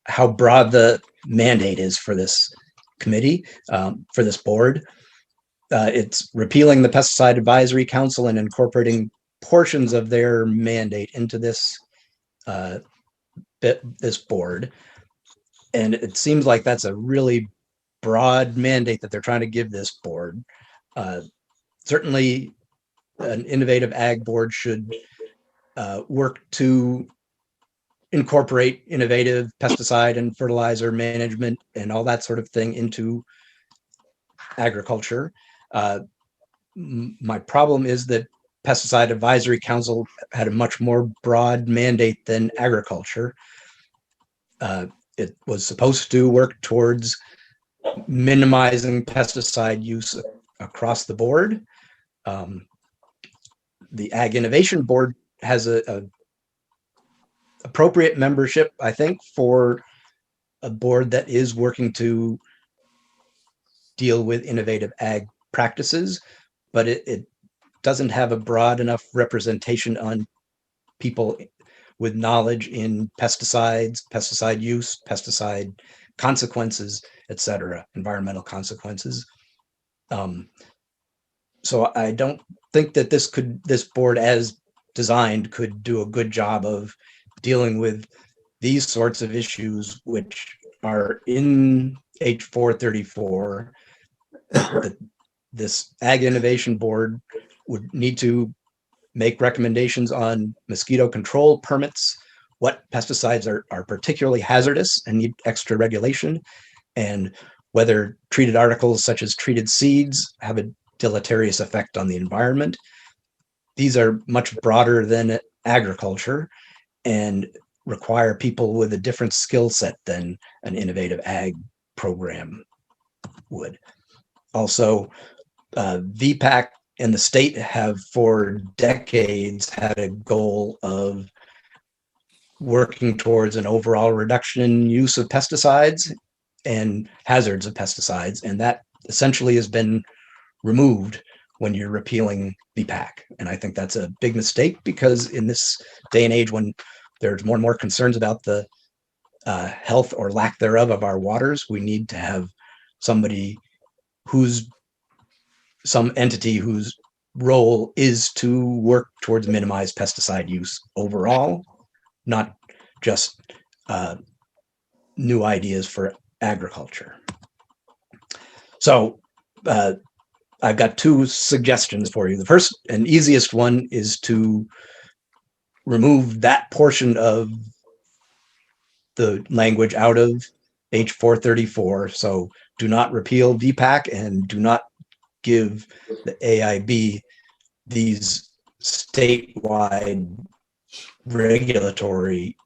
S: how broad the mandate is for this committee, for this board. It's repealing the Pesticide Advisory Council and incorporating portions of their mandate into this this board. And it seems like that's a really broad mandate that they're trying to give this board. Certainly, an innovative ag board should work to incorporate innovative pesticide and fertilizer management and all that sort of thing into agriculture. My problem is that Pesticide Advisory Council had a much more broad mandate than agriculture. It was supposed to work towards minimizing pesticide use across the board. The Ag Innovation Board has a appropriate membership, I think, for a board that is working to deal with innovative ag practices, but it doesn't have a broad enough representation on people with knowledge in pesticides, pesticide use, pesticide consequences, etc., environmental consequences. So I don't think that this board as designed could do a good job of dealing with these sorts of issues, which are in H434. This Ag Innovation Board would need to make recommendations on mosquito control permits, what pesticides are particularly hazardous and need extra regulation, and whether treated articles such as treated seeds have a deleterious effect on the environment. These are much broader than agriculture and require people with a different skill set than an innovative ag program would. Also, VPAC and the state have for decades had a goal of working towards an overall reduction in use of pesticides and hazards of pesticides, and that essentially has been removed when you're repealing VPAC. And I think that's a big mistake, because in this day and age when there's more and more concerns about the health or lack thereof of our waters, we need to have some entity whose role is to work towards minimized pesticide use overall, not just new ideas for agriculture. So I've got two suggestions for you. The first and easiest one is to remove that portion of the language out of H434. So do not repeal VPAC and do not give the AIB these statewide regulatory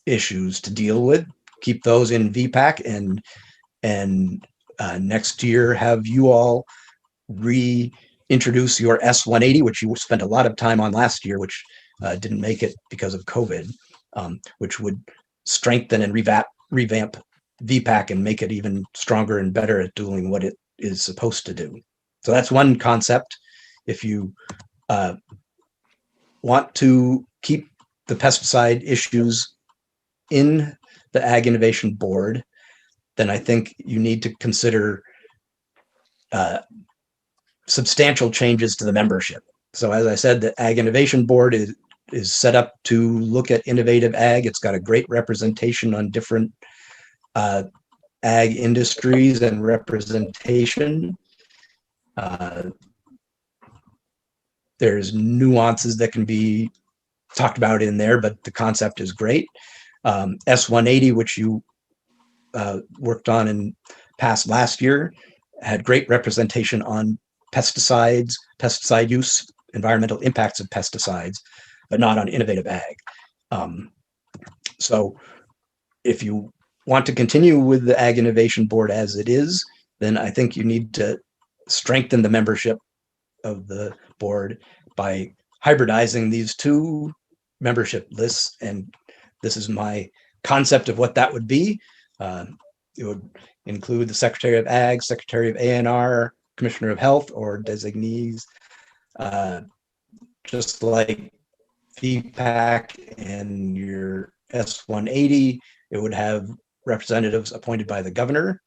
S: issues to deal with. Keep those in VPAC, and next year have you all reintroduce your S180, which you spent a lot of time on last year, which didn't make it because of COVID, which would strengthen and revamp VPAC and make it even stronger and better at doing what it is supposed to do. So that's one concept. If you want to keep the pesticide issues in the Ag Innovation Board, then I think you need to consider substantial changes to the membership. So as I said, the Ag Innovation Board is set up to look at innovative ag. It's got a great representation on different ag industries and representation. There's nuances that can be talked about in there, but the concept is great. S180, which you worked on and passed last year, had great representation on pesticides, pesticide use, environmental impacts of pesticides, but not on innovative ag. So if you want to continue with the Ag Innovation Board as it is, then I think you need to strengthen the membership of the board by hybridizing these two membership lists. And this is my concept of what that would be. It would include the Secretary of Ag, Secretary of A&R, Commissioner of Health, or designees. Just like VPAC and your S-180, it would have representatives appointed by the governor,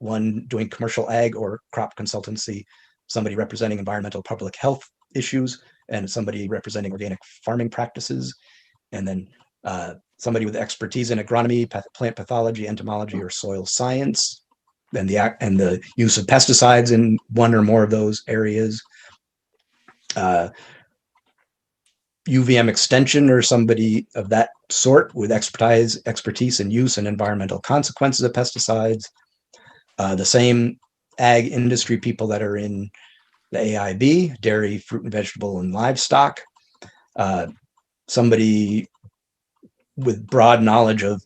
S: one doing commercial ag or crop consultancy, somebody representing environmental public health issues, and somebody representing organic farming practices, and then somebody with expertise in agronomy, plant pathology, entomology, or soil science, and the use of pesticides in one or more of those areas. UVM extension or somebody of that sort with expertise in use and environmental consequences of pesticides. The same ag industry people that are in the AIB, dairy, fruit and vegetable, and livestock. Somebody with broad knowledge of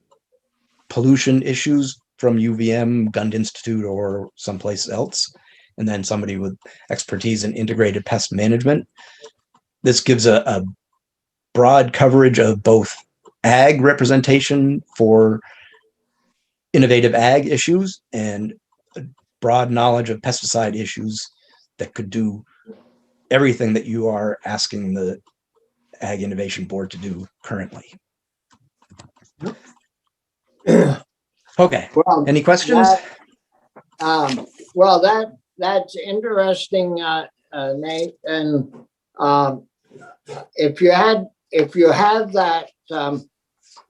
S: pollution issues from UVM, Gund Institute, or someplace else. And then somebody with expertise in integrated pest management. This gives a broad coverage of both ag representation for innovative ag issues and broad knowledge of pesticide issues that could do everything that you are asking the Ag Innovation Board to do currently. Okay.
A: Well,
S: any questions?
A: Well, that's interesting, Nate. And if you have that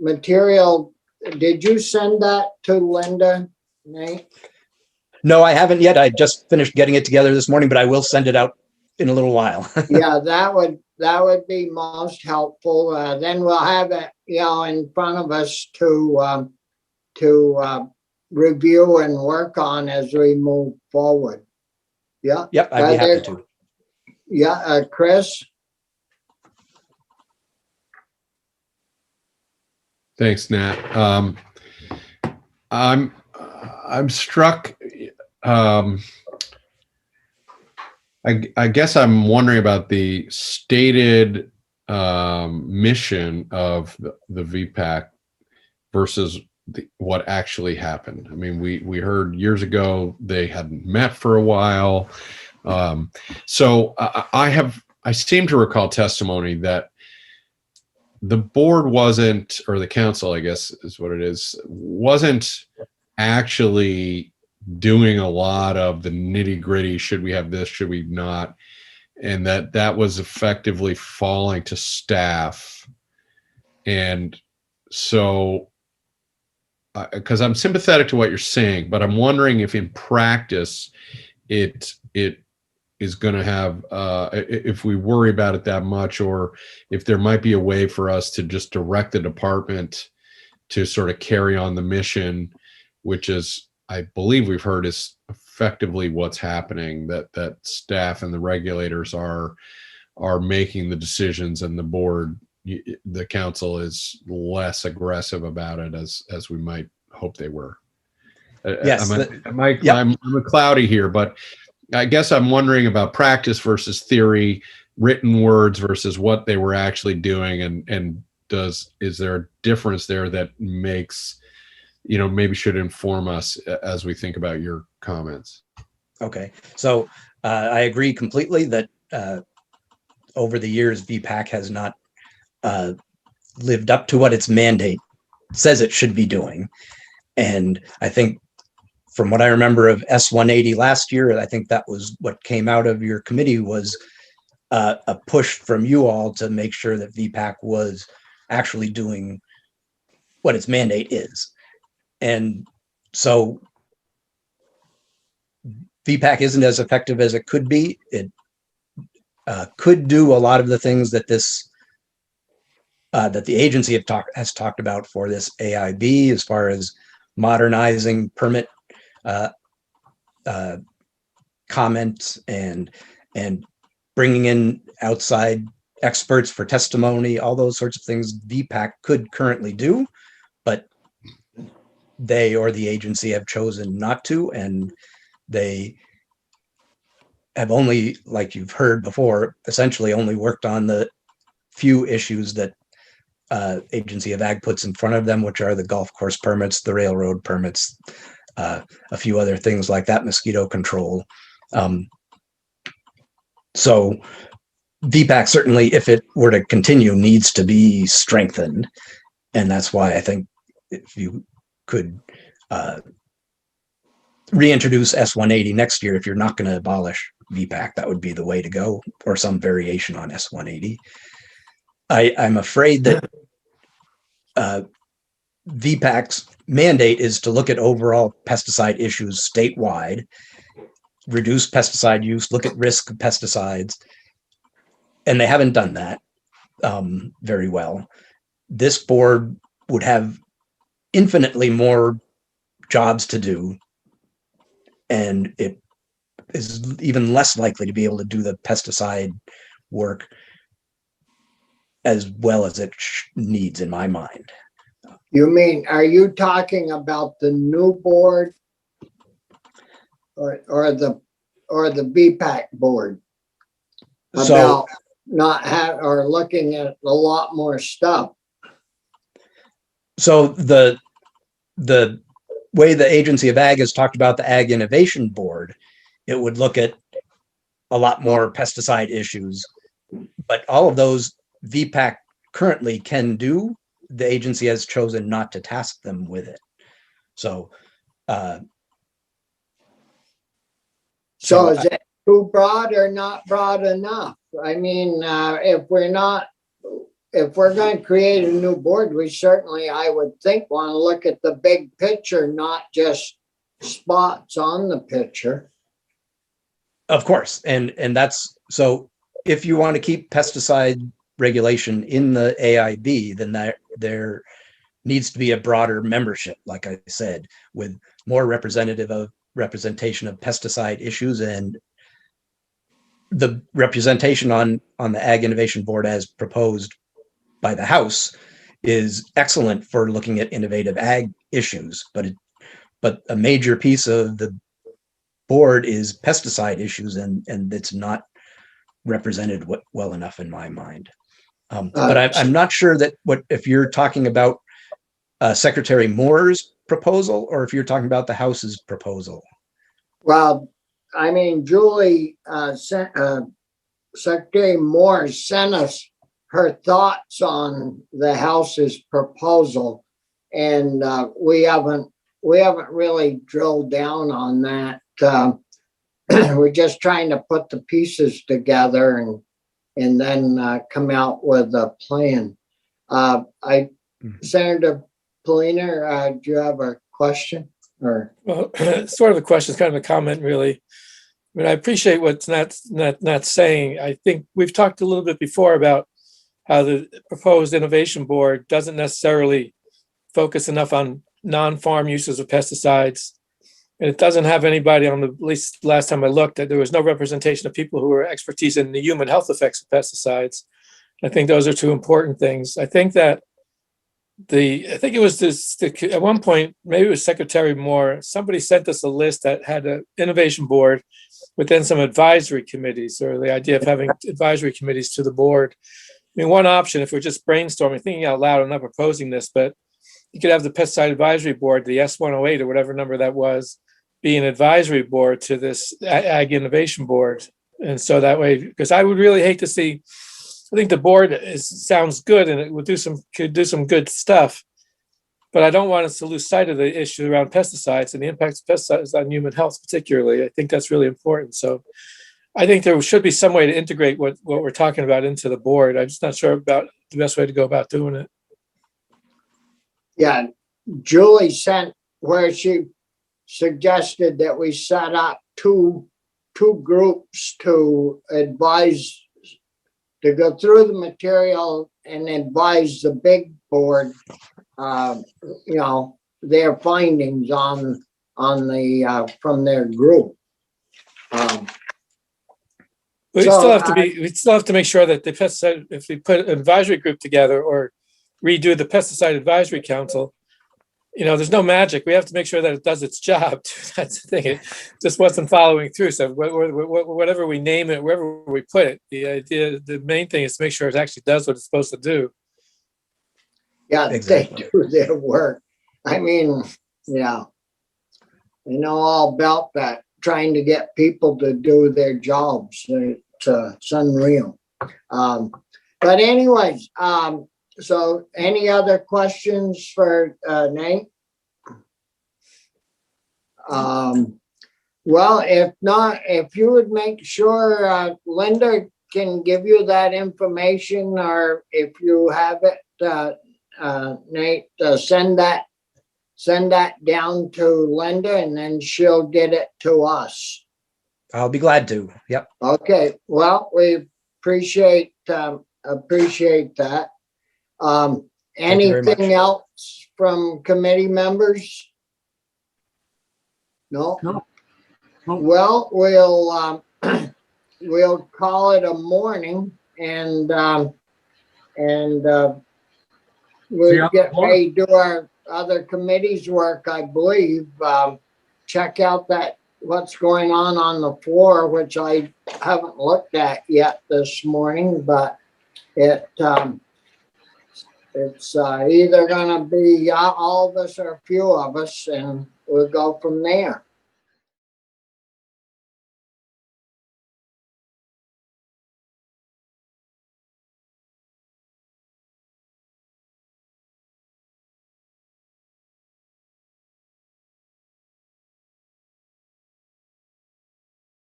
A: material, did you send that to Linda, Nate?
S: No, I haven't yet. I just finished getting it together this morning, but I will send it out in a little while.
A: Yeah, that would be most helpful. Then we'll have it, in front of us to review and work on as we move forward. Yeah.
S: Yep, I'd be happy to.
A: Yeah, Chris.
O: Thanks, Nat. I'm struck. I guess I'm wondering about the stated mission of the VPAC versus what actually happened. I mean, we heard years ago they hadn't met for a while. So I seem to recall testimony that the board wasn't, or the council, I guess is what it is, wasn't actually doing a lot of the nitty gritty. Should we have this? Should we not? And that was effectively falling to staff. And so, because I'm sympathetic to what you're saying, but I'm wondering if in practice it is going to have, if we worry about it that much, or if there might be a way for us to just direct the department to sort of carry on the mission, which is, I believe we've heard, is effectively what's happening, that staff and the regulators are making the decisions, and the board, the council, is less aggressive about it as we might hope they were.
S: Yes.
O: I'm cloudy here, but I guess I'm wondering about practice versus theory, written words versus what they were actually doing, and is there a difference there that makes, maybe should inform us as we think about your comments?
S: Okay, so I agree completely that over the years, VPAC has not lived up to what its mandate says it should be doing. And I think from what I remember of S-180 last year, I think that was what came out of your committee, was a push from you all to make sure that VPAC was actually doing what its mandate is. And so VPAC isn't as effective as it could be. It could do a lot of the things that that the agency has talked about for this AIB, as far as modernizing permit comments and bringing in outside experts for testimony, all those sorts of things VPAC could currently do, but they or the agency have chosen not to, and they have only, like you've heard before, essentially only worked on the few issues that Agency of Ag puts in front of them, which are the golf course permits, the railroad permits, a few other things like that, mosquito control. So VPAC certainly, if it were to continue, needs to be strengthened. And that's why I think if you could reintroduce S180 next year, if you're not going to abolish VPAC, that would be the way to go, or some variation on S180. I'm afraid that VPAC's mandate is to look at overall pesticide issues statewide, reduce pesticide use, look at risk of pesticides, and they haven't done that very well. This board would have infinitely more jobs to do, and it is even less likely to be able to do the pesticide work as well as it needs, in my mind.
A: You mean, are you talking about the new board or the BPAC board?
S: So,
A: About not or looking at a lot more stuff.
S: So the way the Agency of Ag has talked about the Ag Innovation Board, it would look at a lot more pesticide issues, but all of those VPAC currently can do. The agency has chosen not to task them with it. So
A: is it too broad or not broad enough? I mean, if we're going to create a new board, we certainly, I would think, want to look at the big picture, not just spots on the picture.
S: of course, and that's, so if you want to keep pesticide regulation in the AIB, then there needs to be a broader membership, like I said, with more representation of pesticide issues, and the representation on the Ag Innovation Board as proposed by the House is excellent for looking at innovative ag issues, but a major piece of the board is pesticide issues, and it's not represented well enough in my mind. But I'm not sure that if you're talking about Secretary Moore's proposal, or if you're talking about the House's proposal.
A: Well, I mean, Julie, Secretary Moore sent us her thoughts on the House's proposal, and we haven't really drilled down on that. We're just trying to put the pieces together and then come out with a plan. Senator Polina, do you have a question? Or
B: well, sort of a question, it's kind of a comment, really. I mean, I appreciate what's not saying. I think we've talked a little bit before about how the proposed innovation board doesn't necessarily focus enough on non-farm uses of pesticides. And it doesn't have anybody on at least last time I looked, that there was no representation of people who were expertise in the human health effects of pesticides. I think those are two important things. I think that it was this, at one point, maybe it was Secretary Moore, somebody sent us a list that had an innovation board with then some advisory committees, or the idea of having advisory committees to the board. I mean, one option, if we're just brainstorming, thinking out loud, I'm not proposing this, but you could have the pesticide advisory board, the S108 or whatever number that was, be an advisory board to this Ag Innovation Board. And so that way, because I would really hate to see, I think the board sounds good and it would could do some good stuff, but I don't want us to lose sight of the issue around pesticides and the impacts of pesticides on human health, particularly. I think that's really important. So I think there should be some way to integrate what we're talking about into the board. I'm just not sure about the best way to go about doing it.
A: yeah, Julie sent where she suggested that we set up two groups to advise, to go through the material and advise the big board, their findings on the from their group.
B: We still have to make sure that the pesticide, if we put an advisory group together or redo the pesticide advisory council, there's no magic. We have to make sure that it does its job. That's the thing. It just wasn't following through. So whatever we name it, wherever we put it, the main thing is to make sure it actually does what it's supposed to do.
A: Yeah,
S: Exactly.
A: they do their work. I mean, yeah. I know all about that, trying to get people to do their jobs. It's unreal. But anyways, so any other questions for Nate? Well, if not, if you would make sure Linda can give you that information, or if you have it, Nate, send that down to Linda, and then she'll get it to us.
S: I'll be glad to. Yep.
A: Okay. Well, we appreciate that.
S: Thank you very much.
A: Anything else from committee members? No.
C: No.
A: Well, we'll call it a morning, and we'll get ready to do our other committees' work, I believe. Check out what's going on the floor, which I haven't looked at yet this morning, but it's either gonna be all of us or a few of us, and we'll go from there.